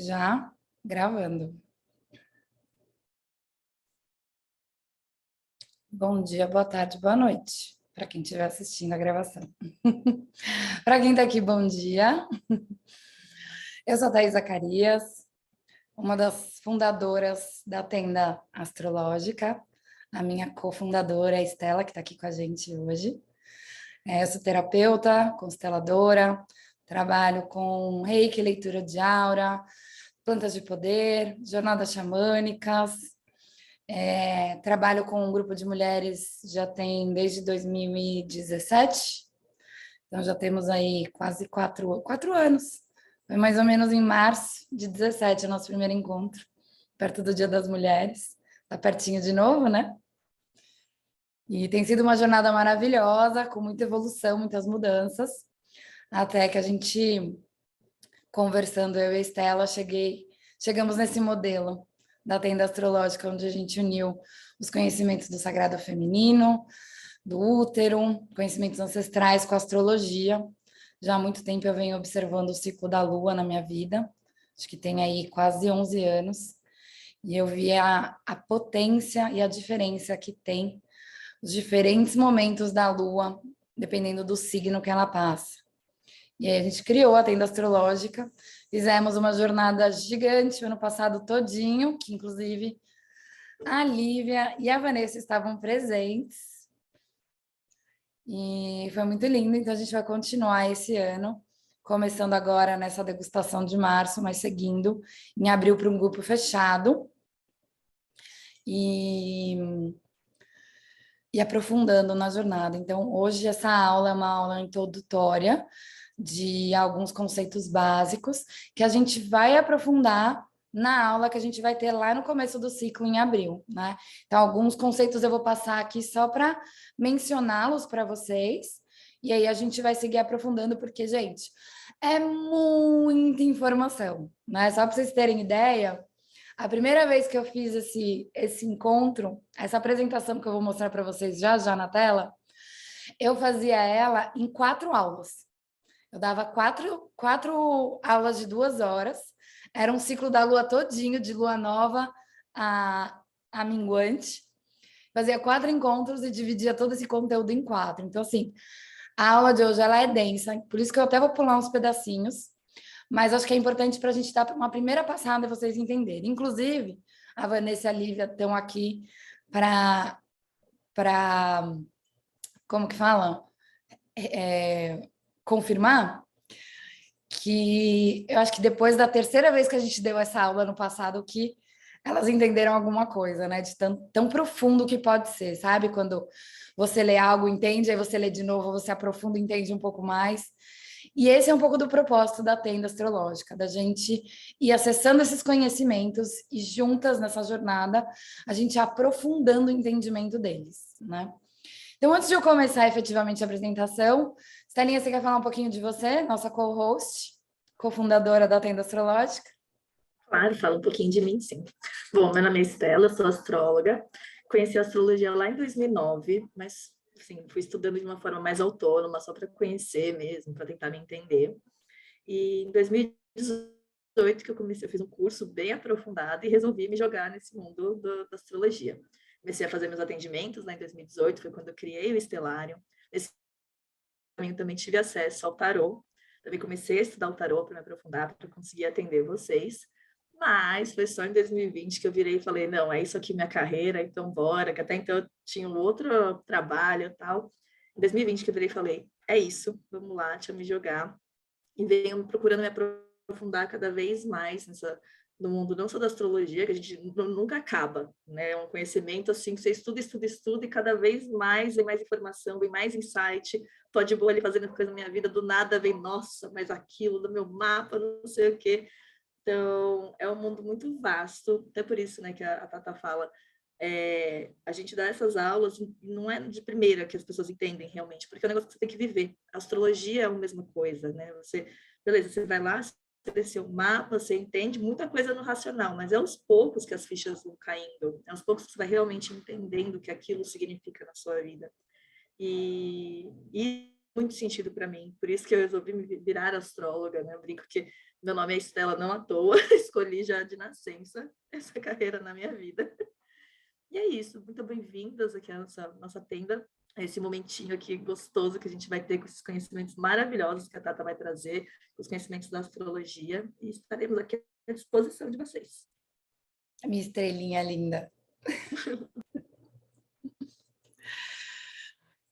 Já gravando. Bom dia, boa tarde, boa noite, para quem estiver assistindo a gravação. Para quem está aqui, bom dia. Eu sou a Thaís Zacarias, uma das fundadoras da Tenda Astrológica. A minha cofundadora é a Estela, que está aqui com a gente hoje. Eu sou terapeuta, consteladora, trabalho com reiki, leitura de aura, plantas de poder, jornadas xamânicas. Trabalho com um grupo de mulheres já tem desde 2017, então já temos aí quase quatro anos. Foi mais ou menos em março de 17 o nosso primeiro encontro, perto do Dia das Mulheres. Tá pertinho de novo, né? E tem sido uma jornada maravilhosa, com muita evolução, muitas mudanças, até que a gente, conversando, eu e a Estela, chegamos nesse modelo da tenda astrológica, onde a gente uniu os conhecimentos do sagrado feminino, do útero, conhecimentos ancestrais com a astrologia. Já há muito tempo eu venho observando o ciclo da lua na minha vida, acho que tem aí quase 11 anos, e eu vi a potência e a diferença que tem os diferentes momentos da lua, dependendo do signo que ela passa. E aí a gente criou a tenda astrológica, fizemos uma jornada gigante o ano passado todinho, que inclusive a Lívia e a Vanessa estavam presentes. E foi muito lindo, então a gente vai continuar esse ano, começando agora nessa degustação de março, mas seguindo em abril para um grupo fechado. E aprofundando na jornada. Então, hoje essa aula é uma aula introdutória de alguns conceitos básicos que a gente vai aprofundar na aula que a gente vai ter lá no começo do ciclo em abril, né? Então, alguns conceitos eu vou passar aqui só para mencioná-los para vocês, e aí a gente vai seguir aprofundando, porque, gente, é muita informação, né? Só para vocês terem ideia, a primeira vez que eu fiz esse encontro, essa apresentação que eu vou mostrar para vocês já já na tela, eu fazia ela em 4 aulas. Eu dava quatro aulas de 2 horas. Era um ciclo da lua todinho, de lua nova a minguante. Fazia 4 encontros e dividia todo esse conteúdo em 4. Então, assim, a aula de hoje ela é densa, por isso que eu até vou pular uns pedacinhos, mas acho que é importante para a gente dar uma primeira passada e vocês entenderem. Inclusive, a Vanessa e a Lívia estão aqui para como que fala? Confirmar que eu acho que depois da terceira vez que a gente deu essa aula no passado, que elas entenderam alguma coisa, né? De tão profundo que pode ser, sabe? Quando você lê algo, entende, aí você lê de novo, você aprofunda, entende um pouco mais. E esse é um pouco do propósito da tenda astrológica, da gente ir acessando esses conhecimentos e juntas nessa jornada, a gente aprofundando o entendimento deles, né? Então, antes de eu começar efetivamente a apresentação, Stelinha, você quer falar um pouquinho de você, nossa co-host, cofundadora da tenda astrológica? Claro, fala um pouquinho de mim, sim. Bom, meu nome é Estela, sou astróloga. Conheci a astrologia lá em 2009, mas, assim, fui estudando de uma forma mais autônoma, só para conhecer mesmo, para tentar me entender. E em 2018 que eu fiz um curso bem aprofundado e resolvi me jogar nesse mundo da astrologia. Comecei a fazer meus atendimentos lá em 2018, foi quando eu criei o Estelário. Nesse caminho também tive acesso ao tarô. Também comecei a estudar o tarô para me aprofundar, para conseguir atender vocês. Mas foi só em 2020 que eu virei e falei, não, é isso aqui minha carreira, então bora, que até então eu tinha um outro trabalho e tal. Em 2020 que eu virei e falei, é isso, vamos lá, deixa eu me jogar. E venho procurando me aprofundar cada vez mais no mundo não só da astrologia, que a gente nunca acaba, né? É um conhecimento assim que você estuda, estuda, estuda, e cada vez mais vem mais informação, vem mais insight. Tô de boa ali fazendo coisa na minha vida, do nada vem, nossa, mas aquilo do meu mapa, não sei o quê. Então, é um mundo muito vasto, até por isso, né, que a Tata fala, a gente dá essas aulas, não é de primeira que as pessoas entendem realmente, porque é um negócio que você tem que viver. A astrologia é a mesma coisa, né? Beleza, você vai lá, você vê seu mapa, você entende muita coisa no racional, mas é aos poucos que as fichas vão caindo, é aos poucos que você vai realmente entendendo o que aquilo significa na sua vida. E muito sentido para mim. Por isso que eu resolvi me virar astróloga, né? Eu brinco que meu nome é Estela não à toa, escolhi já de nascença essa carreira na minha vida. E é isso, muito bem-vindas aqui à nossa tenda, a esse momentinho aqui gostoso que a gente vai ter com esses conhecimentos maravilhosos que a Tata vai trazer, os conhecimentos da astrologia, e estaremos aqui à disposição de vocês. Minha estrelinha linda.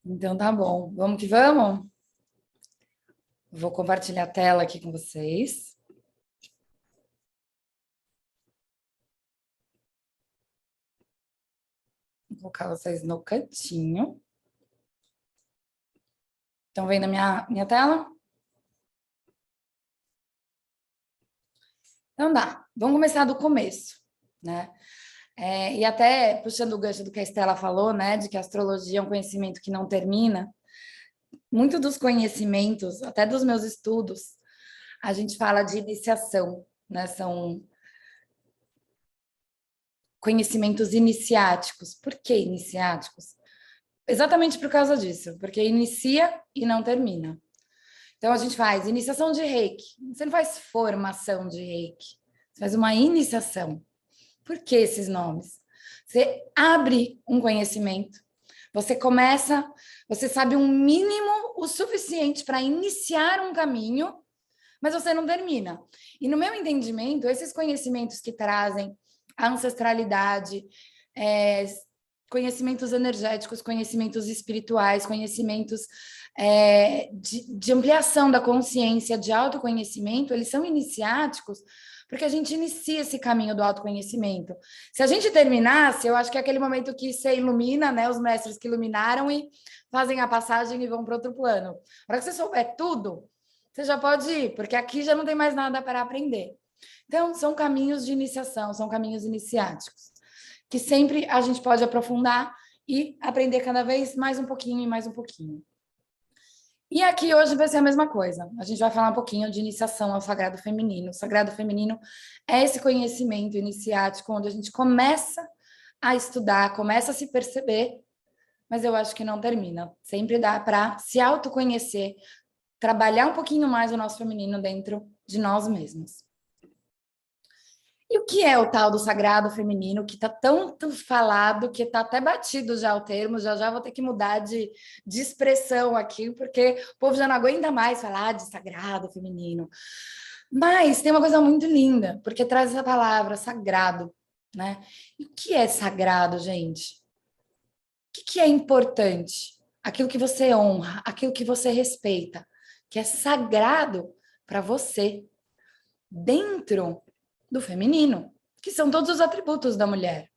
Então tá bom, vamos que vamos? Vou compartilhar a tela aqui com vocês. Vou colocar vocês no cantinho. Estão vendo a minha tela? Então dá, vamos começar do começo, né? E até puxando o gancho do que a Estela falou, né, de que a astrologia é um conhecimento que não termina, muito dos conhecimentos, até dos meus estudos, a gente fala de iniciação, né? São conhecimentos iniciáticos. Por que iniciáticos? Exatamente por causa disso, porque inicia e não termina. Então, a gente faz iniciação de Reiki. Você não faz formação de Reiki, você faz uma iniciação. Por que esses nomes? Você abre um conhecimento, você começa, você sabe um mínimo o suficiente para iniciar um caminho, mas você não termina. E no meu entendimento, esses conhecimentos que trazem a ancestralidade, conhecimentos energéticos, conhecimentos espirituais, conhecimentos de ampliação da consciência, de autoconhecimento, eles são iniciáticos porque a gente inicia esse caminho do autoconhecimento. Se a gente terminasse, eu acho que é aquele momento que você ilumina, né, os mestres que iluminaram e fazem a passagem e vão para outro plano. Na hora que você souber tudo, você já pode ir, porque aqui já não tem mais nada para aprender. Então, são caminhos de iniciação, são caminhos iniciáticos, que sempre a gente pode aprofundar e aprender cada vez mais um pouquinho e mais um pouquinho. E aqui hoje vai ser a mesma coisa. A gente vai falar um pouquinho de iniciação ao sagrado feminino. O sagrado feminino é esse conhecimento iniciático onde a gente começa a estudar, começa a se perceber, mas eu acho que não termina. Sempre dá para se autoconhecer, trabalhar um pouquinho mais o nosso feminino dentro de nós mesmos. E o que é o tal do sagrado feminino, que está tanto falado, que está até batido já o termo, já vou ter que mudar de expressão aqui, porque o povo já não aguenta mais falar de sagrado feminino. Mas tem uma coisa muito linda, porque traz essa palavra, sagrado, né? E o que é sagrado, gente? O que é importante? Aquilo que você honra, aquilo que você respeita, que é sagrado para você, dentro do feminino, que são todos os atributos da mulher.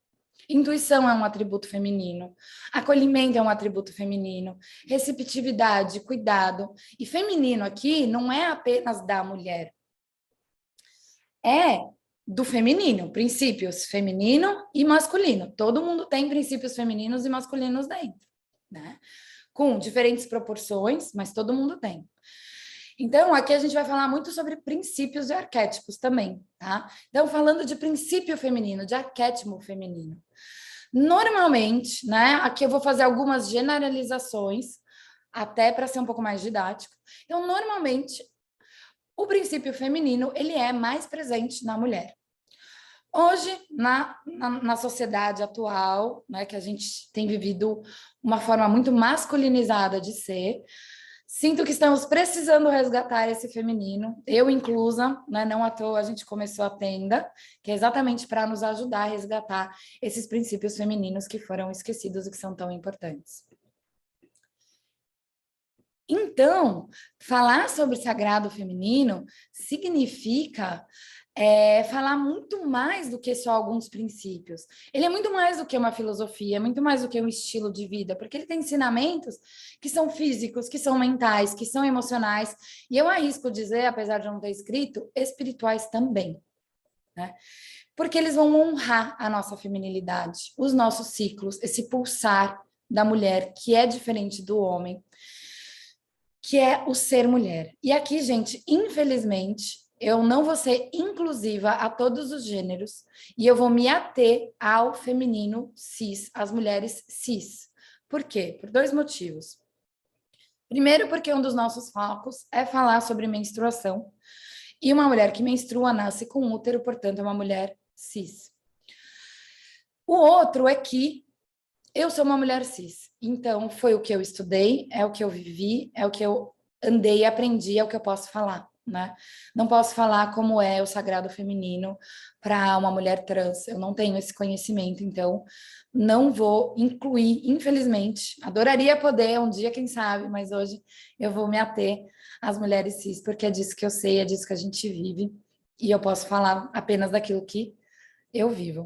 Intuição é um atributo feminino, acolhimento é um atributo feminino, receptividade, cuidado. E feminino aqui não é apenas da mulher, é do feminino, princípios feminino e masculino. Todo mundo tem princípios femininos e masculinos dentro, né? Com diferentes proporções, mas todo mundo tem. Então, aqui a gente vai falar muito sobre princípios e arquétipos também, tá? Então, falando de princípio feminino, de arquétipo feminino. Normalmente, né? Aqui eu vou fazer algumas generalizações, até para ser um pouco mais didático. Então, normalmente, o feminino, ele é mais presente na mulher. Hoje, na sociedade atual, né, que a gente tem vivido uma forma muito masculinizada de ser, sinto que estamos precisando resgatar esse feminino, eu inclusa, né? Não à toa a gente começou a tenda, que é exatamente para nos ajudar a resgatar esses princípios femininos que foram esquecidos e que são tão importantes. Então, falar sobre sagrado feminino significa falar muito mais do que só alguns princípios. Ele é muito mais do que uma filosofia, é muito mais do que um estilo de vida, porque ele tem ensinamentos que são físicos, que são mentais, que são emocionais, e eu arrisco dizer, apesar de não ter escrito, espirituais também, né? Porque eles vão honrar a nossa feminilidade, os nossos ciclos, esse pulsar da mulher, que é diferente do homem, que é o ser mulher. E aqui, gente, infelizmente, eu não vou ser inclusiva a todos os gêneros e eu vou me ater ao feminino cis, às mulheres cis. Por quê? Por dois motivos. Primeiro, porque um dos nossos focos é falar sobre menstruação. E uma mulher que menstrua nasce com útero, portanto, é uma mulher cis. O outro é que eu sou uma mulher cis. Então, foi o que eu estudei, é o que eu vivi, é o que eu andei e aprendi, é o que eu posso falar, né? Não posso falar como é o sagrado feminino para uma mulher trans. Eu não tenho esse conhecimento, então não vou incluir, infelizmente. Adoraria poder um dia, quem sabe, mas hoje eu vou me ater às mulheres cis, porque é disso que eu sei, é disso que a gente vive, e eu posso falar apenas daquilo que eu vivo.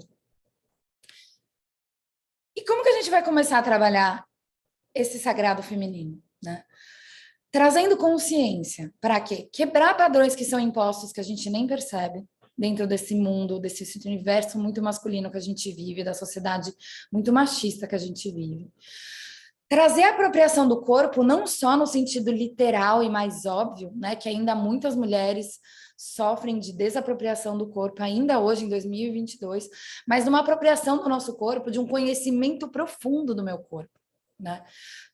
E como que a gente vai começar a trabalhar esse sagrado feminino, né? Trazendo consciência para quê? Quebrar padrões que são impostos que a gente nem percebe dentro desse mundo, desse universo muito masculino que a gente vive, da sociedade muito machista que a gente vive. Trazer a apropriação do corpo não só no sentido literal e mais óbvio, né, que ainda muitas mulheres sofrem de desapropriação do corpo ainda hoje em 2022, mas numa apropriação do nosso corpo, de um conhecimento profundo do meu corpo, né?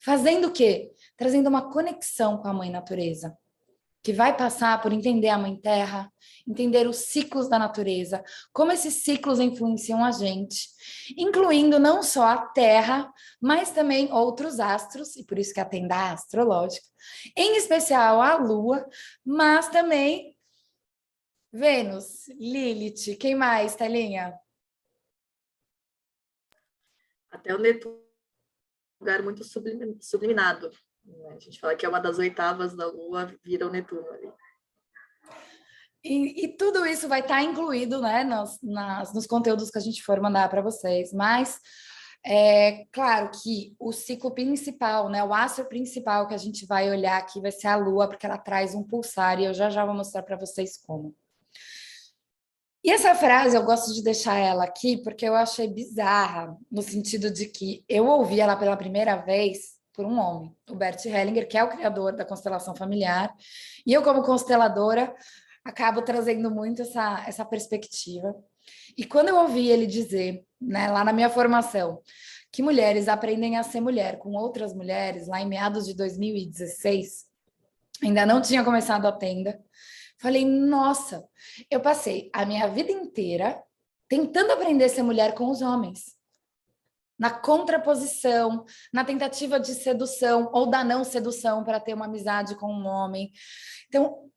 Fazendo o quê? Trazendo uma conexão com a mãe natureza, que vai passar por entender a mãe terra, entender os ciclos da natureza, como esses ciclos influenciam a gente, incluindo não só a terra, mas também outros astros, e por isso que a tenda astrológica, em especial a lua, mas também Vênus, Lilith, quem mais, Thalinha? Até o Netuno é um lugar muito subliminado. Né? A gente fala que é uma das oitavas da Lua, vira o Netuno ali. E tudo isso vai estar incluído, né, nos conteúdos que a gente for mandar para vocês. Mas é claro que o ciclo principal, né, o astro principal que a gente vai olhar aqui vai ser a Lua, porque ela traz um pulsar e eu já vou mostrar para vocês como. E essa frase eu gosto de deixar ela aqui porque eu achei bizarra, no sentido de que eu ouvi ela pela primeira vez por um homem, o Bert Hellinger, que é o criador da constelação familiar, e eu, como consteladora, acabo trazendo muito essa perspectiva. E quando eu ouvi ele dizer, né, lá na minha formação, que mulheres aprendem a ser mulher com outras mulheres, lá em meados de 2016, ainda não tinha começado a tenda, falei, nossa, eu passei a minha vida inteira tentando aprender a ser mulher com os homens. Na contraposição, na tentativa de sedução ou da não sedução para ter uma amizade com um homem. Então,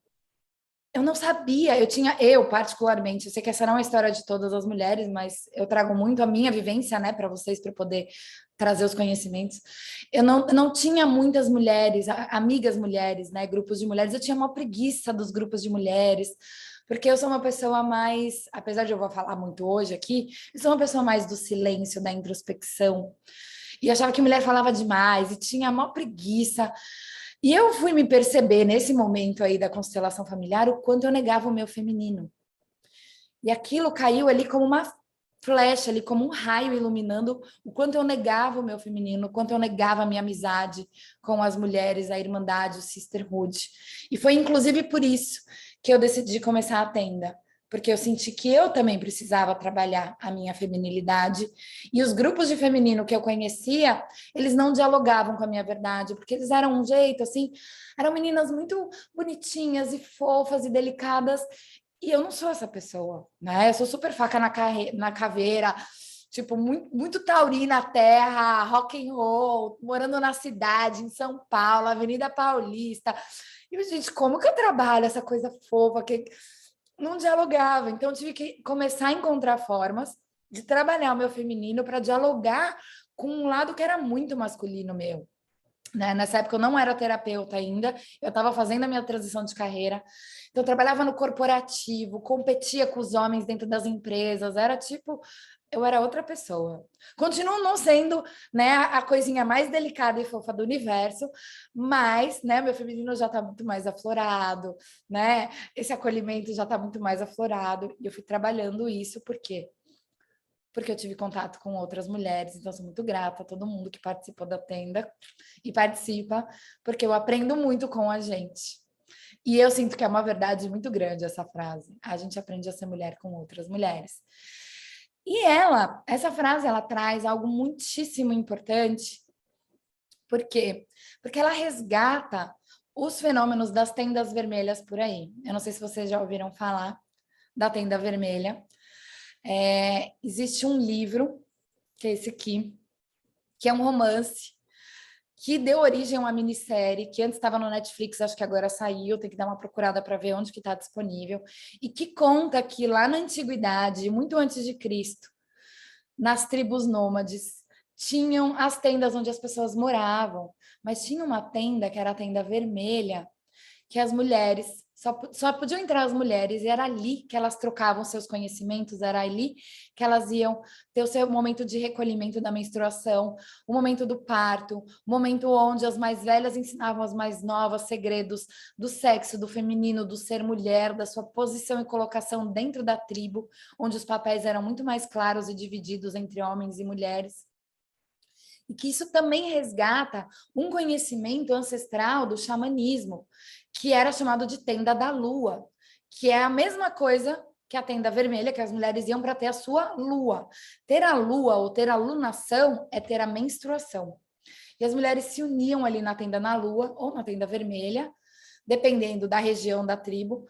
eu não sabia, eu particularmente, eu sei que essa não é a história de todas as mulheres, mas eu trago muito a minha vivência, né, para vocês, para poder trazer os conhecimentos. Eu não tinha muitas mulheres, amigas mulheres, né, grupos de mulheres, eu tinha uma preguiça dos grupos de mulheres, porque eu sou uma pessoa mais, apesar de eu vou falar muito hoje aqui, eu sou uma pessoa mais do silêncio, da introspecção, e achava que mulher falava demais, e tinha uma preguiça. E eu fui me perceber nesse momento aí da constelação familiar o quanto eu negava o meu feminino. E aquilo caiu ali como uma flecha, ali como um raio iluminando o quanto eu negava o meu feminino, o quanto eu negava a minha amizade com as mulheres, a irmandade, o sisterhood. E foi inclusive por isso que eu decidi começar a tenda, porque eu senti que eu também precisava trabalhar a minha feminilidade, e os grupos de feminino que eu conhecia, eles não dialogavam com a minha verdade, porque eles eram um jeito, assim, eram meninas muito bonitinhas e fofas e delicadas, e eu não sou essa pessoa, né? Eu sou super faca na caveira, tipo, muito, muito taurina terra, rock and roll, morando na cidade, em São Paulo, Avenida Paulista. E, gente, como que eu trabalho essa coisa fofa que não dialogava? Então, eu tive que começar a encontrar formas de trabalhar o meu feminino para dialogar com um lado que era muito masculino meu. Né? Nessa época eu não era terapeuta ainda, eu estava fazendo a minha transição de carreira, então eu trabalhava no corporativo, competia com os homens dentro das empresas, era tipo, eu era outra pessoa. Continuo não sendo, né, a coisinha mais delicada e fofa do universo, mas, né, meu feminino já está muito mais aflorado, né, esse acolhimento já está muito mais aflorado, e eu fui trabalhando isso, por quê? Porque eu tive contato com outras mulheres, então sou muito grata a todo mundo que participou da tenda e participa, porque eu aprendo muito com a gente. E eu sinto que é uma verdade muito grande essa frase. A gente aprende a ser mulher com outras mulheres. E essa frase, ela traz algo muitíssimo importante Por quê? Porque ela resgata os fenômenos das tendas vermelhas por aí. Eu não sei se vocês já ouviram falar da tenda vermelha. Existe um livro, que é esse aqui, que é um romance, que deu origem a uma minissérie, que antes estava no Netflix, acho que agora saiu, tem que dar uma procurada para ver onde que está disponível, e que conta que lá na antiguidade, muito antes de Cristo, nas tribos nômades, tinham as tendas onde as pessoas moravam, mas tinha uma tenda que era a tenda vermelha, que as mulheres só podiam entrar as mulheres, e era ali que elas trocavam seus conhecimentos, era ali que elas iam ter o seu momento de recolhimento da menstruação, o momento do parto, o momento onde as mais velhas ensinavam as mais novas segredos do sexo, do feminino, do ser mulher, da sua posição e colocação dentro da tribo, onde os papéis eram muito mais claros e divididos entre homens e mulheres. E que isso também resgata um conhecimento ancestral do xamanismo, que era chamado de tenda da lua, que é a mesma coisa que a tenda vermelha, que as mulheres iam para ter a sua lua. Ter a lua ou ter a lunação é ter a menstruação. E as mulheres se uniam ali na tenda na lua ou na tenda vermelha, dependendo da região da tribo,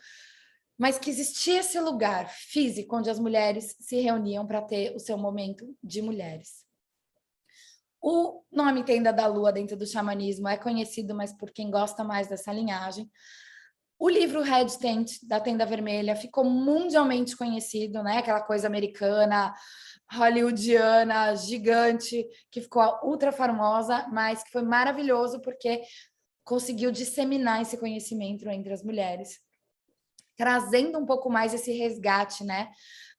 mas que existia esse lugar físico onde as mulheres se reuniam para ter o seu momento de mulheres. O nome Tenda da Lua dentro do xamanismo é conhecido, mas por quem gosta mais dessa linhagem. O livro Red Tent, da Tenda Vermelha, ficou mundialmente conhecido, né? Aquela coisa americana, hollywoodiana, gigante, que ficou ultra famosa, mas que foi maravilhoso porque conseguiu disseminar esse conhecimento entre as mulheres, trazendo um pouco mais esse resgate, né,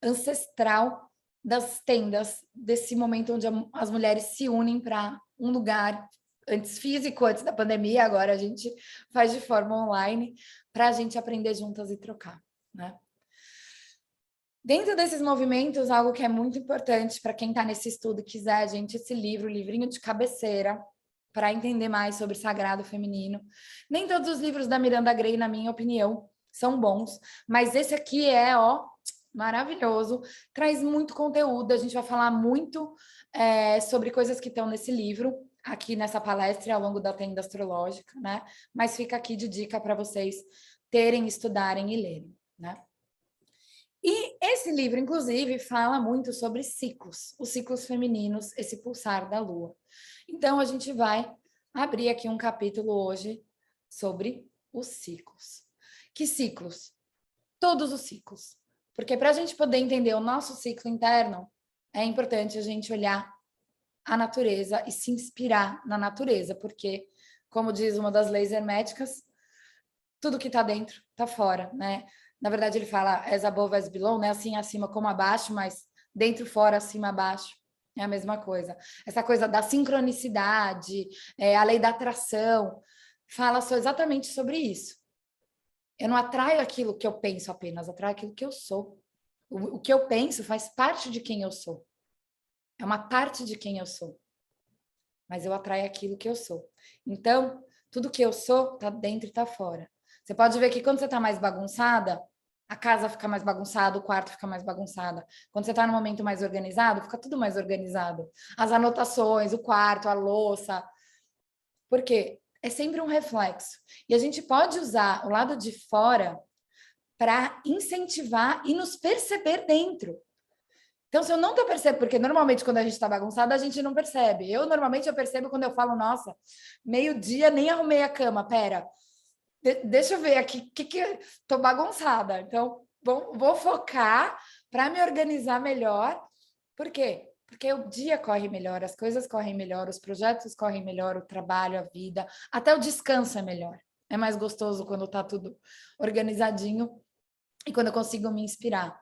ancestral das tendas, desse momento onde as mulheres se unem para um lugar, antes físico, antes da pandemia, agora a gente faz de forma online, para a gente aprender juntas e trocar, né? Dentro desses movimentos, algo que é muito importante para quem está nesse estudo e quiser, gente, esse livro, livrinho de cabeceira, para entender mais sobre sagrado feminino. Nem todos os livros da Miranda Gray, na minha opinião, são bons, mas esse aqui é, ó, maravilhoso, traz muito conteúdo, a gente vai falar muito sobre coisas que estão nesse livro, aqui nessa palestra ao longo da tenda astrológica, né? Mas fica aqui de dica para vocês terem, estudarem e lerem, né? E esse livro, inclusive, fala muito sobre ciclos, os ciclos femininos, esse pulsar da lua. Então, a gente vai abrir aqui um capítulo hoje sobre os ciclos. Que ciclos? Todos os ciclos. Porque para a gente poder entender o nosso ciclo interno, é importante a gente olhar a natureza e se inspirar na natureza, porque, como diz uma das leis herméticas, tudo que está dentro está fora, né? Na verdade, ele fala as above, as below, né? Assim acima como abaixo, mas dentro, fora, acima, abaixo. É a mesma coisa. Essa coisa da sincronicidade, a lei da atração, fala só exatamente sobre isso. Eu não atraio aquilo que eu penso apenas, atraio aquilo que eu sou. O que eu penso faz parte de quem eu sou. É uma parte de quem eu sou. Mas eu atraio aquilo que eu sou. Então, tudo que eu sou está dentro e está fora. Você pode ver que quando você está mais bagunçada, a casa fica mais bagunçada, o quarto fica mais bagunçada. Quando você está no momento mais organizado, fica tudo mais organizado. As anotações, o quarto, a louça. Por quê? É sempre um reflexo. E a gente pode usar o lado de fora para incentivar e nos perceber dentro. Então, se eu não estou percebendo, porque normalmente quando a gente está bagunçada, a gente não percebe. Normalmente eu percebo quando eu falo, nossa, meio-dia nem arrumei a cama, pera, deixa eu ver aqui, tô bagunçada. Então, vou focar para me organizar melhor. Por quê? Porque o dia corre melhor, as coisas correm melhor, os projetos correm melhor, o trabalho, a vida, até o descanso é melhor. É mais gostoso quando está tudo organizadinho e quando eu consigo me inspirar,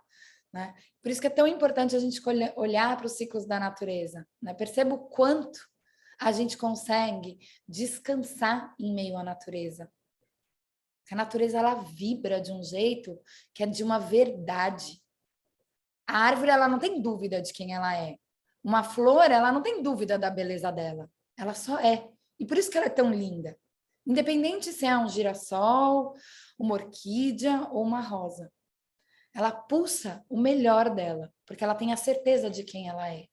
né? Por isso que é tão importante a gente olhar para os ciclos da natureza, né? Perceba o quanto a gente consegue descansar em meio à natureza. A natureza, ela vibra de um jeito que é de uma verdade. A árvore, ela não tem dúvida de quem ela é. Uma flor, ela não tem dúvida da beleza dela. Ela só é. E por isso que ela é tão linda. Independente se é um girassol, uma orquídea ou uma rosa. Ela pulsa o melhor dela, porque ela tem a certeza de quem ela é.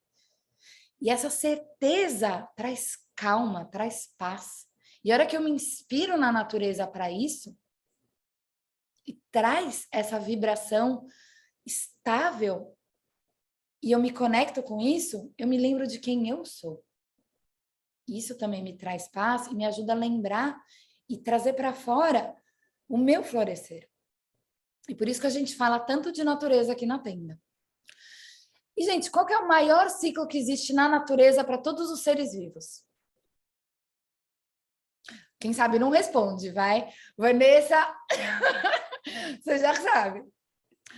E essa certeza traz calma, traz paz. E a hora que eu me inspiro na natureza para isso, e traz essa vibração estável, e eu me conecto com isso, eu me lembro de quem eu sou. Isso também me traz paz e me ajuda a lembrar e trazer para fora o meu florescer. E por isso que a gente fala tanto de natureza aqui na tenda. E, gente, qual que é o maior ciclo que existe na natureza para todos os seres vivos? Quem sabe não responde, vai. Vanessa, você já sabe.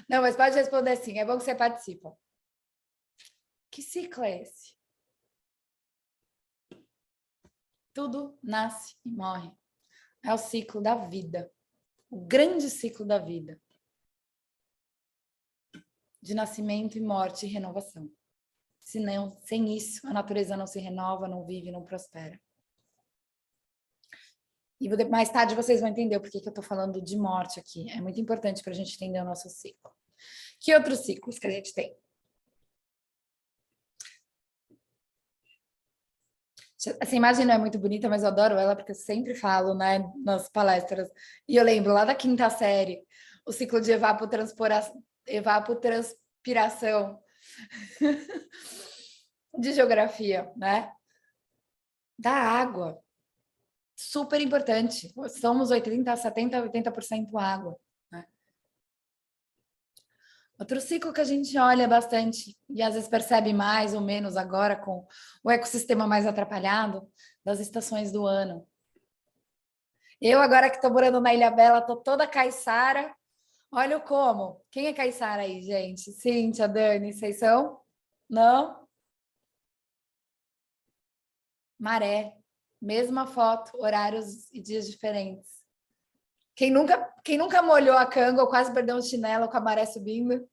Não, mas pode responder sim, é bom que você participa. Que ciclo é esse? Tudo nasce e morre. É o ciclo da vida. O grande ciclo da vida. De nascimento e morte e renovação. Senão, sem isso, a natureza não se renova, não vive, não prospera. E mais tarde vocês vão entender por que eu estou falando de morte aqui. É muito importante para a gente entender o nosso ciclo. Que outros ciclos que a gente tem? Essa imagem não é muito bonita, mas eu adoro ela porque eu sempre falo, né, nas palestras. E eu lembro lá da quinta série, o ciclo de evapotranspiração de geografia, né? Da água. Super importante. Somos 80, 70, 80% água. Né? Outro ciclo que a gente olha bastante e às vezes percebe mais ou menos agora com o ecossistema mais atrapalhado das estações do ano. Eu agora que estou morando na Ilha Bela, estou toda caiçara. Olha o como. Quem é caiçara aí, gente? Cíntia, Dani, vocês são? Não? Maré. Mesma foto, horários e dias diferentes. Quem nunca molhou a canga ou quase perdeu um chinelo com a maré subindo?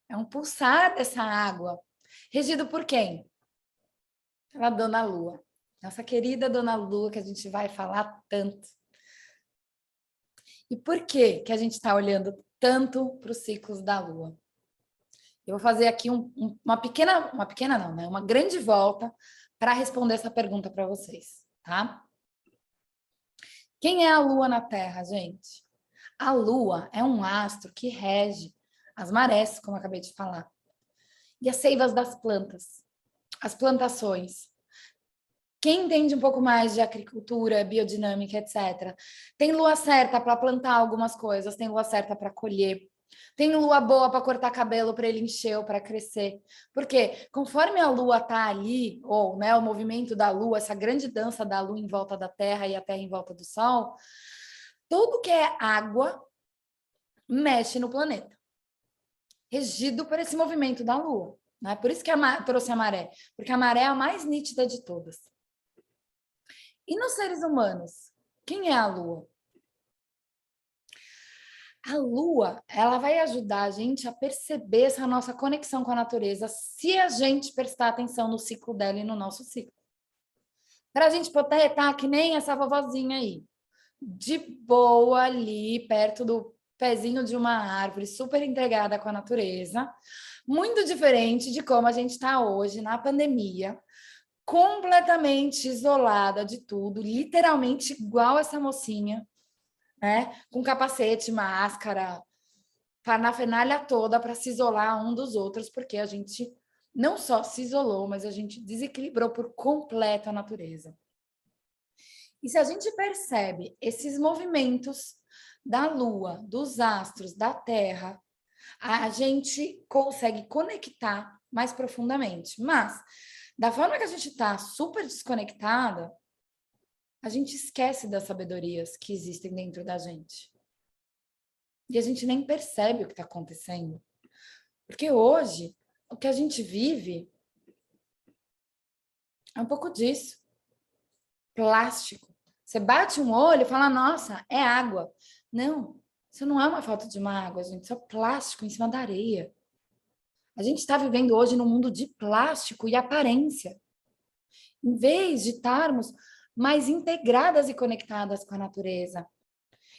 É um pulsar dessa água. Regido por quem? Pela Dona Lua. Nossa querida Dona Lua, que a gente vai falar tanto. E por que a gente está olhando tanto para os ciclos da Lua? Eu vou fazer aqui uma pequena não, né? Uma grande volta para responder essa pergunta para vocês, tá? Quem é a Lua na Terra, gente? A Lua é um astro que rege as marés, como eu acabei de falar, e as seivas das plantas, as plantações. Quem entende um pouco mais de agricultura, biodinâmica, etc., tem lua certa para plantar algumas coisas, tem lua certa para colher, tem lua boa para cortar cabelo, para ele encher ou para crescer. Porque conforme a lua está ali, ou né, o movimento da lua, essa grande dança da lua em volta da Terra e a Terra em volta do Sol, tudo que é água mexe no planeta, regido por esse movimento da lua. Né? Por isso que trouxe a maré, porque a maré é a mais nítida de todas. E nos seres humanos, quem é a Lua? A Lua, ela vai ajudar a gente a perceber essa nossa conexão com a natureza se a gente prestar atenção no ciclo dela e no nosso ciclo. Para a gente poder estar que nem essa vovozinha aí, de boa ali, perto do pezinho de uma árvore, super integrada com a natureza, muito diferente de como a gente está hoje na pandemia, completamente isolada de tudo, literalmente igual essa mocinha, né? Com capacete, máscara, parafernália toda para se isolar um dos outros, porque a gente não só se isolou, mas a gente desequilibrou por completo a natureza. E se a gente percebe esses movimentos da Lua, dos astros, da Terra, a gente consegue conectar mais profundamente. Mas, da forma que a gente está super desconectada, a gente esquece das sabedorias que existem dentro da gente. E a gente nem percebe o que está acontecendo. Porque hoje, o que a gente vive é um pouco disso. Plástico. Você bate um olho e fala, nossa, é água. Não, isso não é uma falta de uma água, gente. Isso é plástico em cima da areia. A gente está vivendo hoje num mundo de plástico e aparência. Em vez de estarmos mais integradas e conectadas com a natureza.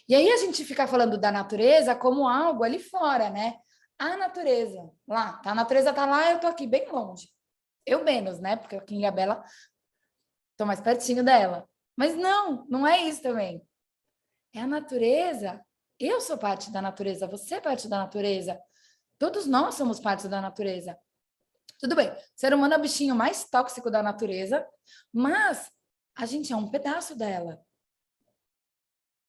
E aí a gente fica falando da natureza como algo ali fora, né? A natureza, lá, a natureza está lá, eu estou aqui bem longe. Eu menos, né? Porque aqui em Ilhabela estou mais pertinho dela. Mas não é isso também. É a natureza. Eu sou parte da natureza, você é parte da natureza. Todos nós somos parte da natureza. Tudo bem, o ser humano é o bichinho mais tóxico da natureza, mas a gente é um pedaço dela.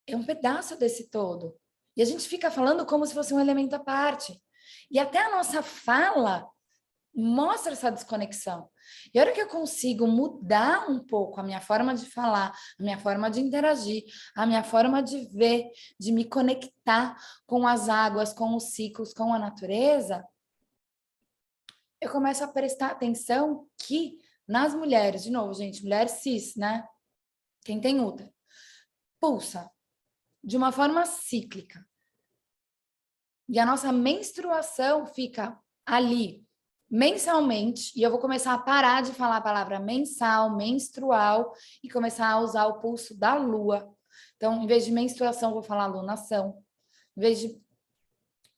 É um pedaço desse todo. E a gente fica falando como se fosse um elemento à parte. E até a nossa fala mostra essa desconexão. E a hora que eu consigo mudar um pouco a minha forma de falar, a minha forma de interagir, a minha forma de ver, de me conectar com as águas, com os ciclos, com a natureza, eu começo a prestar atenção que nas mulheres, de novo, gente, mulher cis, né? Quem tem útero, pulsa de uma forma cíclica. E a nossa menstruação fica ali mensalmente, e eu vou começar a parar de falar a palavra mensal, menstrual, e começar a usar o pulso da lua. Então, em vez de menstruação, eu vou falar lunação. Em vez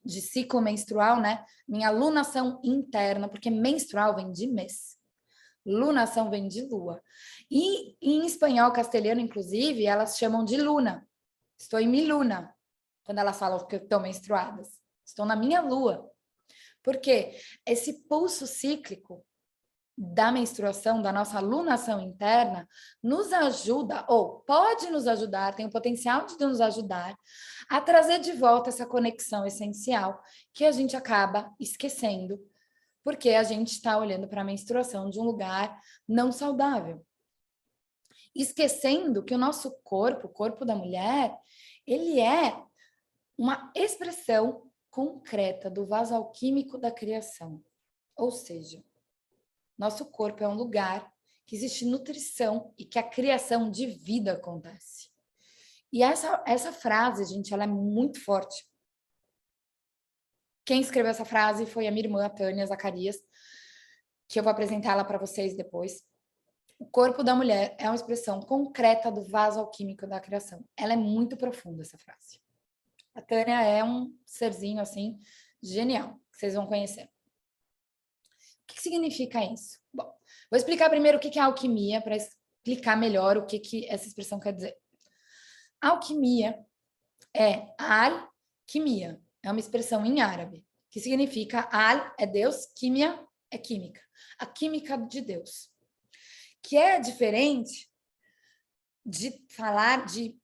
de ciclo menstrual, né? Minha lunação interna, porque menstrual vem de mês. Lunação vem de lua. E em espanhol castelhano, inclusive, elas chamam de luna. Estou em mi luna, quando elas falam que estão menstruadas. Estou na minha lua. Porque esse pulso cíclico da menstruação, da nossa lunação interna, nos ajuda, ou pode nos ajudar, tem o potencial de nos ajudar a trazer de volta essa conexão essencial que a gente acaba esquecendo, porque a gente está olhando para a menstruação de um lugar não saudável. Esquecendo que o nosso corpo, o corpo da mulher, ele é uma expressão concreta do vaso alquímico da criação. Ou seja, nosso corpo é um lugar que existe nutrição e que a criação de vida acontece. E essa frase, gente, ela é muito forte. Quem escreveu essa frase foi a minha irmã, a Tânia Zacarias, que eu vou apresentá-la para vocês depois. O corpo da mulher é uma expressão concreta do vaso alquímico da criação. Ela é muito profunda, essa frase. A Tânia é um serzinho, assim, genial, que vocês vão conhecer. O que significa isso? Bom, vou explicar primeiro o que é alquimia, para explicar melhor o que essa expressão quer dizer. Alquimia é alquimia, é uma expressão em árabe, que significa al é Deus, químia é química. A química de Deus. Que é diferente de falar de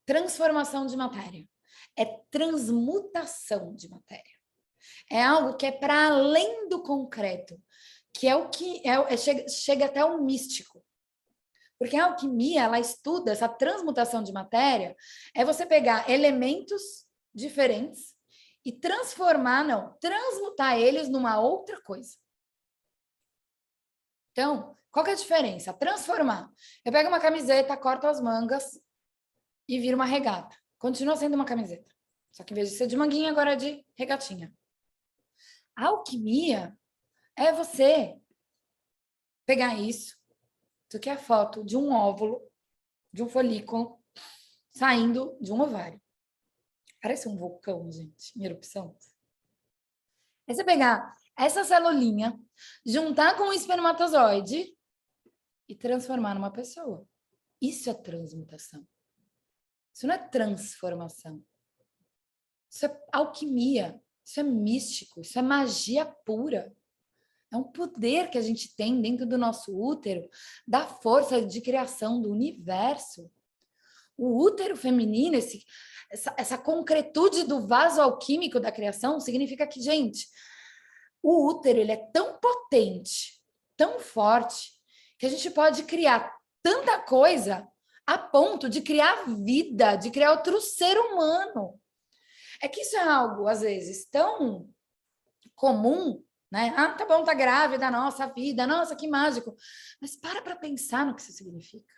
transformação de matéria. É transmutação de matéria. É algo que é para além do concreto, que é o que chega até o místico. Porque a alquimia, ela estuda essa transmutação de matéria, é você pegar elementos diferentes e transmutar eles numa outra coisa. Então, qual que é a diferença? Transformar. Eu pego uma camiseta, corto as mangas e viro uma regata. Continua sendo uma camiseta. Só que em vez de ser de manguinha, agora é de regatinha. A alquimia é você pegar isso que é a foto de um óvulo, de um folículo, saindo de um ovário. Parece um vulcão, gente, em erupção. É você pegar essa celulinha, juntar com um espermatozoide e transformar numa pessoa. Isso é transmutação. Isso não é transformação. Isso é alquimia. Isso é místico. Isso é magia pura. É um poder que a gente tem dentro do nosso útero, da força de criação do universo. O útero feminino, essa concretude do vaso alquímico da criação, significa que, gente, o útero ele é tão potente, tão forte, que a gente pode criar tanta coisa a ponto de criar vida, de criar outro ser humano. É que isso é algo, às vezes, tão comum, né? Ah, tá bom, tá grávida, nossa vida, nossa, que mágico. Mas para pensar no que isso significa.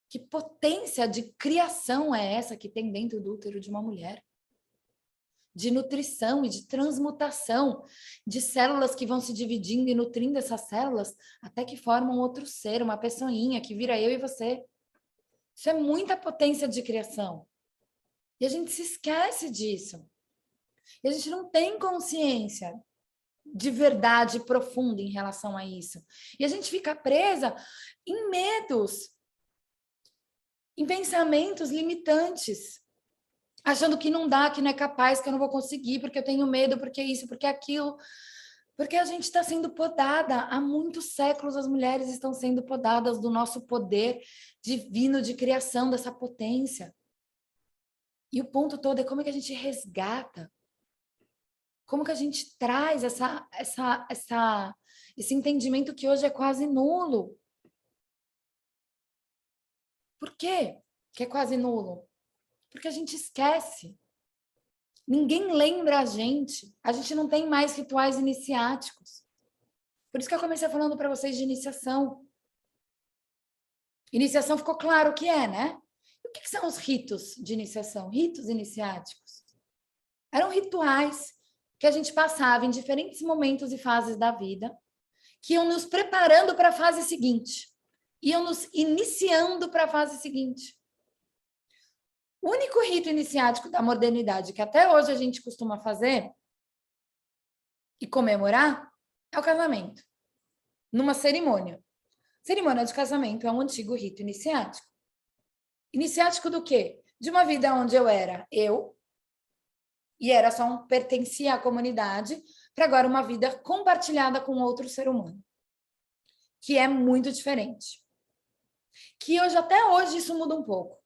Que potência de criação é essa que tem dentro do útero de uma mulher? De nutrição e de transmutação de células que vão se dividindo e nutrindo essas células até que formam outro ser, uma pessoinha que vira eu e você. Isso é muita potência de criação. E a gente se esquece disso. E a gente não tem consciência de verdade profunda em relação a isso. E a gente fica presa em medos, em pensamentos limitantes, achando que não dá, que não é capaz, que eu não vou conseguir, porque eu tenho medo, porque isso, porque aquilo. Porque a gente está sendo podada. Há muitos séculos as mulheres estão sendo podadas do nosso poder divino de criação, dessa potência. E o ponto todo é como é que a gente resgata, como que a gente traz esse entendimento que hoje é quase nulo. Por quê que é quase nulo? Porque a gente esquece. Ninguém lembra a gente. A gente não tem mais rituais iniciáticos. Por isso que eu comecei falando para vocês de iniciação. Iniciação ficou claro o que é, né? E o que são os ritos de iniciação? Ritos iniciáticos. Eram rituais que a gente passava em diferentes momentos e fases da vida, que iam nos preparando para a fase seguinte. Iam nos iniciando para a fase seguinte. O único rito iniciático da modernidade que até hoje a gente costuma fazer e comemorar é o casamento, numa cerimônia. Cerimônia de casamento é um antigo rito iniciático. Iniciático do quê? De uma vida onde eu era eu, e era só pertencia à comunidade, para agora uma vida compartilhada com outro ser humano, que é muito diferente. Que hoje, até hoje, isso muda um pouco.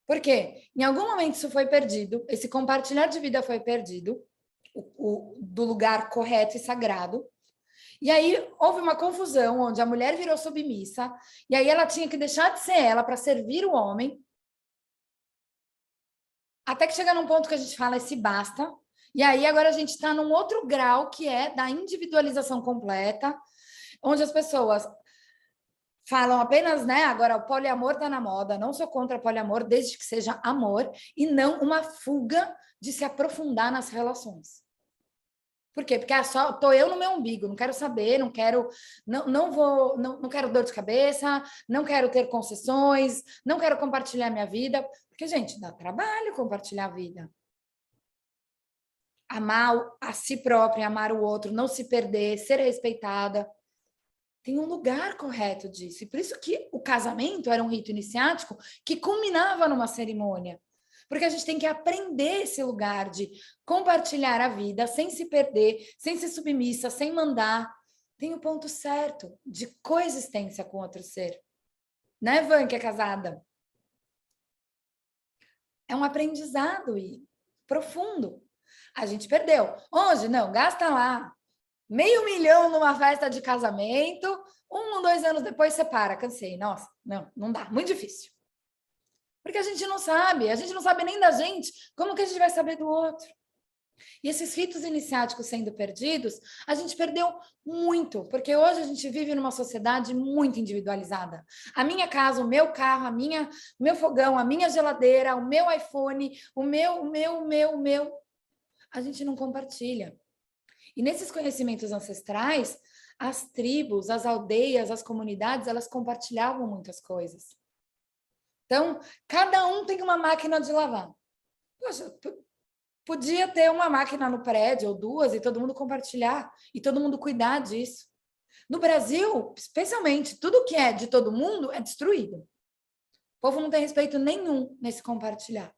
Porque em algum momento isso foi perdido, esse compartilhar de vida foi perdido, do lugar correto e sagrado. E aí houve uma confusão onde a mulher virou submissa, e aí ela tinha que deixar de ser ela para servir o homem, até que chega num ponto que a gente fala esse basta. E aí agora a gente está num outro grau que é da individualização completa, onde as pessoas falam apenas, né? Agora o poliamor está na moda, não sou contra poliamor, desde que seja amor e não uma fuga de se aprofundar nas relações. Por quê? Porque só tô eu no meu umbigo, não quero saber, não quero, não quero dor de cabeça, não quero ter concessões, não quero compartilhar minha vida, porque, gente, dá trabalho compartilhar a vida. Amar a si própria, amar o outro, não se perder, ser respeitada. Tem um lugar correto disso. E por isso que o casamento era um rito iniciático que culminava numa cerimônia. Porque a gente tem que aprender esse lugar de compartilhar a vida sem se perder, sem ser submissa, sem mandar. Tem o ponto certo de coexistência com outro ser. Né, Van, que é casada? É um aprendizado profundo. A gente perdeu. Hoje, não, gasta lá $500 mil numa festa de casamento, 2 anos depois separa, cansei. Nossa, não dá, muito difícil. Porque a gente não sabe nem da gente, como que a gente vai saber do outro? E esses ritos iniciáticos sendo perdidos, a gente perdeu muito, porque hoje a gente vive numa sociedade muito individualizada. A minha casa, o meu carro, o meu fogão, a minha geladeira, o meu iPhone, o meu, a gente não compartilha. E nesses conhecimentos ancestrais, as tribos, as aldeias, as comunidades, elas compartilhavam muitas coisas. Então, cada um tem uma máquina de lavar. Poxa, podia ter uma máquina no prédio ou 2 e todo mundo compartilhar e todo mundo cuidar disso. No Brasil, especialmente, tudo que é de todo mundo é destruído. O povo não tem respeito nenhum nesse compartilhar.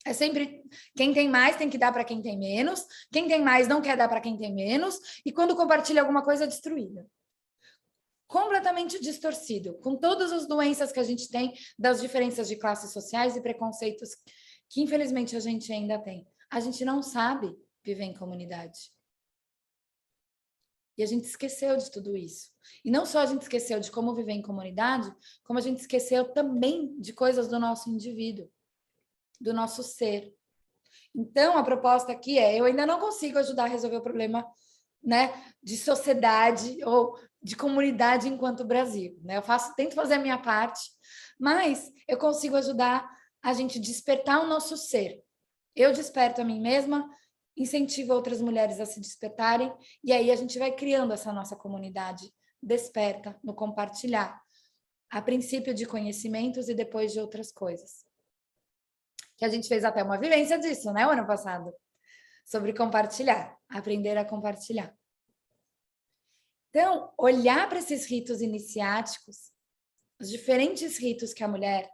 É sempre quem tem mais tem que dar para quem tem menos, quem tem mais não quer dar para quem tem menos, e quando compartilha alguma coisa é destruída. Completamente distorcido, com todas as doenças que a gente tem, das diferenças de classes sociais e preconceitos que infelizmente a gente ainda tem. A gente não sabe viver em comunidade. E a gente esqueceu de tudo isso. E não só a gente esqueceu de como viver em comunidade, como a gente esqueceu também de coisas do nosso indivíduo, do nosso ser. Então, a proposta aqui eu ainda não consigo ajudar a resolver o problema, né, de sociedade ou de comunidade enquanto Brasil, né? Tento fazer a minha parte, mas eu consigo ajudar a gente despertar o nosso ser. Eu desperto a mim mesma, incentivo outras mulheres a se despertarem, e aí a gente vai criando essa nossa comunidade desperta no compartilhar, a princípio de conhecimentos e depois de outras coisas. Que a gente fez até uma vivência disso, né, o ano passado. sobre compartilhar, aprender a compartilhar. Então, olhar para esses ritos iniciáticos, os diferentes ritos que a mulher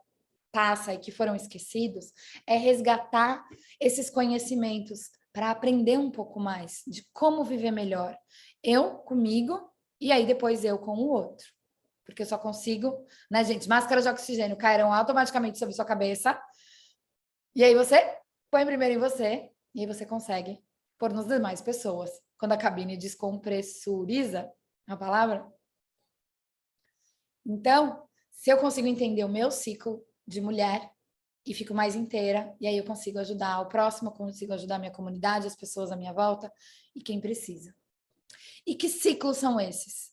passa e que foram esquecidos, é resgatar esses conhecimentos para aprender um pouco mais de como viver melhor. Eu comigo e aí depois eu com o outro. Porque eu só consigo, né, gente? Máscaras de oxigênio cairão automaticamente sobre sua cabeça. E aí você põe primeiro em você e aí você consegue pôr nas demais pessoas. Quando a cabine descompressuriza a palavra. Então, se eu consigo entender o meu ciclo de mulher e fico mais inteira, e aí eu consigo ajudar o próximo, eu consigo ajudar a minha comunidade, as pessoas à minha volta e quem precisa. E que ciclos são esses?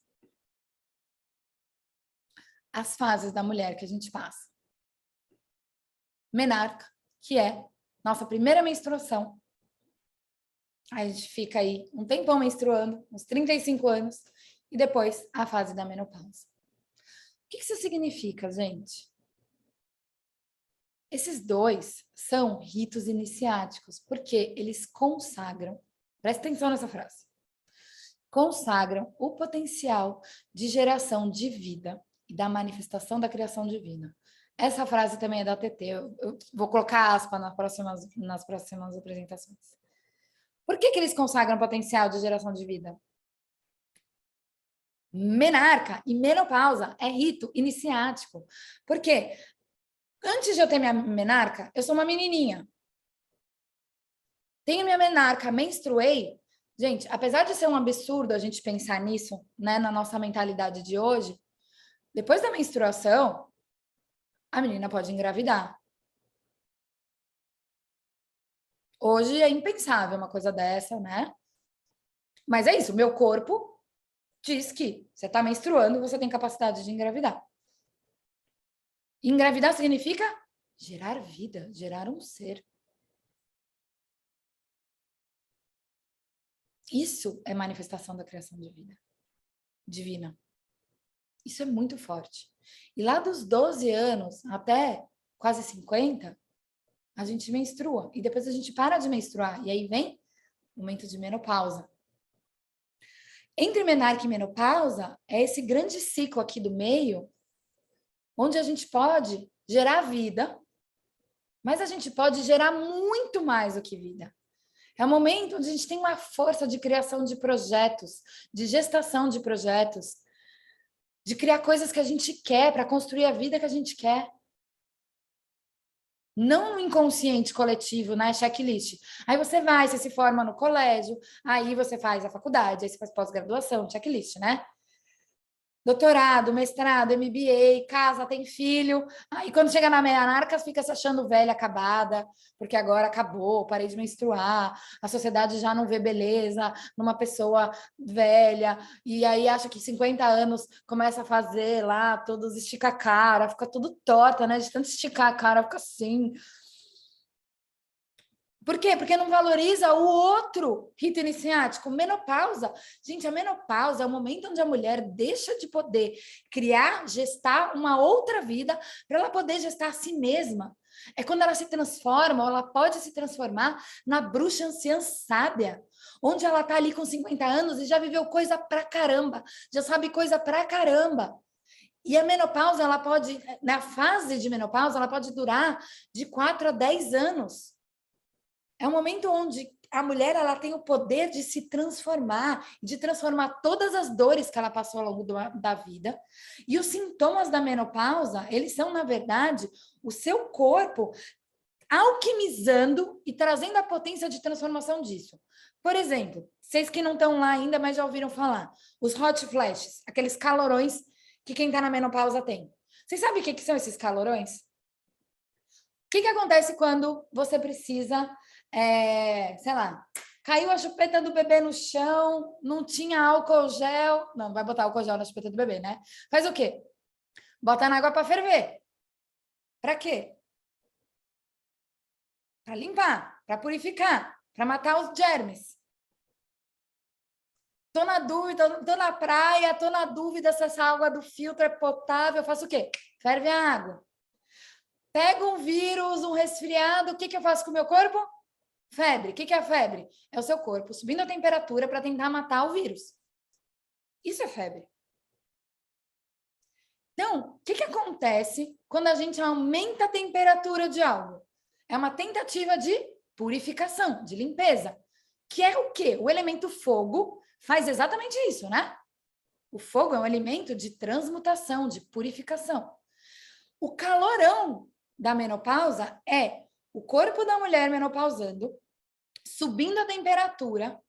As fases da mulher que a gente passa. Menarca, que é nossa primeira menstruação. Aí a gente fica aí um tempão menstruando, uns 35 anos, e depois a fase da menopausa. O que isso significa, gente? Esses dois são ritos iniciáticos, porque eles consagram, presta atenção nessa frase, consagram o potencial de geração de vida e da manifestação da criação divina. Essa frase também é da TT, eu vou colocar aspa nas próximas apresentações. Por que eles consagram o potencial de geração de vida? Menarca e menopausa é rito iniciático. Por quê? Antes de eu ter minha menarca, eu sou uma menininha. Tenho minha menarca, menstruei. Gente, apesar de ser um absurdo a gente pensar nisso, né, na nossa mentalidade de hoje, depois da menstruação, a menina pode engravidar. Hoje é impensável uma coisa dessa, né? Mas é isso, meu corpo diz que você está menstruando, você tem capacidade de engravidar. Engravidar significa gerar vida, gerar um ser. Isso é manifestação da criação de vida divina. Isso é muito forte. E lá dos 12 anos até quase 50, a gente menstrua. E depois a gente para de menstruar. E aí vem o momento de menopausa. Entre menarca e menopausa, é esse grande ciclo aqui do meio, onde a gente pode gerar vida, mas a gente pode gerar muito mais do que vida. É um momento onde a gente tem uma força de criação de projetos, de gestação de projetos, de criar coisas que a gente quer, para construir a vida que a gente quer. Não no inconsciente coletivo, né? Checklist. Aí você vai, você se forma no colégio, aí você faz a faculdade, aí você faz pós-graduação, checklist, né? Doutorado, mestrado, MBA, casa, tem filho. Aí quando chega na menarca, fica se achando velha, acabada, porque agora acabou, parei de menstruar, a sociedade já não vê beleza numa pessoa velha, e aí acha que 50 anos começa a fazer lá, todos estica a cara, fica tudo torta, né? De tanto esticar a cara, fica assim. Por quê? Porque não valoriza o outro rito iniciático, menopausa. Gente, a menopausa é o momento onde a mulher deixa de poder criar, gestar uma outra vida para ela poder gestar a si mesma. É quando ela se transforma, ou ela pode se transformar na bruxa anciã sábia, onde ela está ali com 50 anos e já viveu coisa pra caramba, já sabe coisa pra caramba. E a menopausa, ela pode, na fase de menopausa, ela pode durar de 4 a 10 anos. É um momento onde a mulher ela tem o poder de se transformar, de transformar todas as dores que ela passou ao longo da vida. E os sintomas da menopausa, eles são, na verdade, o seu corpo alquimizando e trazendo a potência de transformação disso. Por exemplo, vocês que não estão lá ainda, mas já ouviram falar, os hot flashes, aqueles calorões que quem está na menopausa tem. Vocês sabem o que são esses calorões? O que acontece quando você precisa, sei lá, caiu a chupeta do bebê no chão, não tinha álcool gel, não vai botar álcool gel na chupeta do bebê, né? Faz o quê? Bota na água para ferver. Para quê? Para limpar, para purificar, para matar os germes. Tô na dúvida, tô na praia, tô na dúvida se essa água do filtro é potável, eu faço o quê? Ferve a água. Pega um vírus, um resfriado, o que eu faço com o meu corpo? Febre. O que é a febre? É o seu corpo subindo a temperatura para tentar matar o vírus. Isso é febre. Então, o que acontece quando a gente aumenta a temperatura de algo? É uma tentativa de purificação, de limpeza. Que é o quê? O elemento fogo faz exatamente isso, né? O fogo é um elemento de transmutação, de purificação. O calorão da menopausa é o corpo da mulher menopausando, subindo a temperatura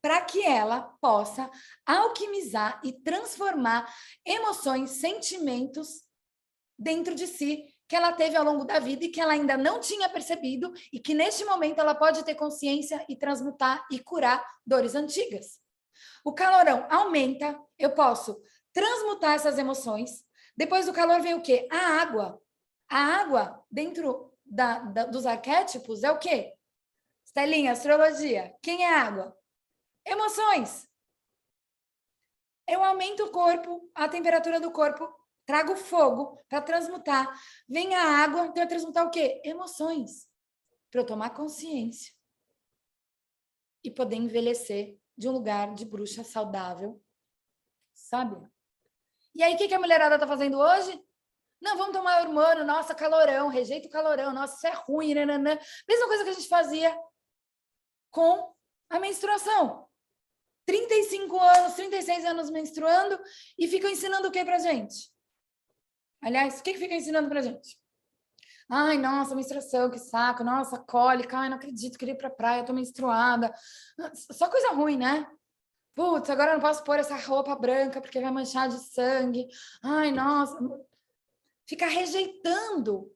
para que ela possa alquimizar e transformar emoções, sentimentos dentro de si que ela teve ao longo da vida e que ela ainda não tinha percebido e que neste momento ela pode ter consciência e transmutar e curar dores antigas. O calorão aumenta, eu posso transmutar essas emoções. Depois do calor vem o quê? A água. A água, dentro dos arquétipos, é o quê? Estelinha, astrologia. Quem é água? Emoções. Eu aumento o corpo, a temperatura do corpo, trago fogo para transmutar. Vem a água, então eu transmutar o quê? Emoções. Para eu tomar consciência e poder envelhecer de um lugar de bruxa saudável, sabe? E aí, o que a mulherada tá fazendo hoje? Não, vamos tomar hormônio, nossa, calorão, rejeita o calorão, nossa, isso é ruim, nananã. Mesma coisa que a gente fazia com a menstruação. 35 anos, 36 anos menstruando e ficam ensinando o que pra gente? Aliás, o que fica ensinando pra gente? Ai, nossa, menstruação, que saco, nossa, cólica, ai, não acredito, queria ir pra praia, tô menstruada. Só coisa ruim, né? Putz, agora eu não posso pôr essa roupa branca porque vai manchar de sangue. Ai, nossa. Fica rejeitando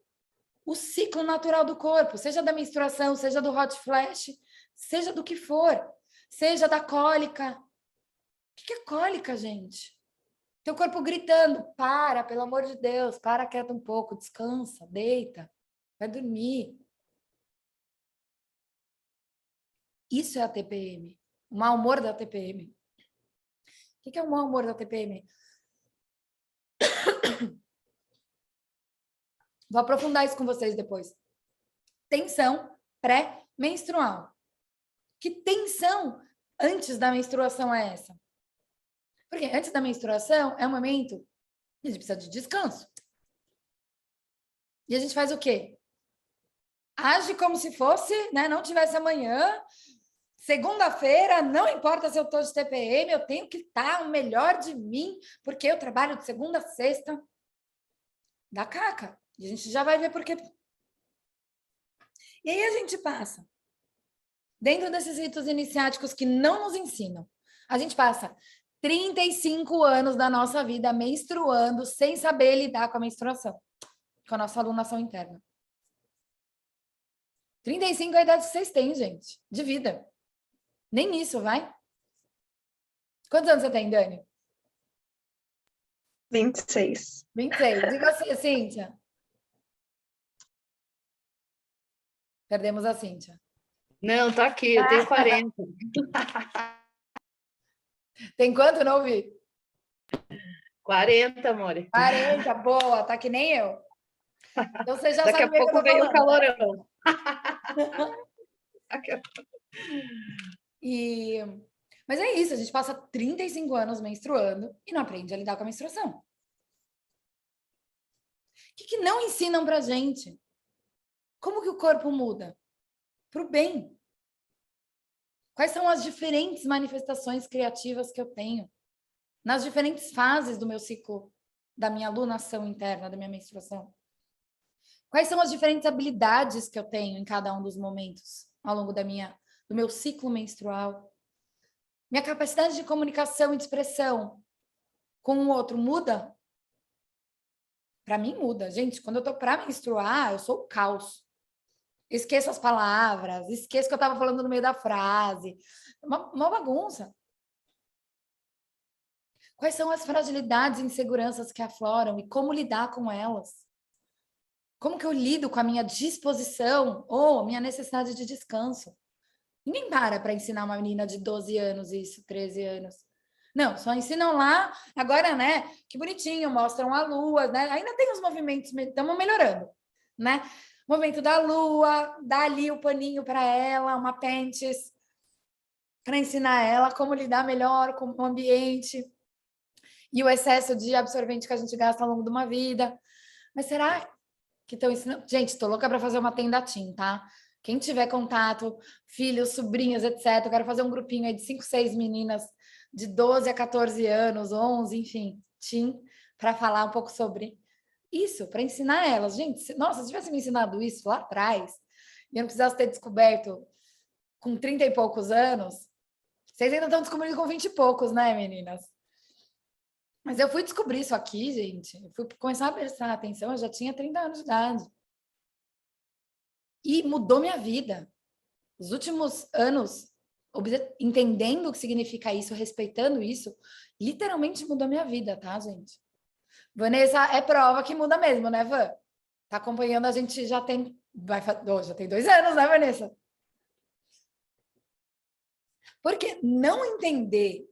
o ciclo natural do corpo, seja da menstruação, seja do hot flash, seja do que for, seja da cólica. O que é cólica, gente? Teu corpo gritando, para, pelo amor de Deus, para, quieta um pouco, descansa, deita, vai dormir. Isso é a TPM, o mau humor da TPM. O que é o mau humor da TPM? Vou aprofundar isso com vocês depois. Tensão pré-menstrual. Que tensão antes da menstruação é essa? Porque antes da menstruação é um momento que a gente precisa de descanso. E a gente faz o quê? Age como se fosse, né, não tivesse amanhã. Segunda-feira, não importa se eu estou de TPM, eu tenho que estar o melhor de mim, porque eu trabalho de segunda a sexta. Dá caca. E a gente já vai ver por quê. E aí a gente passa. Dentro desses ritos iniciáticos que não nos ensinam, a gente passa 35 anos da nossa vida menstruando sem saber lidar com a menstruação, com a nossa alunação interna. 35 é a idade que vocês têm, gente, de vida. Nem isso, vai? Quantos anos você tem, Dani? 26. 26. E você, Cíntia? Perdemos a Cíntia. Não, tá aqui, eu tenho 40. Tem quanto? Não ouvi. 40, amore. 40, boa, tá que nem eu. Então você já Daqui sabe a o que eu pouco tô vem o falando. calorão. Mas é isso, a gente passa 35 anos menstruando e não aprende a lidar com a menstruação. O que não ensinam pra gente? Como que o corpo muda? Pro bem. Quais são as diferentes manifestações criativas que eu tenho? Nas diferentes fases do meu ciclo, da minha alunação interna, da minha menstruação? Quais são as diferentes habilidades que eu tenho em cada um dos momentos ao longo do meu ciclo menstrual? Minha capacidade de comunicação e de expressão com o outro muda? Para mim muda. Gente, quando eu tô para menstruar, eu sou o caos. Esqueço as palavras, esqueço que eu estava falando no meio da frase. Uma bagunça. Quais são as fragilidades e inseguranças que afloram e como lidar com elas? Como que eu lido com a minha disposição ou a minha necessidade de descanso? Ninguém para ensinar uma menina de 12 anos isso, 13 anos. Não, só ensinam lá, agora, né, que bonitinho, mostram a lua, né? Ainda tem os movimentos, estamos melhorando, né? Movimento da lua, dá ali o paninho para ela, uma pentes, para ensinar ela como lidar melhor com o ambiente e o excesso de absorvente que a gente gasta ao longo de uma vida. Mas será que estão ensinando? Gente, estou louca para fazer uma tenda Tim, tá? Quem tiver contato, filhos, sobrinhas, etc., eu quero fazer um grupinho aí de 5, 6 meninas de 12 a 14 anos, 11, enfim, Tim, para falar um pouco sobre isso, para ensinar elas. Gente, nossa, se tivesse me ensinado isso lá atrás, e eu não precisasse ter descoberto com 30 e poucos anos, vocês ainda estão descobrindo com 20 e poucos, né, meninas? Mas eu fui descobrir isso aqui, gente. Eu fui começar a prestar atenção, eu já tinha 30 anos de idade. E mudou minha vida. Os últimos anos, entendendo o que significa isso, respeitando isso, literalmente mudou minha vida, tá, gente? Vanessa é prova que muda mesmo, né, Van? Tá acompanhando a gente já tem... já tem 2 anos, né, Vanessa? Porque não entender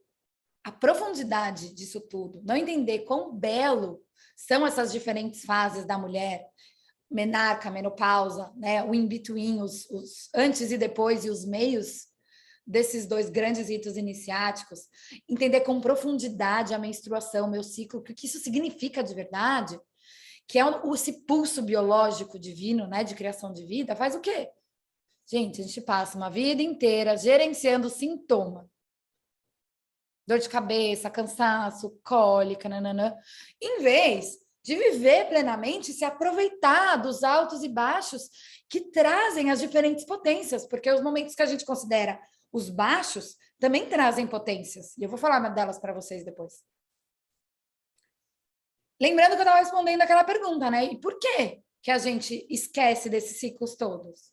a profundidade disso tudo, não entender quão belo são essas diferentes fases da mulher, menarca, menopausa, né? O in-between, os antes e depois e os meios desses 2 grandes ritos iniciáticos, entender com profundidade a menstruação, meu ciclo, o que isso significa de verdade, que é esse pulso biológico divino, né, de criação de vida, faz o quê? Gente, a gente passa uma vida inteira gerenciando sintoma. Dor de cabeça, cansaço, cólica, nananã. Em vez de viver plenamente, se aproveitar dos altos e baixos que trazem as diferentes potências, porque os momentos que a gente considera os baixos também trazem potências. E eu vou falar delas para vocês depois. Lembrando que eu estava respondendo aquela pergunta, né? E por que a gente esquece desses ciclos todos?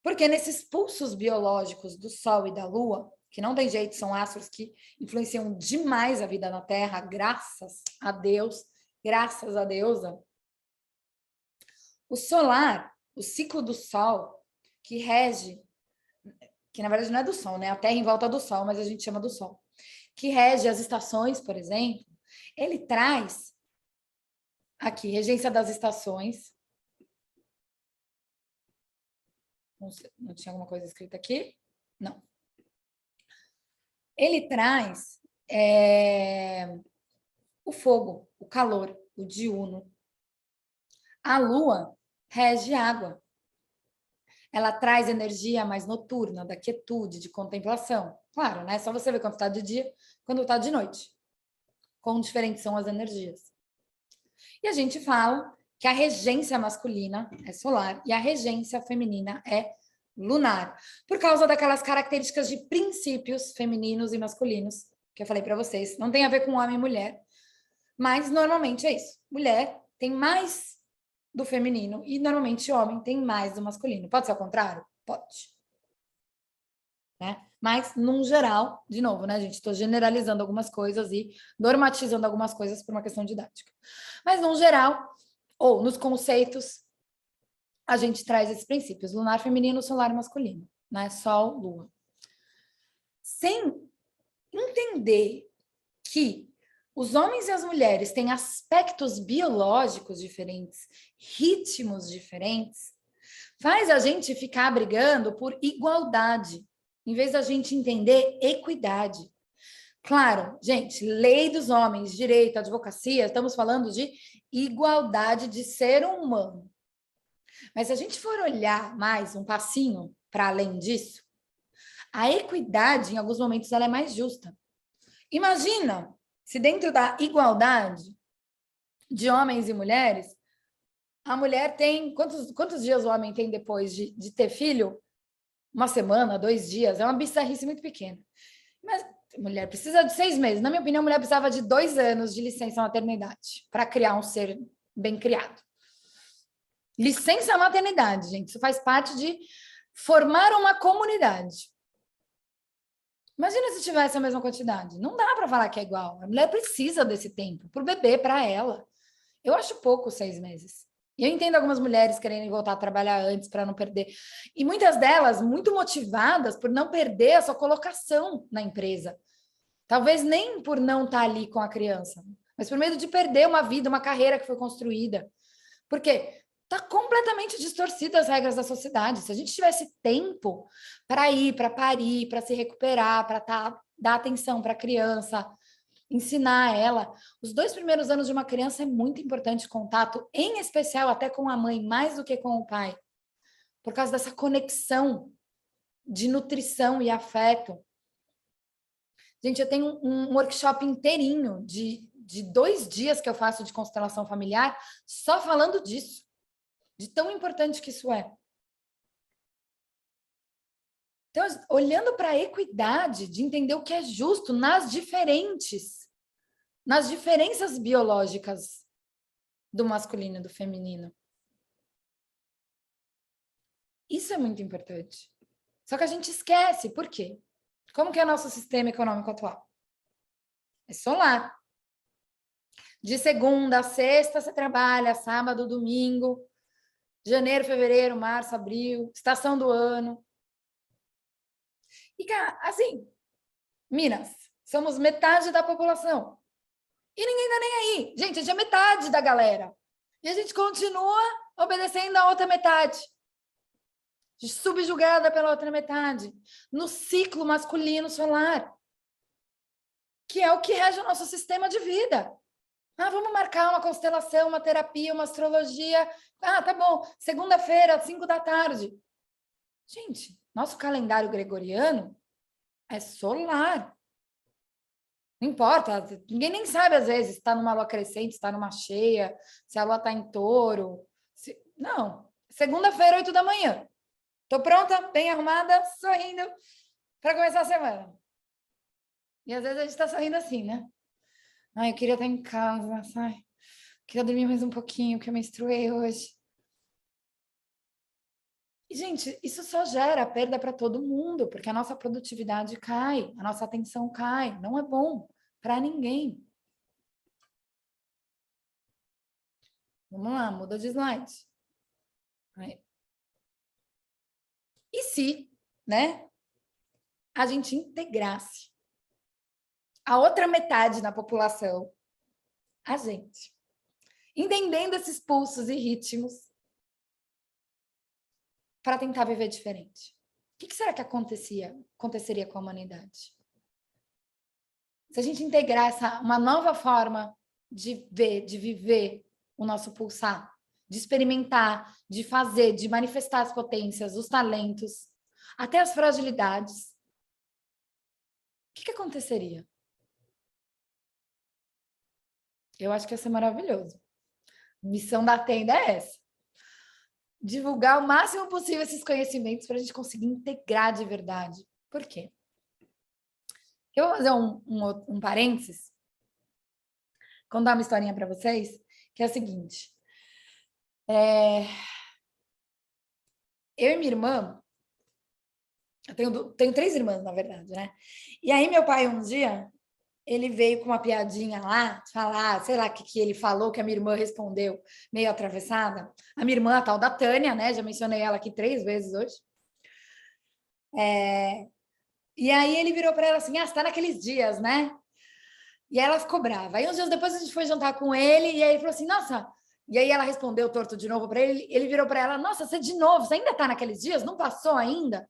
Porque nesses pulsos biológicos do Sol e da Lua, que não tem jeito, são astros que influenciam demais a vida na Terra, graças a Deus, graças a deusa. O solar, o ciclo do Sol, que rege, que na verdade não é do Sol, né? A Terra em volta do Sol, mas a gente chama do Sol, que rege as estações, por exemplo, ele traz aqui, regência das estações. Não tinha alguma coisa escrita aqui? Não. Ele traz o fogo, o calor, o diurno. A lua rege água. Ela traz energia mais noturna, da quietude, de contemplação. Claro, né? Só você ver quando está de dia, quando está de noite. Quão diferentes são as energias. E a gente fala que a regência masculina é solar e a regência feminina é lunar, por causa daquelas características de princípios femininos e masculinos que eu falei para vocês. Não tem a ver com homem e mulher, mas normalmente é isso. Mulher tem mais do feminino e normalmente homem tem mais do masculino. Pode ser ao contrário? Pode. Né? Mas, num geral, de novo, né, gente? Estou generalizando algumas coisas e normatizando algumas coisas por uma questão didática. Mas, num geral, ou nos conceitos, a gente traz esses princípios, lunar feminino, solar masculino, né? Sol, lua. Sem entender que os homens e as mulheres têm aspectos biológicos diferentes, ritmos diferentes, faz a gente ficar brigando por igualdade, em vez da gente entender equidade. Claro, gente, lei dos homens, direito, advocacia, estamos falando de igualdade de ser humano. Mas se a gente for olhar mais um passinho para além disso, a equidade, em alguns momentos, ela é mais justa. Imagina se dentro da igualdade de homens e mulheres, a mulher tem... Quantos dias o homem tem depois de ter filho? 1 semana, 2 dias. É uma bizarrice muito pequena. Mas a mulher precisa de 6 meses. Na minha opinião, a mulher precisava de 2 anos de licença maternidade para criar um ser bem criado. Licença maternidade, gente. Isso faz parte de formar uma comunidade. Imagina se tivesse a mesma quantidade. Não dá para falar que é igual. A mulher precisa desse tempo para o bebê, para ela. Eu acho pouco 6 meses. E eu entendo algumas mulheres querendo voltar a trabalhar antes para não perder. E muitas delas muito motivadas por não perder a sua colocação na empresa. Talvez nem por não estar ali com a criança, mas por medo de perder uma vida, uma carreira que foi construída. Por quê? Está completamente distorcida as regras da sociedade. Se a gente tivesse tempo para ir, para parir, para se recuperar, para dar atenção para a criança, ensinar ela. Os 2 primeiros anos de uma criança é muito importante contato, em especial até com a mãe, mais do que com o pai, por causa dessa conexão de nutrição e afeto. Gente, eu tenho um workshop inteirinho de 2 dias que eu faço de constelação familiar, só falando disso, de tão importante que isso é. Então, olhando para a equidade, de entender o que é justo nas diferenças biológicas do masculino e do feminino. Isso é muito importante. Só que a gente esquece. Por quê? Como que é o nosso sistema econômico atual? É solar. De segunda a sexta você trabalha, sábado, domingo, janeiro, fevereiro, março, abril, estação do ano. E, cara, assim, Minas, somos metade da população. E ninguém tá nem aí. Gente, a gente é metade da galera. E a gente continua obedecendo a outra metade. Subjugada pela outra metade. No ciclo masculino solar. Que é o que rege o nosso sistema de vida. Ah, vamos marcar uma constelação, uma terapia, uma astrologia. Ah, tá bom. Segunda-feira, às 5 da tarde. Gente, nosso calendário gregoriano é solar. Não importa, ninguém nem sabe às vezes se está numa lua crescente, se está numa cheia, se a lua está em touro. Não, segunda-feira, 8 da manhã. Estou pronta, bem arrumada, sorrindo para começar a semana. E às vezes a gente está sorrindo assim, né? Ai, eu queria estar em casa, ai, queria dormir mais um pouquinho, porque eu menstruei hoje. E, gente, isso só gera perda para todo mundo, porque a nossa produtividade cai, a nossa atenção cai. Não é bom para ninguém. Vamos lá, muda de slide. Aí. E se, né, a gente integrasse a outra metade da população, a gente, entendendo esses pulsos e ritmos, para tentar viver diferente? O que será que aconteceria com a humanidade? Se a gente integrar uma nova forma de ver, de viver o nosso pulsar, de experimentar, de fazer, de manifestar as potências, os talentos, até as fragilidades, o que aconteceria? Eu acho que ia ser maravilhoso. A missão da tenda é essa. Divulgar o máximo possível esses conhecimentos para a gente conseguir integrar de verdade. Por quê? Eu vou fazer um parênteses, contar uma historinha para vocês, que é a seguinte. Eu e minha irmã, eu tenho 3 irmãs, na verdade, né? E aí meu pai, um dia, ele veio com uma piadinha lá, falar, sei lá o que ele falou, que a minha irmã respondeu meio atravessada. A minha irmã, a tal da Tânia, né? Já mencionei ela aqui 3 vezes hoje. E aí ele virou para ela assim, você tá naqueles dias, né? E aí ela ficou brava. Aí uns dias depois a gente foi jantar com ele, e aí ele falou assim, nossa... E aí ela respondeu torto de novo para ele, ele virou para ela, nossa, você de novo, você ainda tá naqueles dias? Não passou ainda?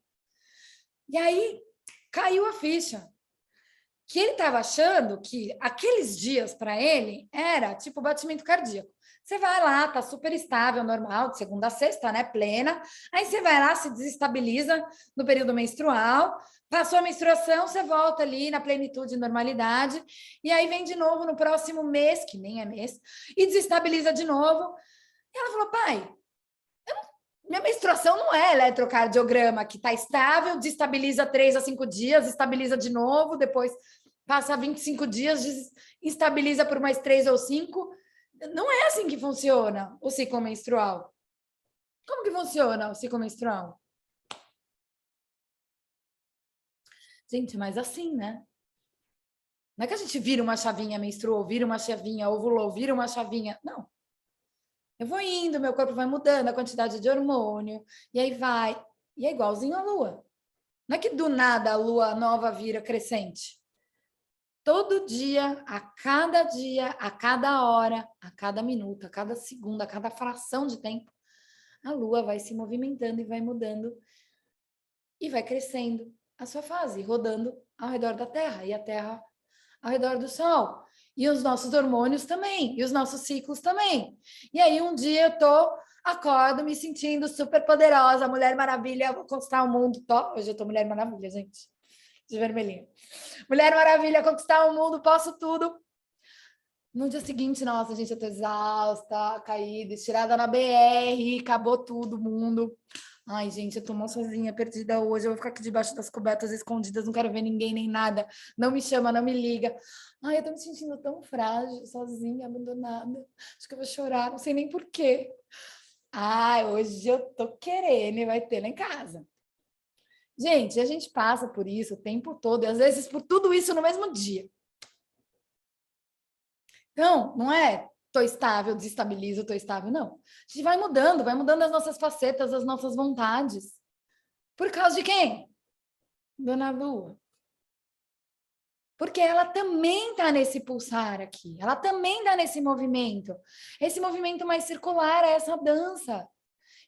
E aí caiu a ficha. Que ele estava achando que aqueles dias para ele era tipo batimento cardíaco. Você vai lá, tá super estável, normal, de segunda a sexta, né, plena. Aí você vai lá, se desestabiliza no período menstrual, passou a menstruação, você volta ali na plenitude e normalidade, e aí vem de novo no próximo mês, que nem é mês, e desestabiliza de novo. E ela falou, pai, minha menstruação não é eletrocardiograma, que está estável, desestabiliza 3 a 5 dias, estabiliza de novo, depois passa 25 dias, estabiliza por mais 3 ou 5. Não é assim que funciona o ciclo menstrual. Como que funciona o ciclo menstrual? Gente, mas assim, né? Não é que a gente vira uma chavinha, menstruou, vira uma chavinha, ovulou, vira uma chavinha. Não. Eu vou indo, meu corpo vai mudando a quantidade de hormônio, e aí vai. E é igualzinho à lua. Não é que do nada a lua nova vira crescente. todo dia, a cada hora, a cada minuto, a cada segundo, a cada fração de tempo, a Lua vai se movimentando e vai mudando e vai crescendo a sua fase, rodando ao redor da Terra e a Terra ao redor do Sol. E os nossos hormônios também, e os nossos ciclos também. E aí um dia acordo me sentindo super poderosa, Mulher Maravilha, vou conquistar o mundo. Hoje eu tô Mulher Maravilha, gente, de vermelhinho. Mulher Maravilha, conquistar o mundo, posso tudo. No dia seguinte, nossa, gente, eu tô exausta, caída, estirada na BR, acabou tudo, mundo. Ai, gente, eu tô mal sozinha, perdida hoje. Eu vou ficar aqui debaixo das cobertas escondidas, não quero ver ninguém nem nada. Não me chama, não me liga. Ai, eu tô me sentindo tão frágil, sozinha, abandonada. Acho que eu vou chorar, não sei nem por quê. Ai, hoje eu tô querendo e vai ter lá em casa. Gente, a gente passa por isso o tempo todo, e às vezes por tudo isso no mesmo dia. Então, não é tô estável, desestabilizo, tô estável, não. A gente vai mudando as nossas facetas, as nossas vontades. Por causa de quem? Dona Lua. Porque ela também está nesse pulsar aqui, ela também está nesse movimento. Esse movimento mais circular é essa dança.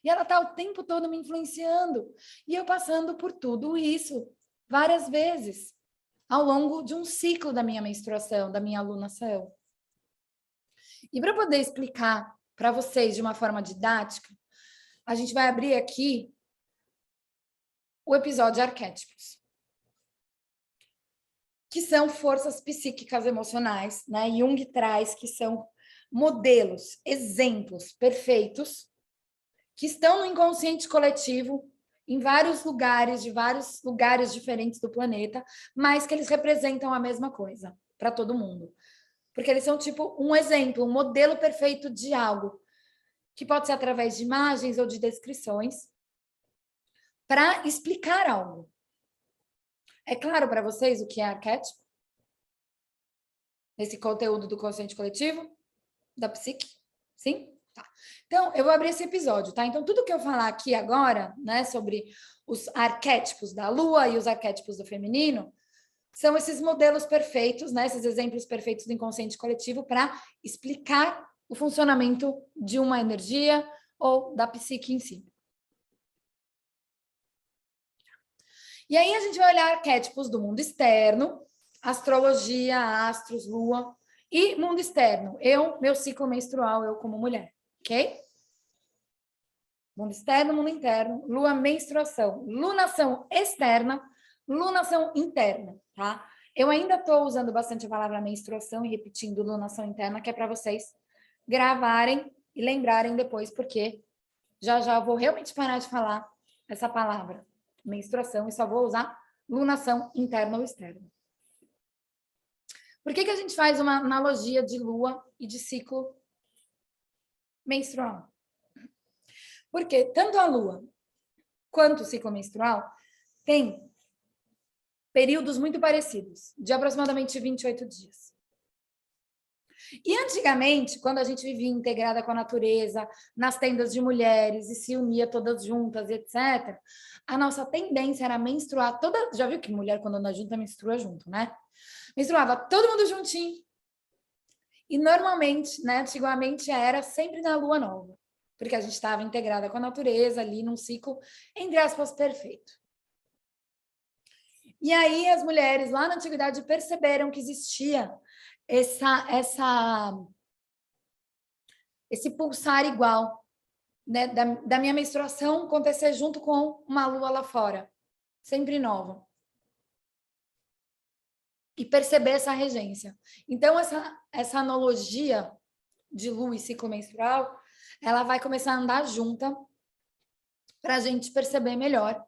E ela está o tempo todo me influenciando. E eu passando por tudo isso várias vezes, ao longo de um ciclo da minha menstruação, da minha alunação. E para poder explicar para vocês de uma forma didática, a gente vai abrir aqui o episódio de arquétipos, que são forças psíquicas emocionais, né? Jung traz que são modelos, exemplos perfeitos que estão no inconsciente coletivo em vários lugares diferentes do planeta, mas que eles representam a mesma coisa para todo mundo. Porque eles são tipo um exemplo, um modelo perfeito de algo, que pode ser através de imagens ou de descrições, para explicar algo. É claro para vocês o que é arquétipo? Esse conteúdo do consciente coletivo? Da psique? Sim? Tá. Então, eu vou abrir esse episódio, tá? Então, tudo que eu falar aqui agora, né, sobre os arquétipos da Lua e os arquétipos do feminino, são esses modelos perfeitos, né, esses exemplos perfeitos do inconsciente coletivo para explicar o funcionamento de uma energia ou da psique em si. E aí a gente vai olhar arquétipos do mundo externo, astrologia, astros, lua, e mundo externo, meu ciclo menstrual, eu como mulher, ok? Mundo externo, mundo interno, lua, menstruação, lunação externa, lunação interna, tá? Eu ainda estou usando bastante a palavra menstruação e repetindo lunação interna, que é para vocês gravarem e lembrarem depois, porque já vou realmente parar de falar essa palavra, menstruação, e só vou usar lunação interna ou externa. Por que a gente faz uma analogia de lua e de ciclo menstrual? Porque tanto a lua quanto o ciclo menstrual têm períodos muito parecidos, de aproximadamente 28 dias. E antigamente, quando a gente vivia integrada com a natureza, nas tendas de mulheres e se unia todas juntas, etc., a nossa tendência era menstruar toda... Já viu que mulher, quando anda junto, menstrua junto, né? Menstruava todo mundo juntinho. E normalmente, né, antigamente, era sempre na lua nova, porque a gente estava integrada com a natureza ali num ciclo, entre aspas, perfeito. E aí as mulheres lá na antiguidade perceberam que existia esse pulsar igual, né, da minha menstruação acontecer junto com uma lua lá fora, sempre nova. E perceber essa regência. Então, essa analogia de lua e ciclo menstrual, ela vai começar a andar junta para a gente perceber melhor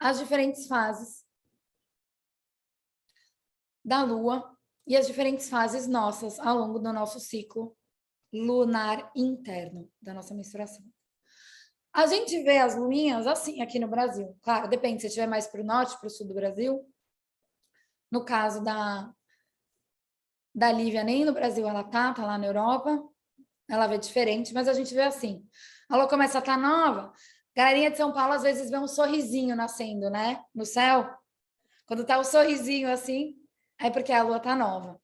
as diferentes fases da lua e as diferentes fases nossas ao longo do nosso ciclo lunar interno, da nossa menstruação. A gente vê as luinhas assim aqui no Brasil. Claro, depende, se estiver mais para o norte, para o sul do Brasil. No caso da Lívia, nem no Brasil ela tá lá na Europa. Ela vê diferente, mas a gente vê assim. A lua começa a estar nova. Galerinha de São Paulo, às vezes, vê um sorrisinho nascendo, né? No céu. Quando tá o sorrisinho assim, É porque a lua tá nova.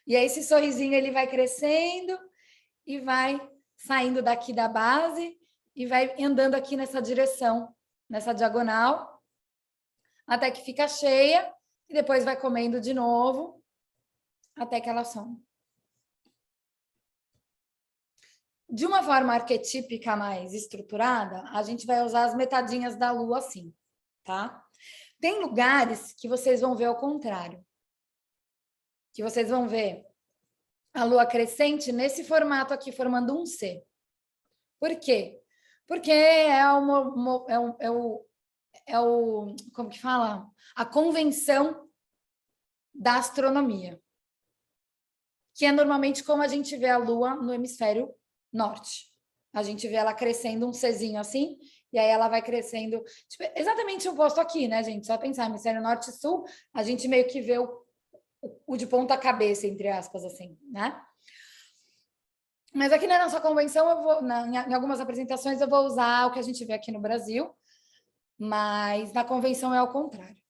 E aí esse sorrisinho ele vai crescendo e vai saindo daqui da base e vai andando aqui nessa direção, nessa diagonal, até que fica cheia e depois vai comendo de novo até que ela some. De uma forma arquetípica mais estruturada, a gente vai usar as metadinhas da lua assim, tá? Tem lugares que vocês vão ver ao contrário. Que vocês vão ver a lua crescente nesse formato aqui, formando um C. Por quê? Porque como que fala? A convenção da astronomia. Que é normalmente como a gente vê a lua no hemisfério norte. A gente vê ela crescendo um Czinho assim, e aí ela vai crescendo, tipo, exatamente o oposto aqui, né, gente? Só pensar, hemisfério norte e sul, a gente meio que vê o de ponta cabeça, entre aspas, assim, né? Mas aqui na nossa convenção, em algumas apresentações, eu vou usar o que a gente vê aqui no Brasil, mas na convenção é ao contrário.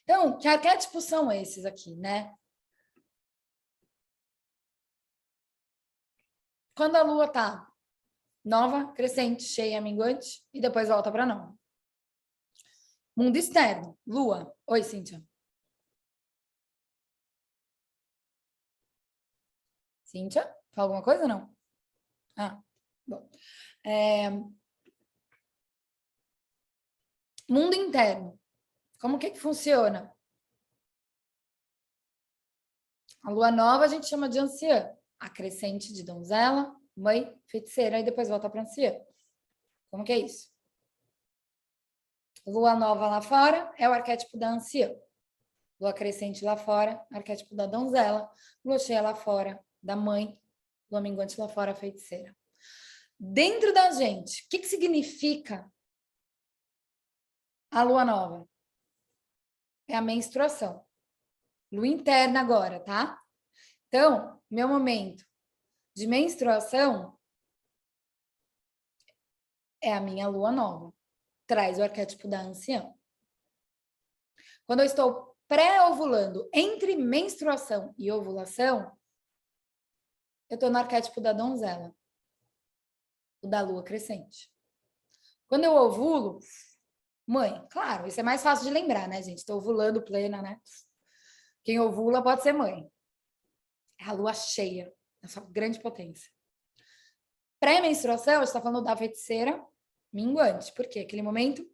Então, que arquétipos são esses aqui, né? Quando a lua tá nova, crescente, cheia, minguante, e depois volta para nova. Mundo externo, lua. Oi, Cíntia. Cíntia, fala alguma coisa ou não? Ah, bom. Mundo interno. Como que funciona? A lua nova a gente chama de anciã. A crescente de donzela, mãe, feiticeira, e depois volta para anciã. Como que é isso? Lua nova lá fora é o arquétipo da anciã. Lua crescente lá fora, arquétipo da donzela. Lua cheia lá fora, da mãe. Lua minguante lá fora, feiticeira. Dentro da gente, o que significa a lua nova? É a menstruação. Lua interna agora, tá? Então, meu momento de menstruação é a minha lua nova. Traz o arquétipo da anciã. Quando eu estou pré-ovulando, entre menstruação e ovulação, eu estou no arquétipo da donzela, o da lua crescente. Quando eu ovulo, mãe, claro, isso é mais fácil de lembrar, né, gente? Estou ovulando plena, né? Quem ovula pode ser mãe. É a lua cheia, a sua grande potência. Pré-menstruação, a gente está falando da feiticeira minguante. Por quê? Aquele momento...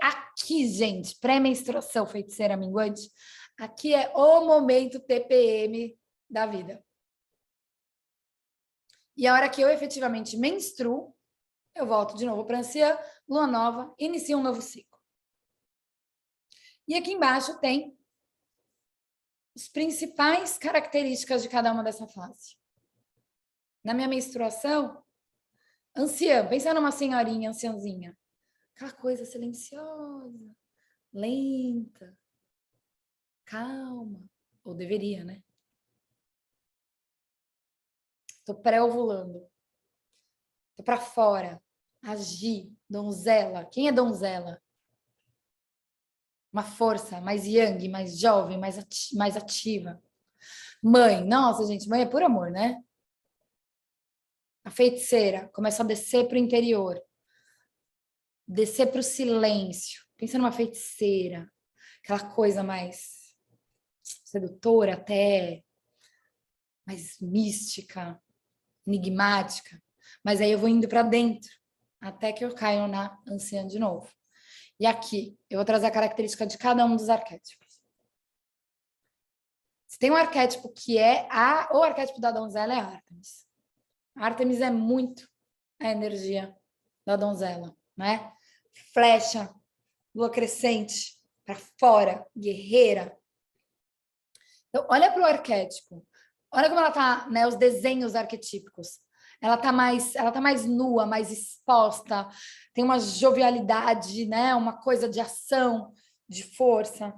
Aqui, gente, pré-menstruação, feiticeira minguante, aqui é o momento TPM da vida. E a hora que eu efetivamente menstruo, eu volto de novo para a anciã, lua nova, inicio um novo ciclo. E aqui embaixo tem as principais características de cada uma dessa fase. Na minha menstruação, anciã, pensa numa senhorinha anciãzinha. Aquela coisa silenciosa, lenta, calma. Ou deveria, né? Estou pré-ovulando. Estou para fora. Agir. Donzela. Quem é donzela? Uma força mais yang, mais jovem, mais ativa. Mãe. Nossa, gente, mãe é por amor, né? A feiticeira começa a descer para o interior. Descer para o silêncio. Pensa numa feiticeira. Aquela coisa mais sedutora até, mais mística, enigmática. Mas aí eu vou indo para dentro, até que eu caio na anciã de novo. E aqui, eu vou trazer a característica de cada um dos arquétipos. Se tem um arquétipo que é o arquétipo da donzela, é Ártemis. Ártemis é muito a energia da donzela, né? Flecha, lua crescente, para fora, guerreira. Então, olha para o arquétipo. Olha como ela tá, né? Os desenhos arquetípicos. Ela tá mais nua, mais exposta, tem uma jovialidade, né? Uma coisa de ação, de força.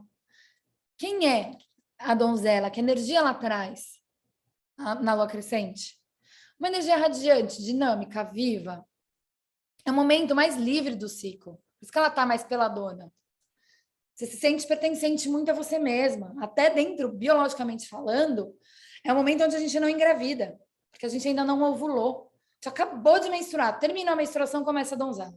Quem é a donzela? Que energia ela traz na lua crescente? Uma energia radiante, dinâmica, viva. É o momento mais livre do ciclo. Por isso que ela tá mais peladona. Você se sente pertencente muito a você mesma. Até dentro, biologicamente falando, é o momento onde a gente não engravida, porque a gente ainda não ovulou. A gente acabou de menstruar, terminou a menstruação, começa a donzela.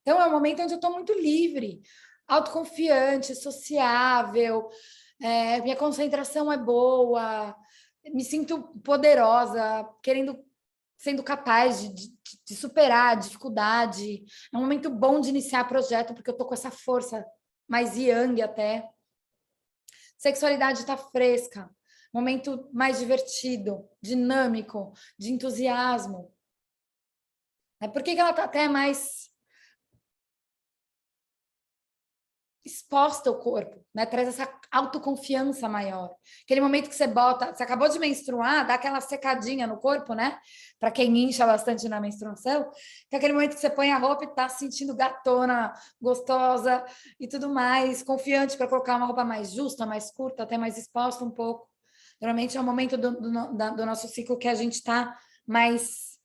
Então, é um momento onde eu estou muito livre, autoconfiante, sociável, minha concentração é boa, me sinto poderosa, sendo capaz de superar a dificuldade. É um momento bom de iniciar projeto, porque eu estou com essa força mais yang até. Sexualidade está fresca, momento mais divertido, dinâmico, de entusiasmo. Por que ela está até mais exposta ao corpo, né? Traz essa autoconfiança maior. Aquele momento que você acabou de menstruar, dá aquela secadinha no corpo, né? Para quem incha bastante na menstruação, que é aquele momento que você põe a roupa e tá se sentindo gatona, gostosa e tudo mais, confiante para colocar uma roupa mais justa, mais curta, até mais exposta um pouco. Normalmente é o momento do nosso ciclo que a gente está mais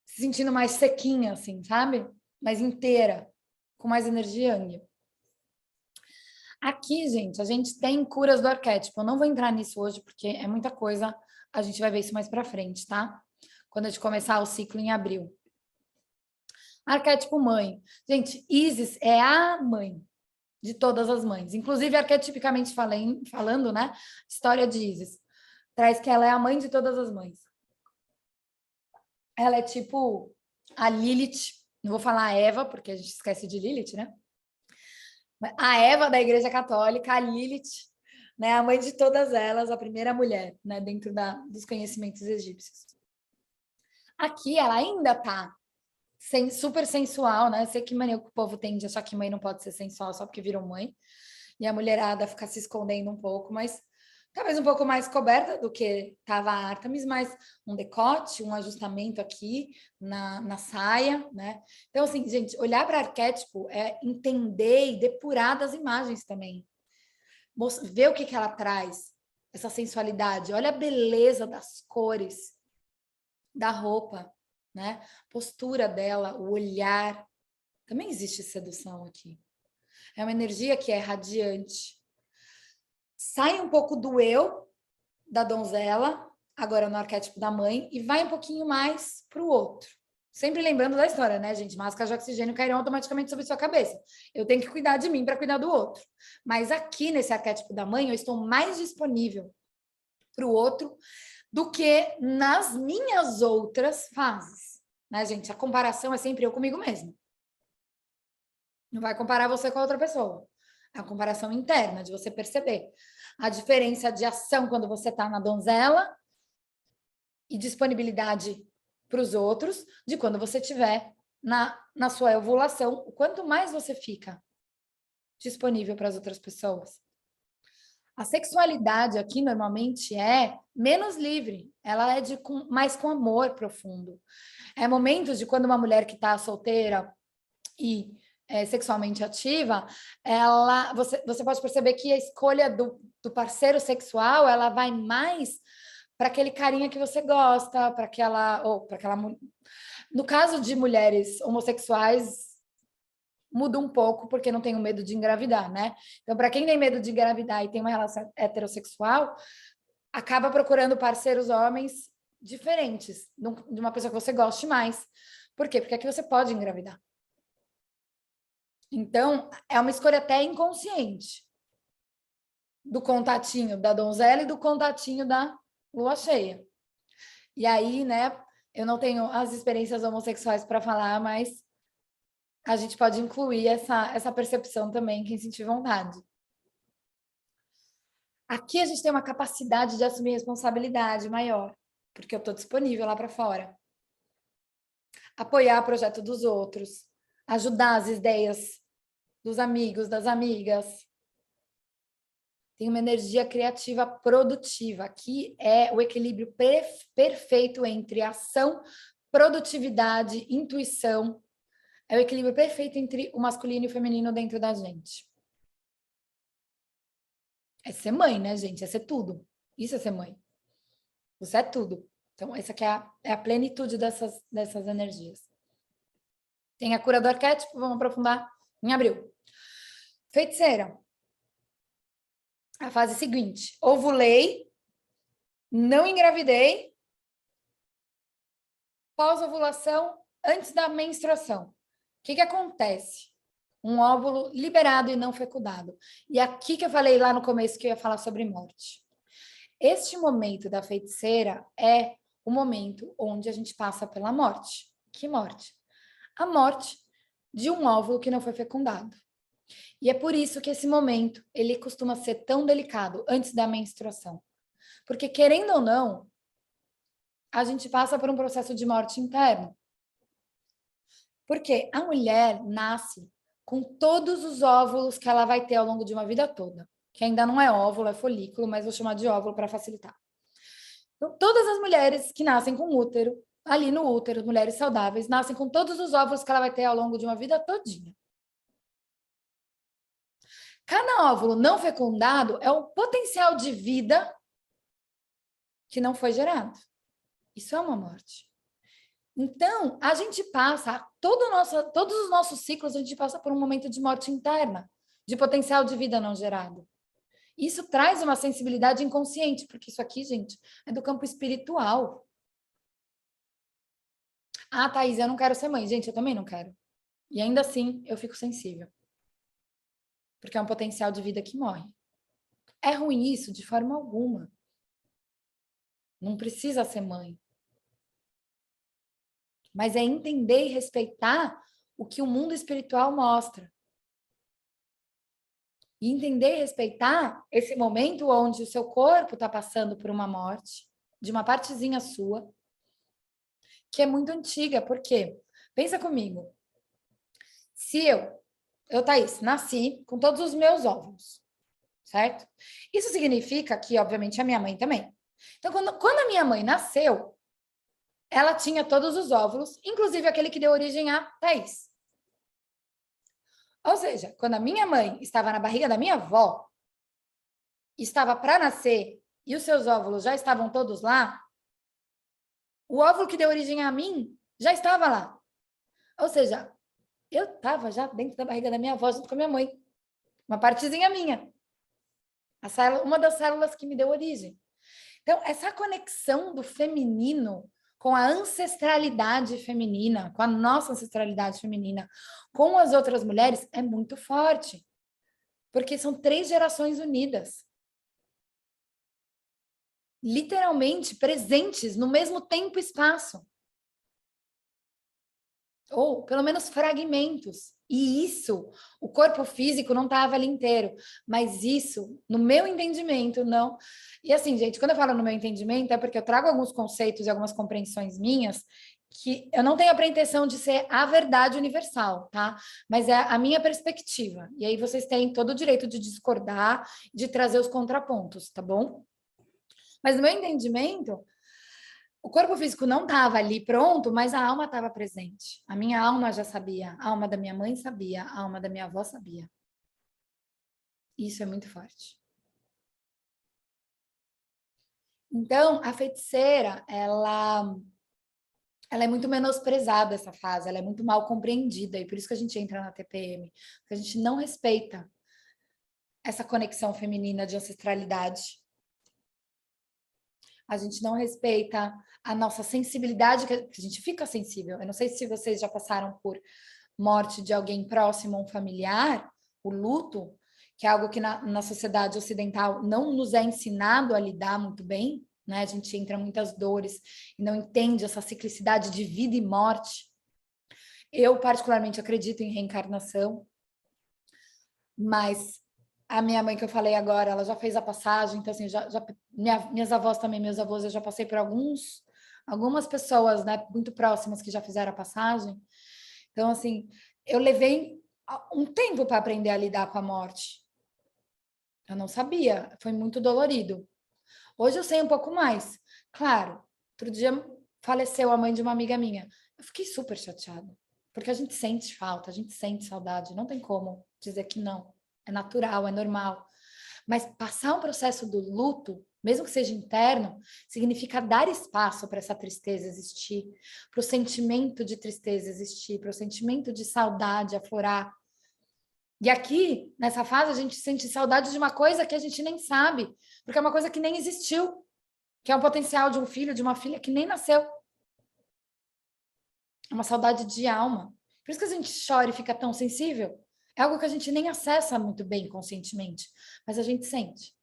se sentindo mais sequinha, assim, sabe? Mais inteira, com mais energia yang. Aqui, gente, a gente tem curas do arquétipo. Eu não vou entrar nisso hoje, porque é muita coisa. A gente vai ver isso mais para frente, tá? Quando a gente começar o ciclo em abril. Arquétipo mãe. Gente, Isis é a mãe de todas as mães. Inclusive, arquetipicamente falando, né? História de Isis. Traz que ela é a mãe de todas as mães. Ela é tipo a Lilith. Não vou falar a Eva, porque a gente esquece de Lilith, né? A Eva da Igreja Católica, a Lilith, né, a mãe de todas elas, a primeira mulher, né, dentro dos conhecimentos egípcios. Aqui ela ainda está super sensual, né? Sei que mania que o povo tem de achar que mãe não pode ser sensual só porque virou mãe, e a mulherada fica se escondendo um pouco, mas talvez um pouco mais coberta do que estava a Artemis, mas um decote, um ajustamento aqui na saia, né? Então, assim, gente, olhar para arquétipo é entender e depurar das imagens também. Ver o que ela traz, essa sensualidade. Olha a beleza das cores, da roupa, né? Postura dela, o olhar. Também existe sedução aqui. É uma energia que é radiante. Sai um pouco do eu, da donzela, agora no arquétipo da mãe, e vai um pouquinho mais para o outro. Sempre lembrando da história, né, gente? Máscaras de oxigênio cairão automaticamente sobre sua cabeça. Eu tenho que cuidar de mim para cuidar do outro. Mas aqui, nesse arquétipo da mãe, eu estou mais disponível para o outro do que nas minhas outras fases. Né, gente? A comparação é sempre eu comigo mesma. Não vai comparar você com a outra pessoa. É a comparação interna, de você perceber a diferença de ação quando você está na donzela e disponibilidade para os outros, de quando você estiver na sua ovulação, o quanto mais você fica disponível para as outras pessoas. A sexualidade aqui normalmente é menos livre, ela é mais com amor profundo. É momentos de quando uma mulher que está solteira e sexualmente ativa, você pode perceber que a escolha do parceiro sexual, ela vai mais para aquele carinha que você gosta, para aquela no caso de mulheres homossexuais, muda um pouco porque não tem o medo de engravidar, né? Então, para quem tem medo de engravidar e tem uma relação heterossexual, acaba procurando parceiros homens diferentes, de uma pessoa que você goste mais. Por quê? Porque aqui você pode engravidar. Então, é uma escolha até inconsciente do contatinho da donzela e do contatinho da lua cheia. E aí, né, eu não tenho as experiências homossexuais para falar, mas a gente pode incluir essa percepção também, quem sentir vontade. Aqui a gente tem uma capacidade de assumir responsabilidade maior, porque eu estou disponível lá para fora. Apoiar o projeto dos outros, ajudar as ideias dos amigos, das amigas. Tem uma energia criativa produtiva. Aqui é o equilíbrio perfeito entre ação, produtividade, intuição. É o equilíbrio perfeito entre o masculino e o feminino dentro da gente. É ser mãe, né, gente? É ser tudo. Isso é ser mãe. Você é tudo. Então, essa aqui é a plenitude dessas energias. Tem a cura do arquétipo, vamos aprofundar em abril. Feiticeira. A fase seguinte. Ovulei, não engravidei, pós-ovulação, antes da menstruação. O que acontece? Um óvulo liberado e não fecundado. E aqui que eu falei lá no começo que eu ia falar sobre morte. Este momento da feiticeira é o momento onde a gente passa pela morte. Que morte? A morte de um óvulo que não foi fecundado. E é por isso que esse momento, ele costuma ser tão delicado antes da menstruação. Porque, querendo ou não, a gente passa por um processo de morte interno. Porque a mulher nasce com todos os óvulos que ela vai ter ao longo de uma vida toda. Que ainda não é óvulo, é folículo, mas vou chamar de óvulo para facilitar. Então, todas as mulheres que nascem com útero, ali no útero, mulheres saudáveis, nascem com todos os óvulos que ela vai ter ao longo de uma vida todinha. Cada óvulo não fecundado é o potencial de vida que não foi gerado. Isso é uma morte. Então, a gente passa, todos os nossos ciclos, a gente passa por um momento de morte interna, de potencial de vida não gerado. Isso traz uma sensibilidade inconsciente, porque isso aqui, gente, é do campo espiritual. Ah, Thaís, eu não quero ser mãe. Gente, eu também não quero. E ainda assim, eu fico sensível. Porque é um potencial de vida que morre. É ruim isso? De forma alguma. Não precisa ser mãe. Mas é entender e respeitar o que o mundo espiritual mostra. E entender e respeitar esse momento onde o seu corpo está passando por uma morte, de uma partezinha sua, que é muito antiga. Por quê? Pensa comigo. Se eu, Thaís, nasci com todos os meus óvulos, certo? Isso significa que, obviamente, a minha mãe também. Então, quando a minha mãe nasceu, ela tinha todos os óvulos, inclusive aquele que deu origem a Thaís. Ou seja, quando a minha mãe estava na barriga da minha avó, estava para nascer e os seus óvulos já estavam todos lá, o óvulo que deu origem a mim já estava lá. Ou seja, eu estava já dentro da barriga da minha avó junto com a minha mãe. Uma partezinha minha. Uma das células que me deu origem. Então, essa conexão do feminino com a ancestralidade feminina, com a nossa ancestralidade feminina, com as outras mulheres, é muito forte. Porque são 3 gerações unidas. Literalmente presentes no mesmo tempo e espaço. Ou, pelo menos, fragmentos. E isso, o corpo físico não estava ali inteiro. Mas isso, no meu entendimento, não. E assim, gente, quando eu falo no meu entendimento, é porque eu trago alguns conceitos e algumas compreensões minhas que eu não tenho a pretensão de ser a verdade universal, tá? Mas é a minha perspectiva. E aí vocês têm todo o direito de discordar, de trazer os contrapontos, tá bom? Mas no meu entendimento, o corpo físico não estava ali pronto, mas a alma estava presente. A minha alma já sabia, a alma da minha mãe sabia, a alma da minha avó sabia. Isso é muito forte. Então, a feiticeira, ela é muito menosprezada essa fase, ela é muito mal compreendida, e por isso que a gente entra na TPM, porque a gente não respeita essa conexão feminina de ancestralidade. A gente não respeita a nossa sensibilidade, que a gente fica sensível. Eu não sei se vocês já passaram por morte de alguém próximo, um familiar, o luto, que é algo que na sociedade ocidental não nos é ensinado a lidar muito bem, né? A gente entra em muitas dores e não entende essa ciclicidade de vida e morte. Eu, particularmente, acredito em reencarnação, mas a minha mãe, que eu falei agora, ela já fez a passagem, então, assim, minhas avós também, meus avós, eu já passei por algumas pessoas, né, muito próximas que já fizeram a passagem. Então, assim, eu levei um tempo para aprender a lidar com a morte. Eu não sabia, foi muito dolorido. Hoje eu sei um pouco mais. Claro, outro dia faleceu a mãe de uma amiga minha. Eu fiquei super chateada, porque a gente sente falta, a gente sente saudade, não tem como dizer que não. É natural, é normal. Mas passar um processo do luto, mesmo que seja interno, significa dar espaço para essa tristeza existir, para o sentimento de tristeza existir, para o sentimento de saudade aflorar. E aqui, nessa fase, a gente sente saudade de uma coisa que a gente nem sabe, porque é uma coisa que nem existiu, que é um potencial de um filho, de uma filha que nem nasceu. É uma saudade de alma. Por isso que a gente chora e fica tão sensível. É algo que a gente nem acessa muito bem conscientemente, mas a gente sente.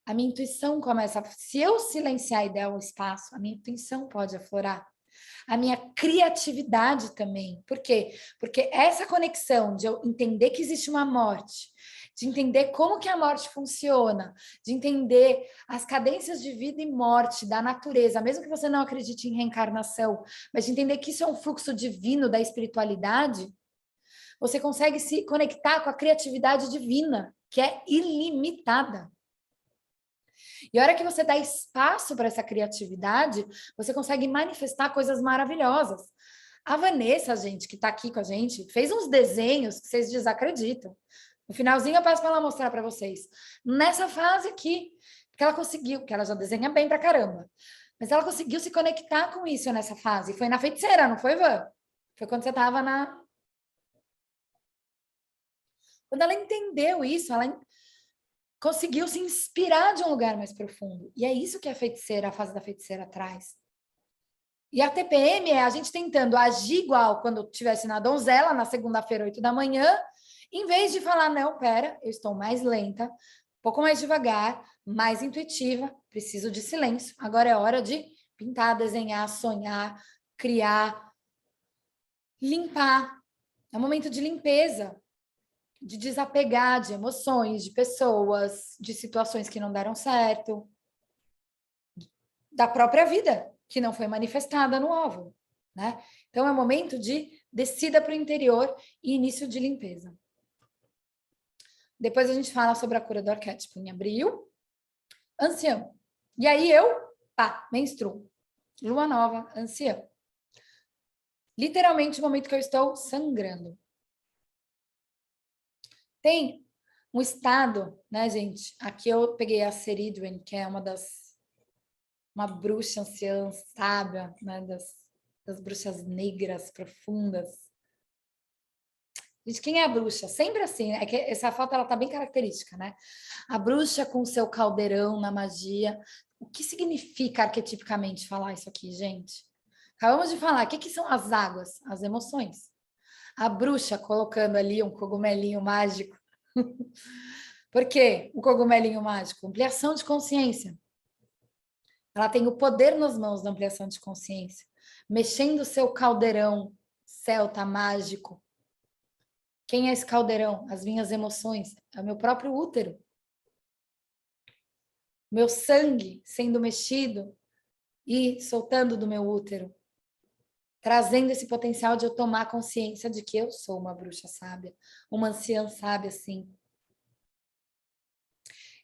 A minha intuição começa. Se eu silenciar e der um espaço, a minha intuição pode aflorar. A minha criatividade também. Por quê? Porque essa conexão de eu entender que existe uma morte, de entender como que a morte funciona, de entender as cadências de vida e morte da natureza, mesmo que você não acredite em reencarnação, mas de entender que isso é um fluxo divino da espiritualidade, você consegue se conectar com a criatividade divina, que é ilimitada. E a hora que você dá espaço para essa criatividade, você consegue manifestar coisas maravilhosas. A Vanessa, gente, que está aqui com a gente, fez uns desenhos que vocês desacreditam. No finalzinho eu peço para ela mostrar para vocês. Nessa fase aqui, que ela conseguiu, que ela já desenha bem pra caramba. Mas ela conseguiu se conectar com isso nessa fase. Foi na feiticeira, não foi, Van? Foi quando você estava na... Quando ela entendeu isso, ela conseguiu se inspirar de um lugar mais profundo. E é isso que a feiticeira, a fase da feiticeira traz. E a TPM é a gente tentando agir igual quando eu estivesse na donzela, na segunda-feira, 8 da manhã, em vez de falar, não, pera, eu estou mais lenta, um pouco mais devagar, mais intuitiva, preciso de silêncio. Agora é hora de pintar, desenhar, sonhar, criar, limpar. É um momento de limpeza, de desapegar de emoções, de pessoas, de situações que não deram certo, da própria vida, que não foi manifestada no óvulo, né? Então, é um momento de descida para o interior e início de limpeza. Depois a gente fala sobre a cura do arquétipo em abril. Ancião. E aí menstruo. Lua nova, ancião. Literalmente o momento que eu estou sangrando. Tem um estado, né, gente? Aqui eu peguei a Ceridwen, que é uma bruxa anciã, sábia, né, das bruxas negras profundas. Gente, quem é a bruxa? Sempre assim, né? É que essa foto ela tá bem característica, né? A bruxa com o seu caldeirão na magia. O que significa arquetipicamente falar isso aqui, gente? Acabamos de falar, o que são as águas? As emoções. A bruxa colocando ali um cogumelinho mágico. Por quê? O cogumelinho mágico? Ampliação de consciência. Ela tem o poder nas mãos da ampliação de consciência. Mexendo o seu caldeirão celta mágico. Quem é esse caldeirão? As minhas emoções. É o meu próprio útero. Meu sangue sendo mexido e soltando do meu útero. Trazendo esse potencial de eu tomar consciência de que eu sou uma bruxa sábia. Uma anciã sábia, sim.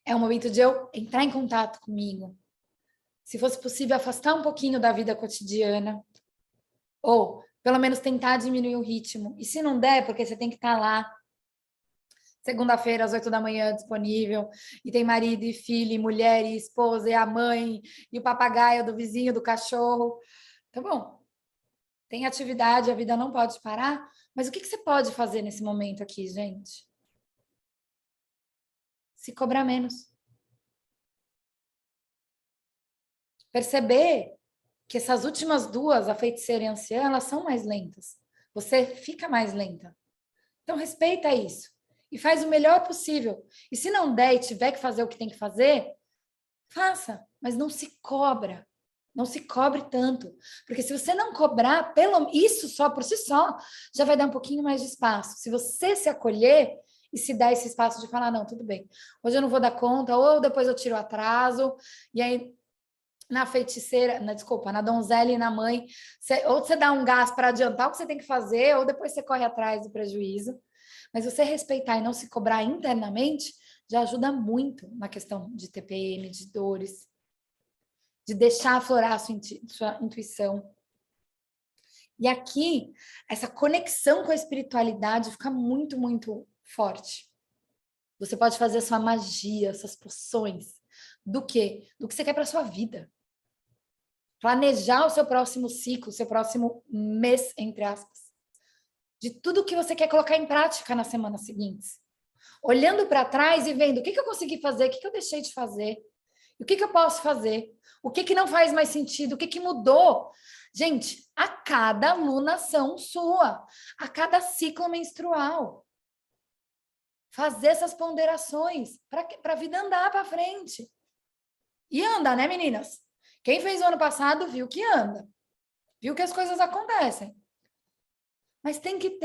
É o momento de eu entrar em contato comigo. Se fosse possível, afastar um pouquinho da vida cotidiana. Ou, pelo menos, tentar diminuir o ritmo. E se não der, porque você tem que estar lá, segunda-feira, às 8 da manhã, disponível. E tem marido, e filho, e mulher, e esposa, e a mãe, e o papagaio do vizinho, do cachorro. Tá bom. Tem atividade, a vida não pode parar. Mas o que você pode fazer nesse momento aqui, gente? Se cobrar menos. Perceber que essas últimas duas, a feiticeira e a anciã, elas são mais lentas. Você fica mais lenta. Então, respeita isso. E faz o melhor possível. E se não der e tiver que fazer o que tem que fazer, faça. Mas não se cobra. Não se cobre tanto. Porque se você não cobrar, isso só por si só, já vai dar um pouquinho mais de espaço. Se você se acolher e se dar esse espaço de falar, não, tudo bem. Hoje eu não vou dar conta, ou depois eu tiro o atraso. E aí... na feiticeira, na donzela e na mãe, ou você dá um gás para adiantar o que você tem que fazer, ou depois você corre atrás do prejuízo. Mas você respeitar e não se cobrar internamente já ajuda muito na questão de TPM, de dores, de deixar aflorar a sua intuição. E aqui, essa conexão com a espiritualidade fica muito, muito forte. Você pode fazer a sua magia, suas poções. Do quê? Do que você quer para sua vida. Planejar o seu próximo ciclo, o seu próximo mês, entre aspas. de tudo que você quer colocar em prática nas semanas seguintes. Olhando para trás e vendo o que eu consegui fazer, o que eu deixei de fazer, o que eu posso fazer, o que não faz mais sentido, o que mudou. Gente, a cada lunação sua, a cada ciclo menstrual. Fazer essas ponderações para a vida andar para frente. E anda, né, meninas? Quem fez o ano passado viu que anda. Viu que as coisas acontecem. Mas tem que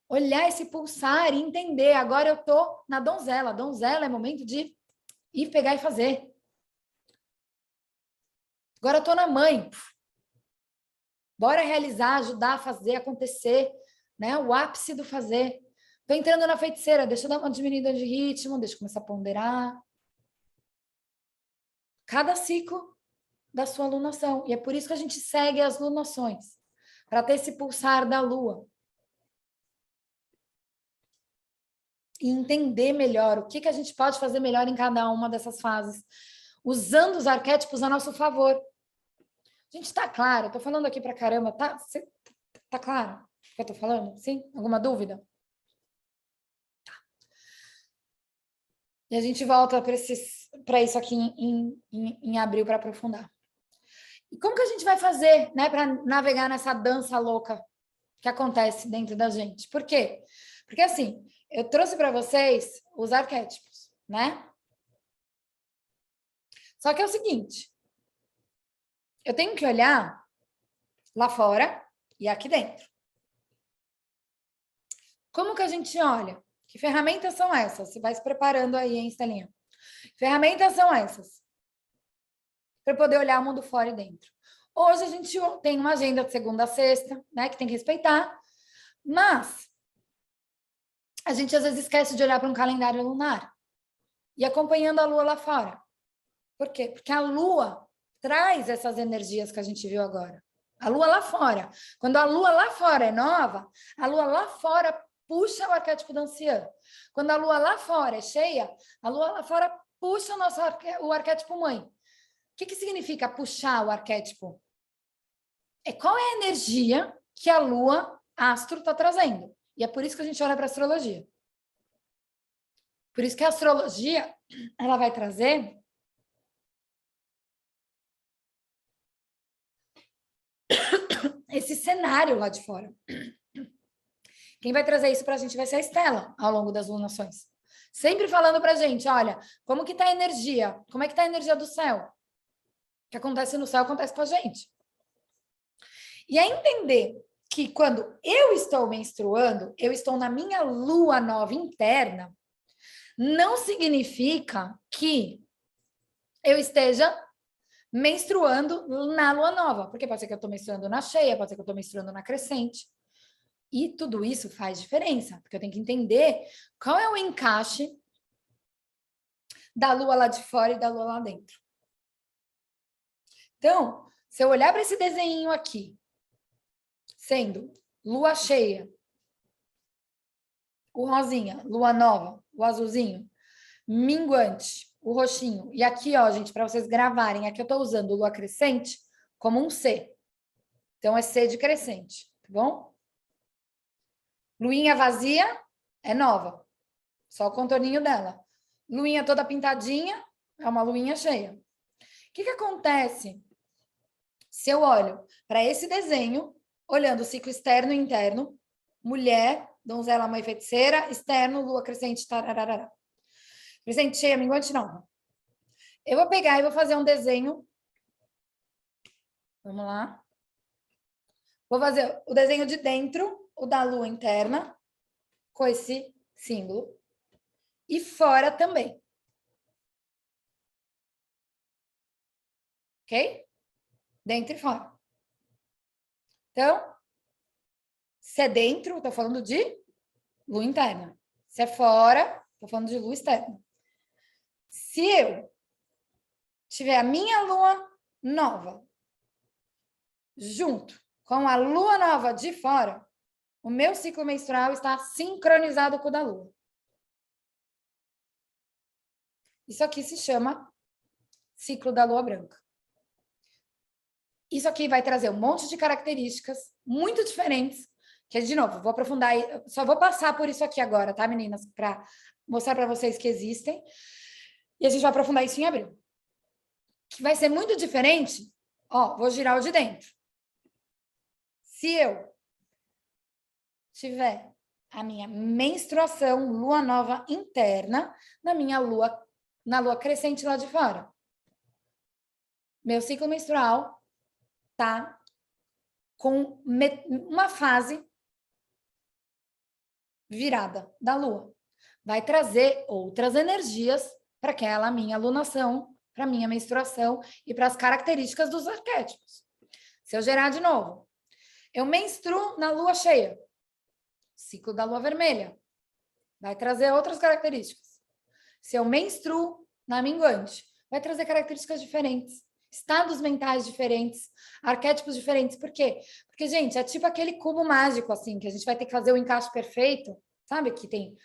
olhar esse pulsar e entender. Agora eu tô na donzela. Donzela é momento de ir pegar e fazer. Agora eu tô na mãe. Bora realizar, ajudar a fazer acontecer, né? O ápice do fazer. Tô entrando na feiticeira, deixa eu dar uma diminuída de ritmo, deixa eu começar a ponderar. Cada ciclo da sua lunação. E é por isso que a gente segue as lunações, para ter esse pulsar da lua. E entender melhor o que a gente pode fazer melhor em cada uma dessas fases, usando os arquétipos a nosso favor. Gente, tá claro? Eu tô falando aqui pra caramba, tá? Tá claro o que eu tô falando? Sim? Alguma dúvida? Tá. E a gente volta para isso aqui em abril para aprofundar. E como que a gente vai fazer, né, para navegar nessa dança louca que acontece dentro da gente? Por quê? Porque assim, eu trouxe para vocês os arquétipos, né? Só que é o seguinte, eu tenho que olhar lá fora e aqui dentro. Como que a gente olha? Que ferramentas são essas? Você vai se preparando aí, hein, Estelinha? Ferramentas são essas? Para poder olhar o mundo fora e dentro. Hoje a gente tem uma agenda de segunda a sexta, né, que tem que respeitar, mas a gente às vezes esquece de olhar para um calendário lunar e acompanhando a lua lá fora. Por quê? Porque a lua traz essas energias que a gente viu agora. A lua lá fora. Quando a lua lá fora é nova, a lua lá fora puxa o arquétipo da anciã. Quando a lua lá fora é cheia, a lua lá fora puxa o arquétipo mãe. O que significa puxar o arquétipo? Qual é a energia que a lua astro está trazendo? E é por isso que a gente olha para a astrologia. Por isso que a astrologia ela vai trazer esse cenário lá de fora. Quem vai trazer isso para a gente vai ser a Estela ao longo das lunações. Sempre falando para a gente, olha, como que está a energia? Como é que está a energia do céu? O que acontece no céu acontece com a gente. E é entender que quando eu estou menstruando, eu estou na minha lua nova interna, não significa que eu esteja menstruando na lua nova, porque pode ser que eu estou menstruando na cheia, pode ser que eu estou menstruando na crescente. E tudo isso faz diferença, porque eu tenho que entender qual é o encaixe da lua lá de fora e da lua lá dentro. Então, se eu olhar para esse desenho aqui, sendo lua cheia, o rosinha, lua nova, o azulzinho, minguante, o roxinho. E aqui, ó, gente, para vocês gravarem, aqui eu estou usando lua crescente como um C. Então, é C de crescente, tá bom? Luinha vazia é nova, só o contorninho dela. Luinha toda pintadinha é uma luinha cheia. O que acontece se eu olho para esse desenho, olhando o ciclo externo e interno, mulher, donzela, mãe, feiticeira, externo, lua crescente, tararara. Crescente cheia, minguante, não. Eu vou pegar e vou fazer um desenho. Vamos lá. Vou fazer o desenho de dentro, o da lua interna, com esse símbolo. E fora também. Ok? Dentro e fora. Então, se é dentro, estou falando de lua interna. Se é fora, estou falando de lua externa. Se eu tiver a minha lua nova junto com a lua nova de fora, o meu ciclo menstrual está sincronizado com o da lua. Isso aqui se chama ciclo da lua branca. Isso aqui vai trazer um monte de características muito diferentes Que, de novo, vou aprofundar, só vou passar por isso aqui agora, tá, meninas? Para mostrar para vocês que existem. E a gente vai aprofundar isso em abril. Que vai ser muito diferente. Ó, vou girar o de dentro. Se eu tiver a minha menstruação, lua nova interna, na lua crescente lá de fora. Meu ciclo menstrual tá com uma fase virada da lua. Vai trazer outras energias para aquela minha alunação, para minha menstruação e para as características dos arquétipos. Se eu gerar de novo, eu menstruo na lua cheia, ciclo da lua vermelha, vai trazer outras características. Se eu menstruo na minguante, vai trazer características diferentes, estados mentais diferentes, arquétipos diferentes. Por quê? Porque, gente, é tipo aquele cubo mágico, assim, que a gente vai ter que fazer o encaixe perfeito, sabe? Que tem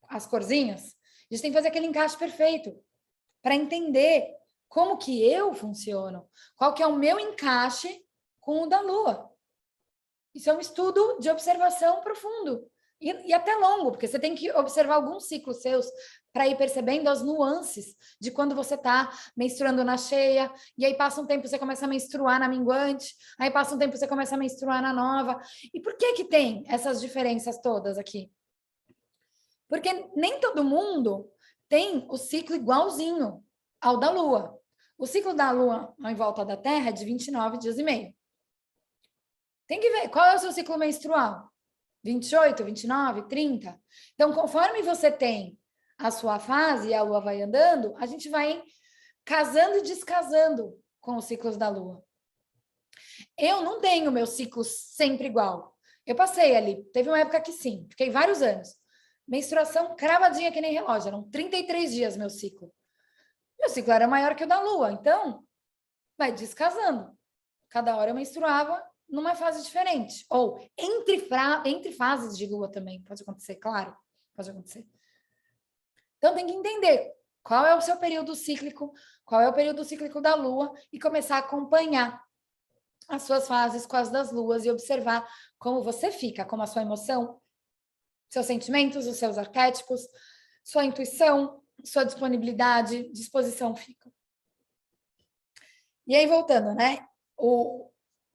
as corzinhas. A gente tem que fazer aquele encaixe perfeito para entender como que eu funciono, qual que é o meu encaixe com o da Lua. Isso é um estudo de observação profundo e até longo, porque você tem que observar alguns ciclos seus para ir percebendo as nuances de quando você está menstruando na cheia, e aí passa um tempo você começa a menstruar na minguante, aí passa um tempo você começa a menstruar na nova. E por que que tem essas diferenças todas aqui? Porque nem todo mundo tem o ciclo igualzinho ao da Lua. O ciclo da Lua em volta da Terra é de 29 dias e meio. Tem que ver qual é o seu ciclo menstrual. 28, 29, 30. Então, conforme você tem a sua fase e a Lua vai andando, a gente vai casando e descasando com os ciclos da Lua. Eu não tenho meu ciclo sempre igual. Eu passei ali, teve uma época que sim, fiquei vários anos. Menstruação cravadinha que nem relógio, eram 33 dias meu ciclo. Meu ciclo era maior que o da Lua, então vai descasando. Cada hora eu menstruava numa fase diferente. Ou entre fases de Lua também, pode acontecer, claro, pode acontecer. Então tem que entender qual é o seu período cíclico, qual é o período cíclico da Lua e começar a acompanhar as suas fases com as das luas e observar como você fica, como a sua emoção, seus sentimentos, os seus arquétipos, sua intuição, sua disponibilidade, disposição fica. E aí, voltando, né?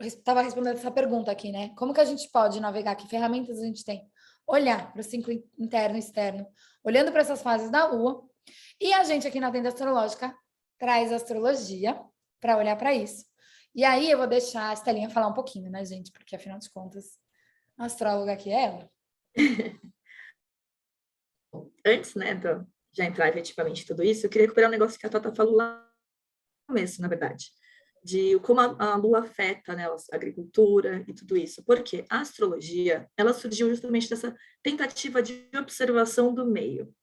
Estava respondendo essa pergunta aqui, né? Como que a gente pode navegar? Que ferramentas a gente tem? Olhar para o ciclo interno e externo, olhando para essas fases da Lua. E a gente aqui na Tenda Astrológica traz a astrologia para olhar para isso. E aí eu vou deixar a Estelinha falar um pouquinho, né, gente? Porque, afinal de contas, a astróloga aqui é ela. Antes, né, de já entrar efetivamente em tudo isso, eu queria recuperar um negócio que a Tata falou lá no começo, na verdade, de como a Lua afeta, né, a agricultura e tudo isso. Porque a astrologia, ela surgiu justamente dessa tentativa de observação do meio. Pra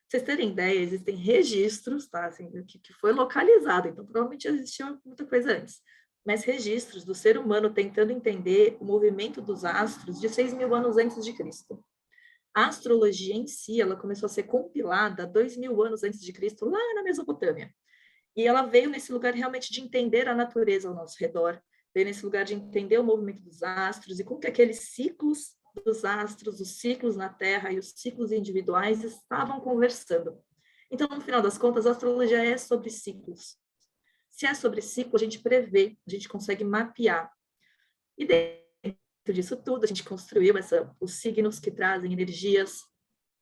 vocês terem ideia, existem registros, tá, assim, que foi localizado, então provavelmente existia muita coisa antes, mas registros do ser humano tentando entender o movimento dos astros de 6.000 anos antes de Cristo. A astrologia em si, ela começou a ser compilada 2.000 anos antes de Cristo, lá na Mesopotâmia. E ela veio nesse lugar realmente de entender a natureza ao nosso redor, veio nesse lugar de entender o movimento dos astros e como que aqueles ciclos dos astros, os ciclos na Terra e os ciclos individuais estavam conversando. Então, no final das contas, a astrologia é sobre ciclos. Se é sobre ciclo, a gente prevê, a gente consegue mapear. E dentro disso tudo, a gente construiu os signos que trazem energias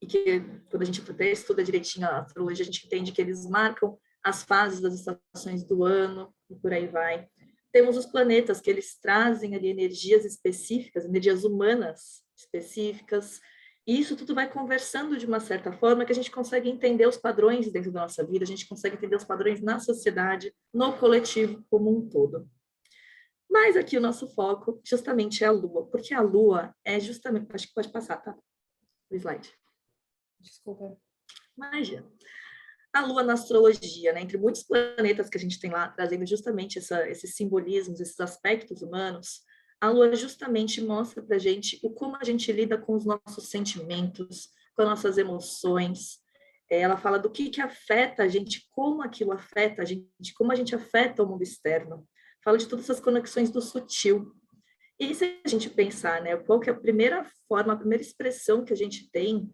e que, quando a gente estuda direitinho a astrologia, a gente entende que eles marcam as fases das estações do ano e por aí vai. Temos os planetas que eles trazem ali energias específicas, energias humanas específicas, e isso tudo vai conversando de uma certa forma que a gente consegue entender os padrões dentro da nossa vida, a gente consegue entender os padrões na sociedade, no coletivo como um todo. Mas aqui o nosso foco justamente é a Lua, porque a Lua é justamente... Acho que pode passar, tá? O slide. Desculpa. Imagina. A Lua na astrologia, né? Entre muitos planetas que a gente tem lá, trazendo justamente esses simbolismos, esses aspectos humanos, a Lua justamente mostra para a gente como a gente lida com os nossos sentimentos, com as nossas emoções. Ela fala do que afeta a gente, como aquilo afeta a gente, como a gente afeta o mundo externo. Fala de todas essas conexões do sutil. E se a gente pensar, né, qual que é a primeira forma, a primeira expressão que a gente tem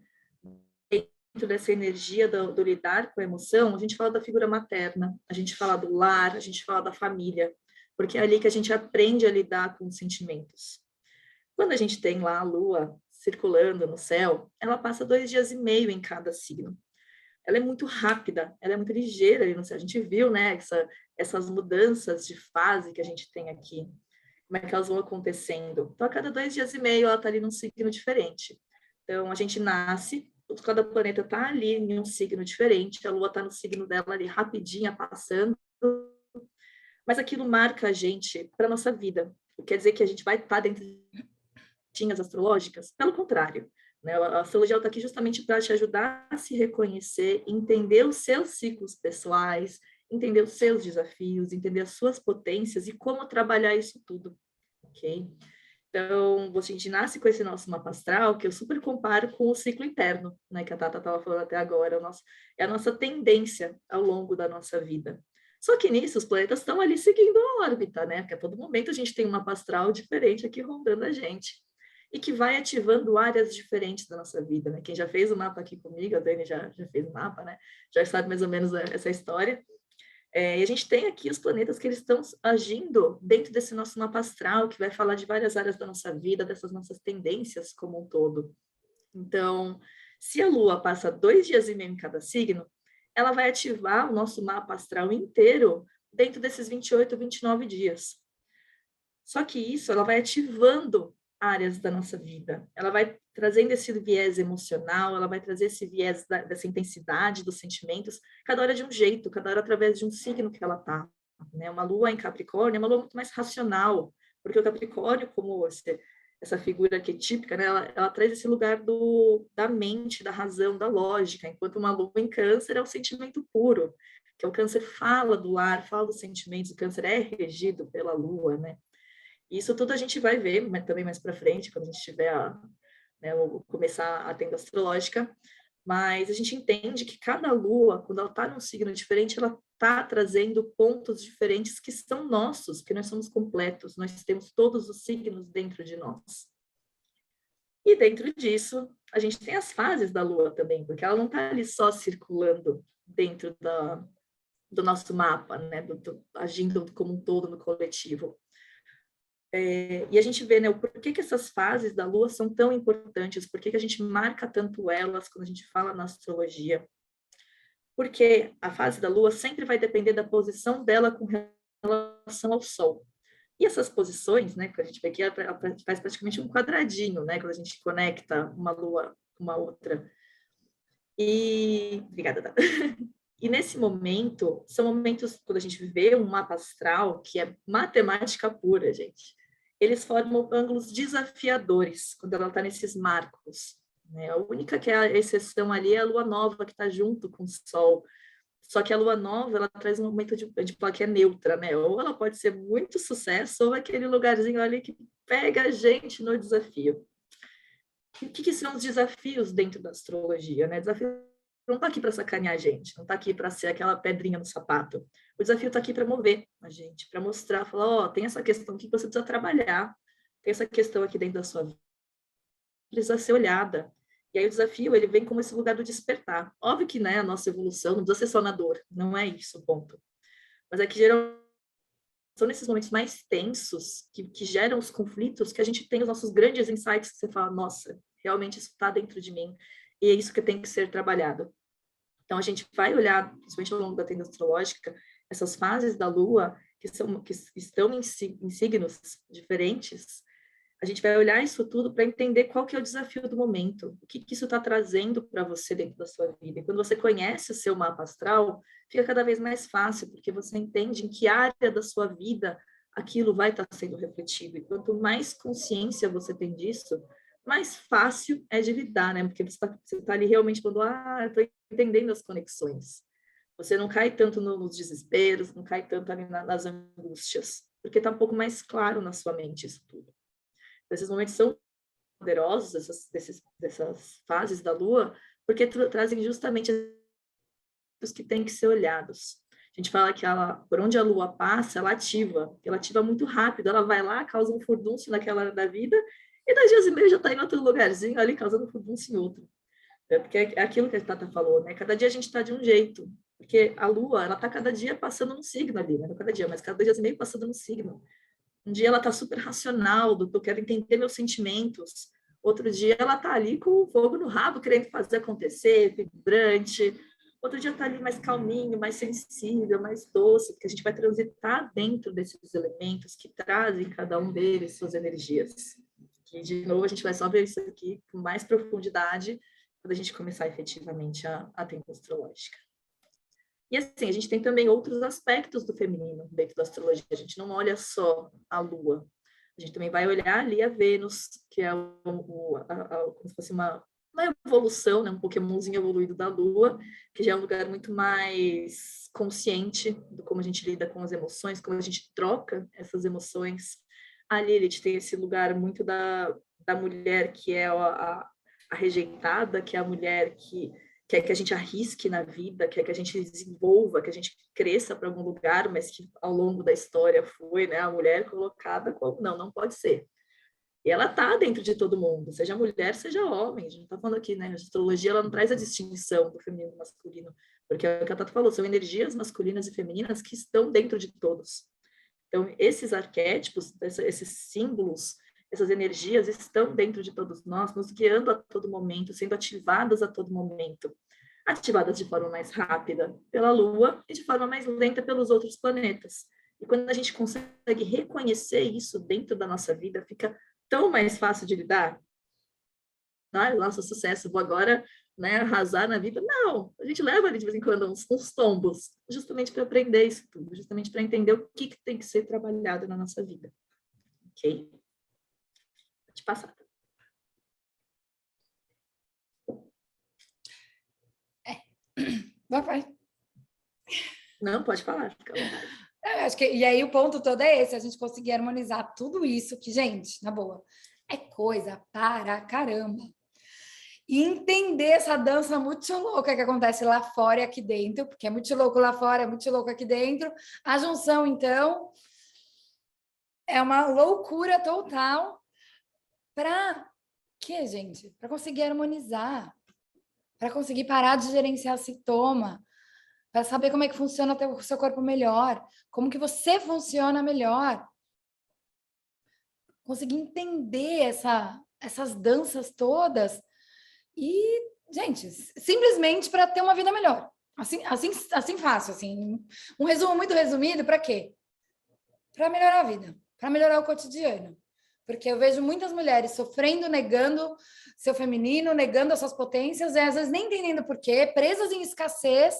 dentro dessa energia do lidar com a emoção, a gente fala da figura materna, a gente fala do lar, a gente fala da família, porque é ali que a gente aprende a lidar com os sentimentos. Quando a gente tem lá a lua circulando no céu, ela passa 2 dias e meio em cada signo. Ela é muito rápida, ela é muito ligeira ali no céu. A gente viu, né, essas mudanças de fase que a gente tem aqui, como é que elas vão acontecendo. Então, a cada 2 dias e meio, ela está ali num signo diferente. Então, a gente nasce, cada planeta está ali em um signo diferente, a lua está no signo dela ali rapidinha, passando, mas aquilo marca a gente para nossa vida. Quer dizer que a gente vai estar dentro tinhas astrológicas? Pelo contrário, né? A astrologia está aqui justamente para te ajudar a se reconhecer, entender os seus ciclos pessoais, entender os seus desafios, entender as suas potências e como trabalhar isso tudo, ok? Então, a gente nasce com esse nosso mapa astral, que eu super comparo com o ciclo interno, né, que a Tata estava falando até agora, é a nossa tendência ao longo da nossa vida. Só que nisso, os planetas estão ali seguindo a órbita, né? Porque a todo momento a gente tem um mapa astral diferente aqui rondando a gente. E que vai ativando áreas diferentes da nossa vida, né? Quem já fez o mapa aqui comigo, a Dani já fez o mapa, né? Já sabe mais ou menos essa história. E a gente tem aqui os planetas que eles estão agindo dentro desse nosso mapa astral, que vai falar de várias áreas da nossa vida, dessas nossas tendências como um todo. Então, se a Lua passa 2 dias e meio em cada signo, ela vai ativar o nosso mapa astral inteiro dentro desses 28, 29 dias. Só que isso, ela vai ativando áreas da nossa vida. Ela vai trazendo esse viés emocional, ela vai trazer esse viés dessa intensidade dos sentimentos, cada hora de um jeito, cada hora através de um signo que ela tá. Né? Uma lua em Capricórnio é uma lua muito mais racional, porque o Capricórnio, como essa figura arquetípica, né? Ela traz esse lugar da mente, da razão, da lógica, enquanto uma lua em Câncer é o sentimento puro, que o Câncer fala do ar, fala dos sentimentos, o Câncer é regido pela lua, né? Isso tudo a gente vai ver também mais para frente, quando a gente tiver começar a tenda astrológica, mas a gente entende que cada lua, quando ela está num signo diferente, ela está trazendo pontos diferentes que são nossos, que nós somos completos, nós temos todos os signos dentro de nós. E dentro disso, a gente tem as fases da lua também, porque ela não está ali só circulando dentro do nosso mapa, né, agindo como um todo no coletivo. E a gente vê, né, o porquê que essas fases da Lua são tão importantes, por que a gente marca tanto elas quando a gente fala na astrologia. Porque a fase da Lua sempre vai depender da posição dela com relação ao Sol. E essas posições, né, que a gente vê aqui, ela faz praticamente um quadradinho, né, quando a gente conecta uma Lua com uma outra. Obrigada, Tata. E nesse momento, são momentos quando a gente vê um mapa astral, que é matemática pura, gente. Eles formam ângulos desafiadores quando ela está nesses marcos. Né? A única que é a exceção ali é a lua nova, que está junto com o Sol. Só que a lua nova, ela traz um momento de falar que é neutra, né? Ou ela pode ser muito sucesso, ou aquele lugarzinho ali que pega a gente no desafio. E o que são os desafios dentro da astrologia, né? Desafio não está aqui para sacanear a gente, não está aqui para ser aquela pedrinha no sapato. O desafio está aqui para mover a gente, para mostrar, falar, ó, tem essa questão aqui que você precisa trabalhar, tem essa questão aqui dentro da sua vida, precisa ser olhada. E aí o desafio, ele vem como esse lugar do despertar. Óbvio que, né, a nossa evolução não precisa ser só na dor, não é isso, ponto. Mas é que geralmente são nesses momentos mais tensos que geram os conflitos que a gente tem os nossos grandes insights que você fala, nossa, realmente isso está dentro de mim e é isso que tem que ser trabalhado. Então, a gente vai olhar, principalmente ao longo da tenda astrológica, essas fases da Lua que estão em signos diferentes, a gente vai olhar isso tudo para entender qual que é o desafio do momento, o que isso está trazendo para você dentro da sua vida. E quando você conhece o seu mapa astral, fica cada vez mais fácil, porque você entende em que área da sua vida aquilo vai estar sendo refletido. E quanto mais consciência você tem disso, mais fácil é de lidar, né? Porque você tá ali realmente falando, eu estou entendendo as conexões. Você não cai tanto nos desesperos, não cai tanto ali nas angústias, porque está um pouco mais claro na sua mente isso tudo. Esses momentos são poderosos, dessas fases da Lua, porque trazem justamente os que têm que ser olhados. A gente fala que por onde a lua passa, ela ativa muito rápido, ela vai lá, causa um furdúncio naquela área da vida, e 2 dias e meio já está em outro lugarzinho ali, causando furdúncio em outro. Porque é aquilo que a Tata falou, né? Cada dia a gente está de um jeito, porque a lua, ela está cada dia passando no signo ali, né? Não cada dia, mas cada 2 dias e meio passando no signo. Um dia ela está super racional, eu quero entender meus sentimentos. Outro dia ela está ali com o fogo no rabo, querendo fazer acontecer, vibrante. Outro dia está ali mais calminho, mais sensível, mais doce, porque a gente vai transitar dentro desses elementos que trazem cada um deles suas energias. E, de novo, a gente vai só ver isso aqui com mais profundidade quando a gente começar efetivamente a tempo astrológica. E assim, a gente tem também outros aspectos do feminino dentro da astrologia. A gente não olha só a Lua. A gente também vai olhar ali a Vênus, que é como se fosse uma evolução, né? Um Pokémonzinho evoluído da Lua, que já é um lugar muito mais consciente do como a gente lida com as emoções, como a gente troca essas emoções. A Lilith tem esse lugar muito da mulher que é a rejeitada, que é a mulher que quer que a gente arrisque na vida, quer que a gente desenvolva, que a gente cresça para algum lugar, mas que ao longo da história foi, né, a mulher colocada como, não pode ser. E ela está dentro de todo mundo, seja mulher, seja homem. A gente não está falando aqui, né? A astrologia ela não traz a distinção do feminino e masculino, porque é o que a Tata falou, são energias masculinas e femininas que estão dentro de todos. Então, esses arquétipos, esses símbolos, essas energias estão dentro de todos nós, nos guiando a todo momento, sendo ativadas a todo momento. Ativadas de forma mais rápida pela Lua e de forma mais lenta pelos outros planetas. E quando a gente consegue reconhecer isso dentro da nossa vida, fica tão mais fácil de lidar. Nossa, sucesso, vou agora, né, arrasar na vida. Não, a gente leva ali de vez em quando uns tombos, justamente para aprender isso tudo, justamente para entender o que tem que ser trabalhado na nossa vida. Ok? Te passar. Vai. Não, pode falar, fica à vontade. Acho que, e aí o ponto todo é esse, a gente conseguir harmonizar tudo isso, que, gente, na boa, é coisa para caramba. E entender essa dança muito louca que acontece lá fora e aqui dentro, porque é muito louco lá fora, é muito louco aqui dentro. A junção, então, é uma loucura total. Para quê, gente? Para conseguir harmonizar, para conseguir parar de gerenciar sintoma, para saber como é que funciona o seu corpo melhor, como que você funciona melhor. Conseguir entender essas danças todas e, gente, simplesmente para ter uma vida melhor. Assim fácil, assim. Um resumo muito resumido, para quê? Para melhorar a vida, para melhorar o cotidiano. Porque eu vejo muitas mulheres sofrendo, negando seu feminino, negando as suas potências, e às vezes nem entendendo por quê, presas em escassez,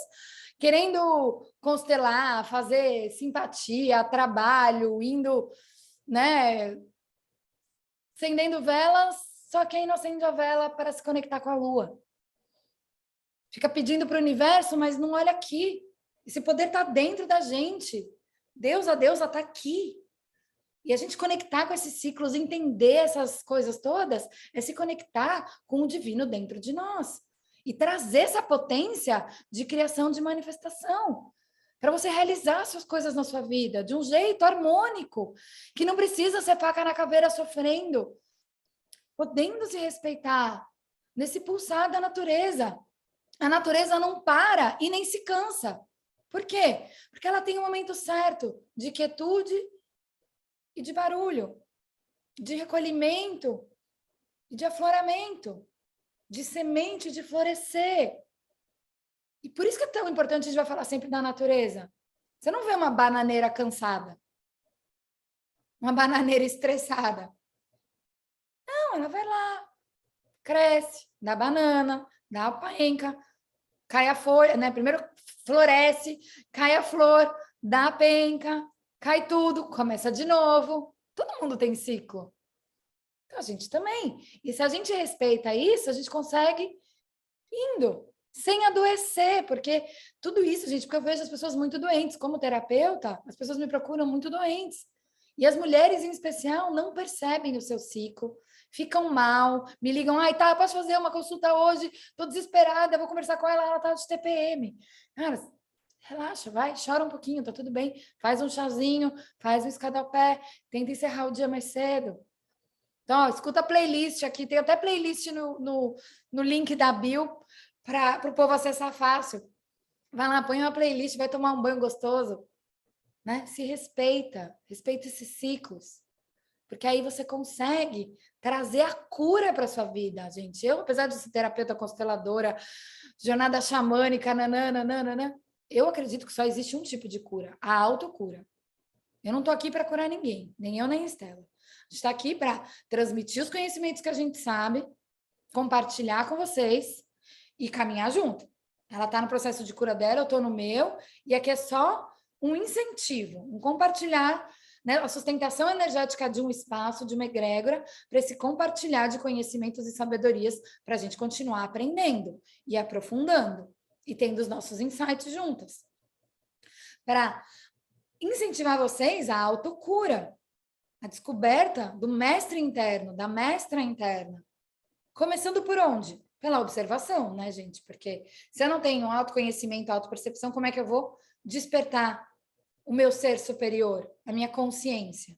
querendo constelar, fazer simpatia, trabalho, indo, né, acendendo velas, só que aí não acende a vela para se conectar com a lua. Fica pedindo para o universo, mas não olha aqui. Esse poder está dentro da gente. A deusa está aqui. E a gente conectar com esses ciclos, entender essas coisas todas, é se conectar com o divino dentro de nós. E trazer essa potência de criação, de manifestação. Para você realizar suas coisas na sua vida de um jeito harmônico, que não precisa ser faca na caveira sofrendo, podendo se respeitar nesse pulsar da natureza. A natureza não para e nem se cansa. Por quê? Porque ela tem um momento certo de quietude e de barulho, de recolhimento e de afloramento, de semente de florescer. E por isso que é tão importante, a gente vai falar sempre da natureza. Você não vê uma bananeira cansada, uma bananeira estressada. Não, ela vai lá, cresce, dá banana, dá a penca, cai a folha, né? Primeiro floresce, cai a flor, dá a penca, cai tudo, começa de novo. Todo mundo tem ciclo. Então, a gente também. E se a gente respeita isso, a gente consegue indo, sem adoecer, porque tudo isso, gente, porque eu vejo as pessoas muito doentes. Como terapeuta, as pessoas me procuram muito doentes. E as mulheres, em especial, não percebem o seu ciclo, ficam mal, me ligam, ai, tá, posso fazer uma consulta hoje? Tô desesperada, vou conversar com ela tá de TPM. Cara, Relaxa, vai, chora um pouquinho, tá tudo bem. Faz um chazinho, faz um escada-pé, tenta encerrar o dia mais cedo. Então, ó, escuta a playlist aqui, tem até playlist no link da bio para o povo acessar fácil. Vai lá, põe uma playlist, vai tomar um banho gostoso, né? Se respeita, respeita esses ciclos, porque aí você consegue trazer a cura para sua vida, gente. Eu, apesar de ser terapeuta consteladora, jornada xamânica, nananana, eu acredito que só existe um tipo de cura, a autocura. Eu não estou aqui para curar ninguém, nem eu nem a Estela. A gente está aqui para transmitir os conhecimentos que a gente sabe, compartilhar com vocês e caminhar junto. Ela está no processo de cura dela, eu estou no meu, e aqui é só um incentivo, um compartilhar, né, a sustentação energética de um espaço, de uma egrégora, para esse compartilhar de conhecimentos e sabedorias, para a gente continuar aprendendo e aprofundando, e tendo os nossos insights juntas. Para incentivar vocês a autocura, a descoberta do mestre interno, da mestra interna. Começando por onde? Pela observação, né, gente? Porque se eu não tenho autoconhecimento, autopercepção, como é que eu vou despertar o meu ser superior, a minha consciência?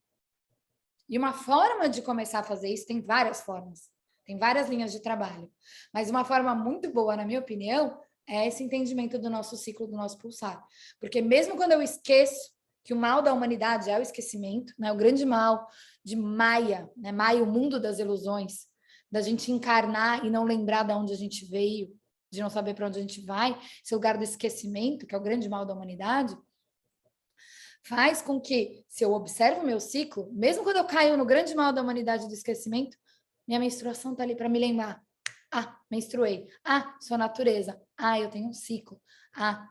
E uma forma de começar a fazer isso, tem várias formas, tem várias linhas de trabalho, mas uma forma muito boa, na minha opinião, é esse entendimento do nosso ciclo, do nosso pulsar. Porque mesmo quando eu esqueço que o mal da humanidade é o esquecimento, né? O grande mal de Maia, né? Maia, o mundo das ilusões, da gente encarnar e não lembrar de onde a gente veio, de não saber para onde a gente vai, esse lugar do esquecimento, que é o grande mal da humanidade, faz com que, se eu observo o meu ciclo, mesmo quando eu caio no grande mal da humanidade do esquecimento, minha menstruação está ali para me lembrar. Ah, menstruei. Ah, sou natureza. Ah, eu tenho um ciclo. Ah,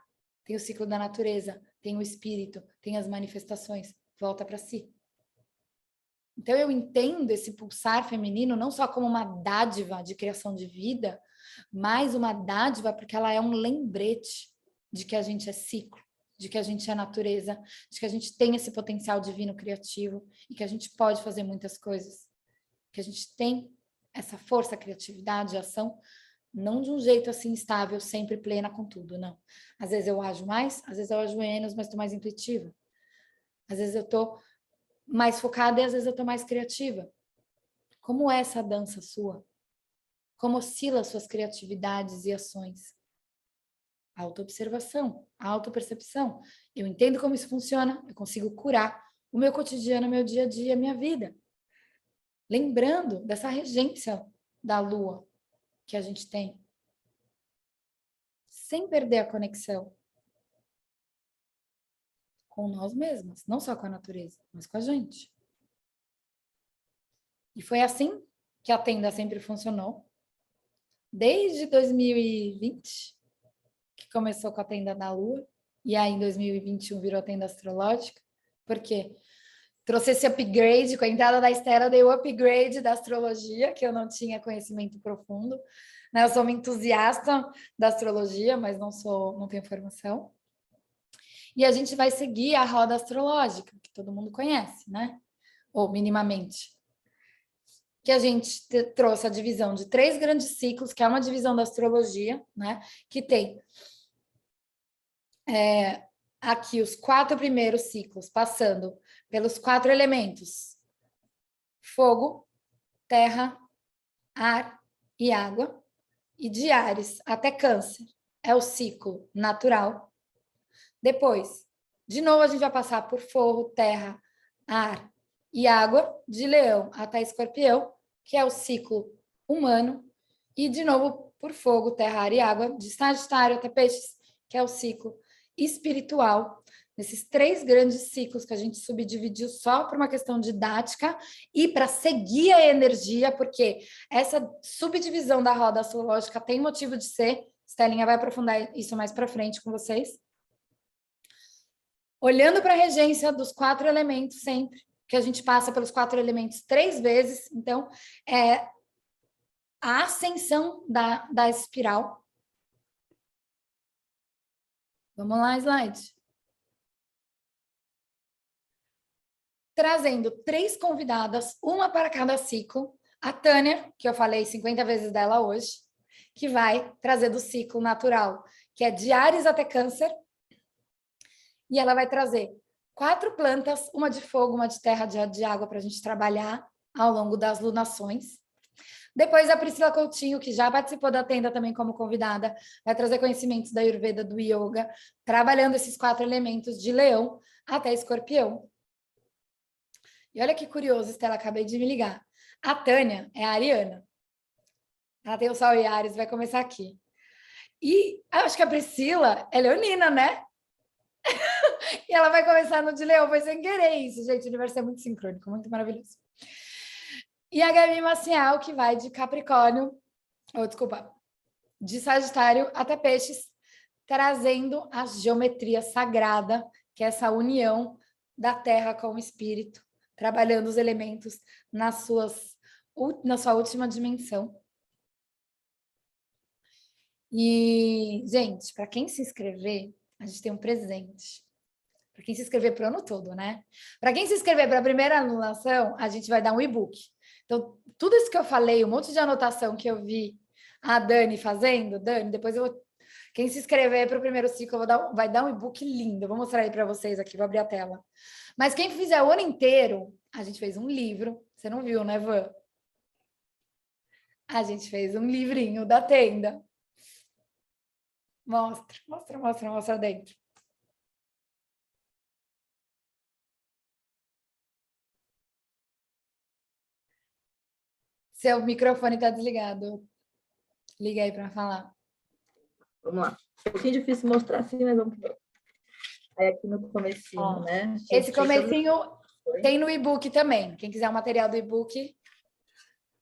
tem o ciclo da natureza, tem o espírito, tem as manifestações. Volta para si. Então, eu entendo esse pulsar feminino não só como uma dádiva de criação de vida, mas uma dádiva porque ela é um lembrete de que a gente é ciclo, de que a gente é natureza, de que a gente tem esse potencial divino criativo e que a gente pode fazer muitas coisas, que a gente tem essa força, criatividade, ação, não de um jeito assim estável, sempre plena com tudo, não. Às vezes eu ajo mais, às vezes eu ajo menos, mas estou mais intuitiva. Às vezes eu estou mais focada e às vezes eu estou mais criativa. Como é essa dança sua? Como oscila suas criatividades e ações? Autoobservação, autopercepção. Eu entendo como isso funciona, eu consigo curar o meu cotidiano, o meu dia a dia, a minha vida. Lembrando dessa regência da Lua que a gente tem. Sem perder a conexão com nós mesmas, não só com a natureza, mas com a gente. E foi assim que a tenda sempre funcionou. Desde 2020, que começou com a tenda da Lua, e aí em 2021 virou a tenda astrológica, porque trouxe esse upgrade, com a entrada da Estela, dei o upgrade da astrologia, que eu não tinha conhecimento profundo. Né? Eu sou uma entusiasta da astrologia, mas não tenho formação. E a gente vai seguir a roda astrológica, que todo mundo conhece, né? Ou minimamente. Que a gente trouxe a divisão de 3 grandes ciclos, que é uma divisão da astrologia, né? Que tem aqui os 4 primeiros ciclos, passando pelos 4 elementos: fogo, terra, ar e água. E de Áries até Câncer é o ciclo natural. Depois, de novo, a gente vai passar por fogo, terra, ar e água. De Leão até Escorpião, que é o ciclo humano. E, de novo, por fogo, terra, ar e água. De Sagitário até Peixes, que é o ciclo espiritual. Nesses 3 grandes ciclos que a gente subdividiu só por uma questão didática e para seguir a energia, porque essa subdivisão da roda astrológica tem motivo de ser. Estelinha vai aprofundar isso mais para frente com vocês. Olhando para a regência dos 4 elementos sempre, que a gente passa pelos 4 elementos 3 vezes, então, é a ascensão da espiral. Vamos lá, slide. Trazendo 3 convidadas, uma para cada ciclo. A Tânia, que eu falei 50 vezes dela hoje, que vai trazer do ciclo natural, que é de Áries até Câncer. E ela vai trazer 4 plantas, uma de fogo, uma de terra, de água, para a gente trabalhar ao longo das lunações. Depois a Priscila Coutinho, que já participou da tenda também como convidada, vai trazer conhecimentos da Ayurveda, do Yoga, trabalhando esses 4 elementos de leão até escorpião. E olha que curioso, Estela, acabei de me ligar. A Tânia é a Ariana. Ela tem o Sol e Ares, vai começar aqui. E acho que a Priscila é leonina, né? E ela vai começar no de leão, foi sem querer isso, gente. O universo é muito sincrônico, muito maravilhoso. E a Gabi Maciel, que vai de Capricórnio, desculpa, de Sagitário até Peixes, trazendo a geometria sagrada, que é essa união da Terra com o Espírito, trabalhando os elementos na sua última dimensão. E, gente, para quem se inscrever, a gente tem um presente. Para quem se inscrever para o ano todo, né? Para quem se inscrever para a primeira anulação, a gente vai dar um e-book. Então, tudo isso que eu falei, um monte de anotação que eu vi a Dani fazendo, Dani, depois eu vou... Quem se inscrever para o primeiro ciclo vai dar um e-book lindo. Eu vou mostrar aí para vocês aqui, vou abrir a tela. Mas quem fizer o ano inteiro, a gente fez um livro. Você não viu, né, Van? A gente fez um livrinho da tenda. Mostra dentro. Seu microfone está desligado. Liga aí para falar. Vamos lá. É um pouquinho difícil mostrar assim, mas vamos ver. Aí aqui no comecinho, né? Esse comecinho tem no e-book também. Quem quiser o material do e-book.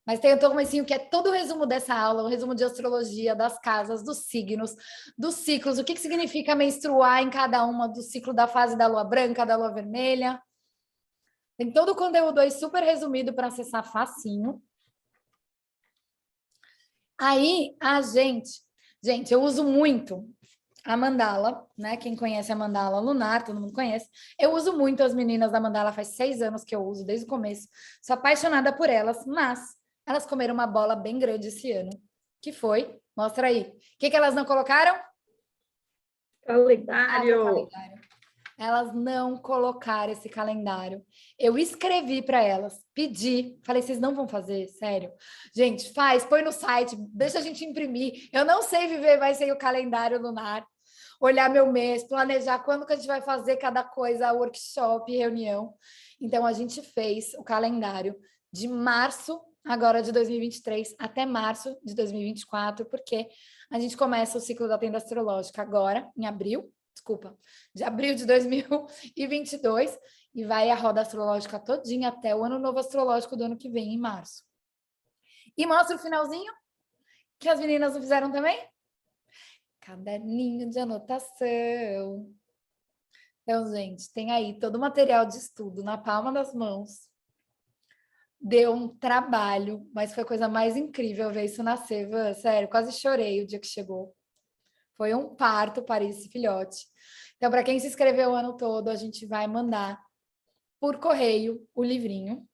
Mas tem o comecinho que é todo o resumo dessa aula, o resumo de astrologia, das casas, dos signos, dos ciclos, o que significa menstruar em cada uma, do ciclo da fase da lua branca, da lua vermelha. Tem todo o conteúdo aí super resumido para acessar facinho. Aí, gente, eu uso muito a mandala, né? Quem conhece a mandala lunar, todo mundo conhece. Eu uso muito as meninas da mandala, faz 6 anos que eu uso, desde o começo. Sou apaixonada por elas, mas elas comeram uma bola bem grande esse ano. Que foi? Mostra aí. O que elas não colocaram? Calendário. Elas não colocaram esse calendário. Eu escrevi para elas, pedi, falei, vocês não vão fazer, sério? Gente, faz, põe no site, deixa a gente imprimir. Eu não sei viver mais sem o calendário lunar. Olhar meu mês, planejar quando que a gente vai fazer cada coisa, workshop, reunião. Então, a gente fez o calendário de março, agora de 2023, até março de 2024, porque a gente começa o ciclo da tenda astrológica agora, em abril, de abril de 2022, e vai a roda astrológica todinha até o ano novo astrológico do ano que vem, em março. E mostra o finalzinho, que as meninas não fizeram também? Caderninho de anotação. Então, gente, tem aí todo o material de estudo na palma das mãos. Deu um trabalho, mas foi a coisa mais incrível ver isso nascer. Sério, quase chorei o dia que chegou. Foi um parto para esse filhote. Então, para quem se inscreveu o ano todo, a gente vai mandar por correio o livrinho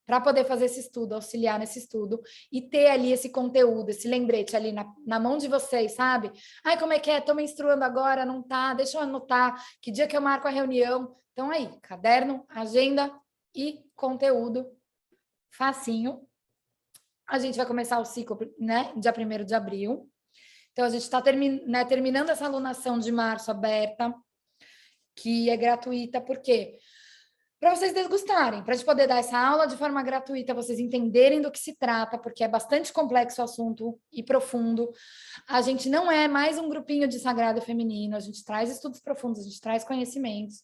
para poder fazer esse estudo, auxiliar nesse estudo e ter ali esse conteúdo, esse lembrete ali na mão de vocês, sabe? Ai, como é que é? Tô menstruando agora, não tá? Deixa eu anotar. Que dia que eu marco a reunião? Então, aí, caderno, agenda e conteúdo facinho. A gente vai começar o ciclo, né? Dia 1º de abril. Então, a gente está terminando essa alunação de março aberta, que é gratuita, por quê? Para vocês degustarem, para a gente poder dar essa aula de forma gratuita, vocês entenderem do que se trata, porque é bastante complexo o assunto e profundo. A gente não é mais um grupinho de sagrado feminino, a gente traz estudos profundos, a gente traz conhecimentos.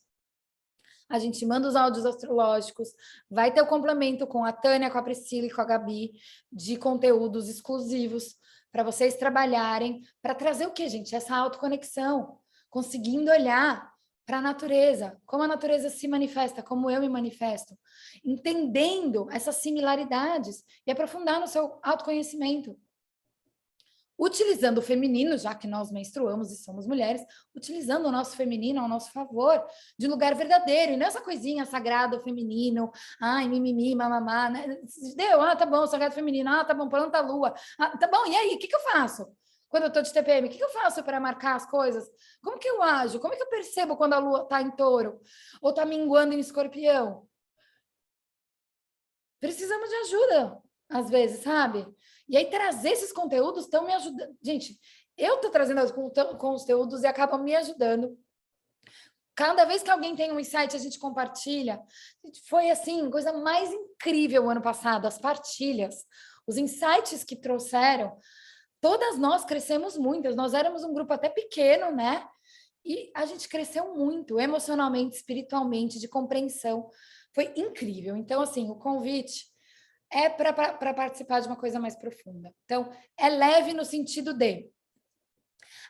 A gente manda os áudios astrológicos, vai ter o complemento com a Tânia, com a Priscila e com a Gabi, de conteúdos exclusivos, para vocês trabalharem, para trazer o quê, gente? Essa autoconexão, conseguindo olhar para a natureza, como a natureza se manifesta, como eu me manifesto, entendendo essas similaridades e aprofundar no seu autoconhecimento. Utilizando o feminino, já que nós menstruamos e somos mulheres, utilizando o nosso feminino ao nosso favor, de lugar verdadeiro, e não essa coisinha sagrado feminino, ai, mimimi, mamamá, né? Deu, tá bom, sagrado feminino, tá bom, planta a lua, tá bom, e aí, o que eu faço? quando eu estou de TPM? O que eu faço para marcar as coisas? Como que eu ajo? Como é que eu percebo quando a lua está em touro? Ou está minguando em escorpião? Precisamos de ajuda, às vezes, sabe? E aí, trazer esses conteúdos estão me ajudando. Gente, eu estou trazendo os conteúdos e acabam me ajudando. Cada vez que alguém tem um insight, a gente compartilha. Foi assim, coisa mais incrível o ano passado, as partilhas, os insights que trouxeram. Todas nós crescemos muito, nós éramos um grupo até pequeno, né? E a gente cresceu muito, emocionalmente, espiritualmente, de compreensão. Foi incrível. Então, assim, o convite é para participar de uma coisa mais profunda. Então, é leve no sentido de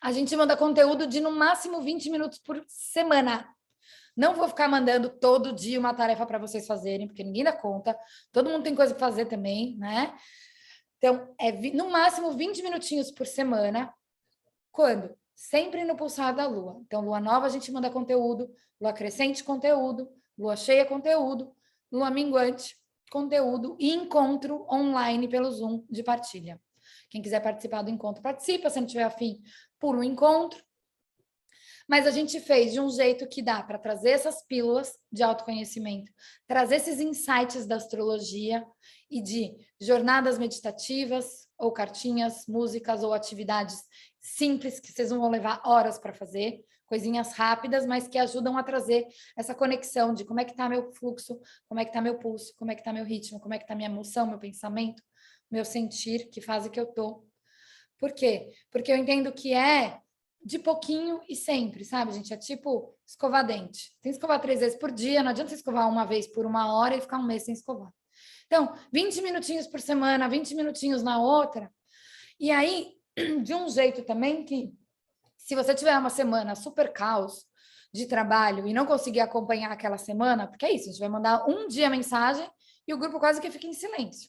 a gente manda conteúdo de no máximo 20 minutos por semana. Não vou ficar mandando todo dia uma tarefa para vocês fazerem, porque ninguém dá conta. Todo mundo tem coisa para fazer também, né? Então, é no máximo 20 minutinhos por semana. Quando? Sempre no pulsar da lua. Então, lua nova a gente manda conteúdo, lua crescente, conteúdo, lua cheia, conteúdo, lua minguante, conteúdo e encontro online pelo Zoom de partilha. Quem quiser participar do encontro, participa. Se não tiver afim, por um encontro. Mas a gente fez de um jeito que dá para trazer essas pílulas de autoconhecimento, trazer esses insights da astrologia e de jornadas meditativas, ou cartinhas, músicas ou atividades simples que vocês não vão levar horas para fazer, coisinhas rápidas, mas que ajudam a trazer essa conexão de como é que está meu fluxo, como é que está meu pulso, como é que está meu ritmo, como é que está minha emoção, meu pensamento, meu sentir, que fase que eu tô. Por quê? Porque eu entendo que é de pouquinho e sempre, sabe, gente? É tipo escovar dente. Tem que escovar 3 vezes por dia, não adianta você escovar uma vez por 1 hora e ficar um mês sem escovar. Então, 20 minutinhos por semana, 20 minutinhos na outra. E aí, de um jeito também que, se você tiver uma semana super caos de trabalho e não conseguir acompanhar aquela semana, porque é isso, a gente vai mandar um dia mensagem e o grupo quase que fica em silêncio.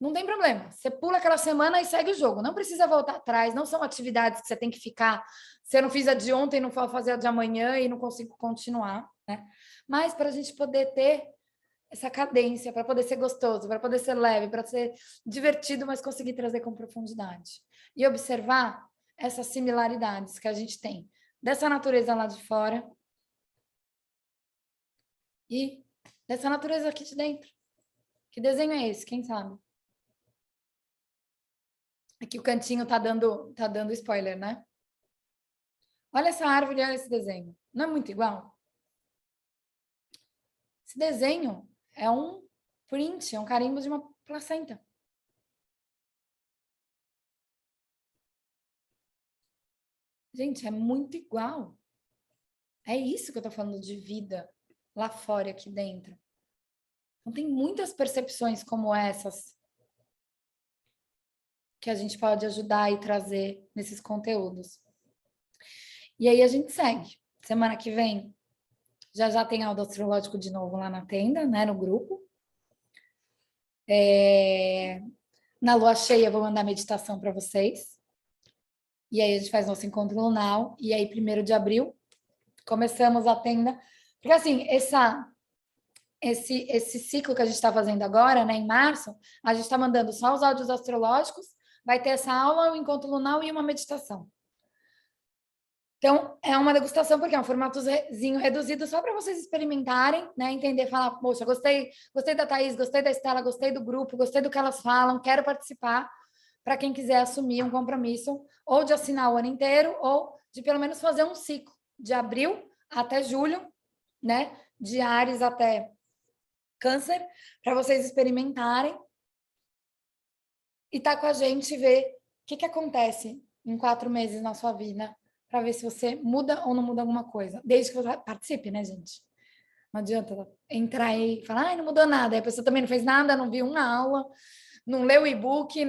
Não tem problema. Você pula aquela semana e segue o jogo. Não precisa voltar atrás. Não são atividades que você tem que ficar. Se eu não fiz a de ontem, não vou fazer a de amanhã e não consigo continuar, né? Mas para a gente poder ter essa cadência, para poder ser gostoso, para poder ser leve, para ser divertido, mas conseguir trazer com profundidade. E observar essas similaridades que a gente tem dessa natureza lá de fora e dessa natureza aqui de dentro. Que desenho é esse? Quem sabe? Aqui o cantinho tá dando spoiler, né? Olha essa árvore, olha esse desenho. Não é muito igual? Esse desenho é um print, é um carimbo de uma placenta. Gente, é muito igual. É isso que eu tô falando de vida lá fora e aqui dentro. Então, tem muitas percepções como essas que a gente pode ajudar e trazer nesses conteúdos. E aí a gente segue. Semana que vem já tem aula astrológico de novo lá na tenda, né, no grupo. Na lua cheia eu vou mandar meditação para vocês. E aí a gente faz nosso encontro lunar. E aí, 1º de abril, começamos a tenda. Porque assim, esse ciclo que a gente está fazendo agora, né, em março, a gente está mandando só os áudios astrológicos, vai ter essa aula, o encontro lunar e uma meditação. Então, é uma degustação, porque é um formatozinho reduzido só para vocês experimentarem, né? Entender, falar, poxa, gostei da Thaís, gostei da Estela, gostei do grupo, gostei do que elas falam, quero participar, para quem quiser assumir um compromisso, ou de assinar o ano inteiro, ou de pelo menos fazer um ciclo, de abril até julho, né? De Áries até Câncer, para vocês experimentarem e tá com a gente e ver o que acontece em 4 meses na sua vida, para ver se você muda ou não muda alguma coisa. Desde que você participe, né, gente? Não adianta entrar e falar, ai, não mudou nada. Aí a pessoa também não fez nada, não viu uma aula, não leu o e-book,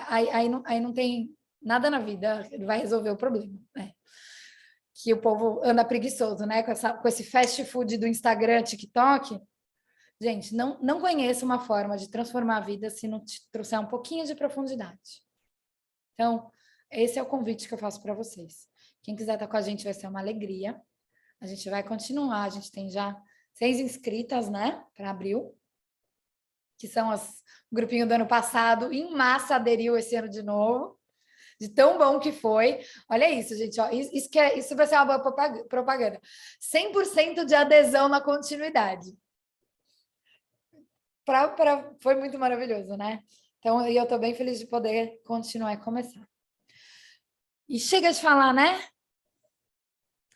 aí não tem nada na vida, vai resolver o problema, né? Que o povo anda preguiçoso, né? Com esse fast food do Instagram, TikTok. Gente, não conheço uma forma de transformar a vida se não te trouxer um pouquinho de profundidade. Então, esse é o convite que eu faço para vocês. Quem quiser estar com a gente vai ser uma alegria. A gente vai continuar. A gente tem já 6 inscritas, né? Para abril. Que são o grupinho do ano passado. Em massa aderiu esse ano de novo. de tão bom que foi. Olha isso, gente, ó, isso vai ser uma boa propaganda. 100% de adesão na continuidade. Foi muito maravilhoso, né? Então, eu estou bem feliz de poder continuar e começar. E chega de falar, né?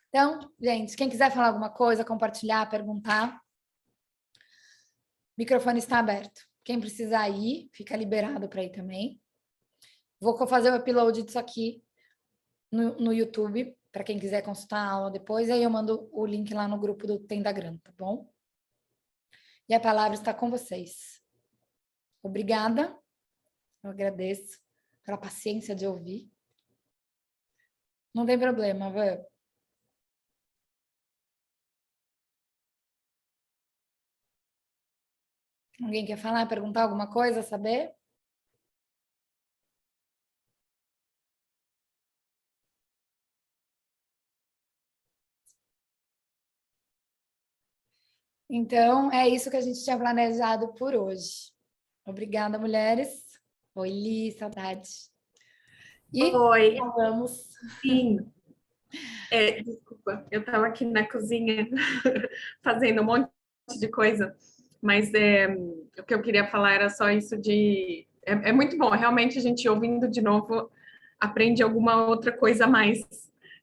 Então, gente, quem quiser falar alguma coisa, compartilhar, perguntar, o microfone está aberto. Quem precisar ir, fica liberado para ir também. Vou fazer o upload disso aqui no YouTube, para quem quiser consultar a aula depois, aí eu mando o link lá no grupo do Tendagram, tá bom? E a palavra está com vocês. Obrigada. Eu agradeço pela paciência de ouvir. Não tem problema, Van. Alguém quer falar, perguntar alguma coisa, saber? Então, é isso que a gente tinha planejado por hoje. Obrigada, mulheres. Oi, Li, saudade. E Oi, vamos. sim. Desculpa, eu estava aqui na cozinha fazendo um monte de coisa, mas o que eu queria falar era só isso de... É muito bom, realmente a gente ouvindo de novo aprende alguma outra coisa a mais,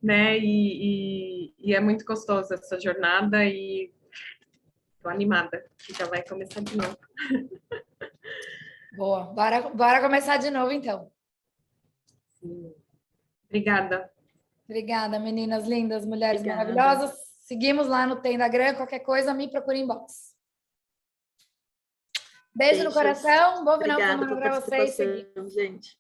né? E é muito gostoso essa jornada e tô animada, que já vai começar de novo. Boa, bora começar de novo, então. Sim. Obrigada. Obrigada, meninas lindas, mulheres Obrigada. maravilhosas. Seguimos lá no Tendagram, qualquer coisa, me procure inbox. Beijo no Beijos. coração, bom final de Obrigada semana pela para vocês. participação, gente.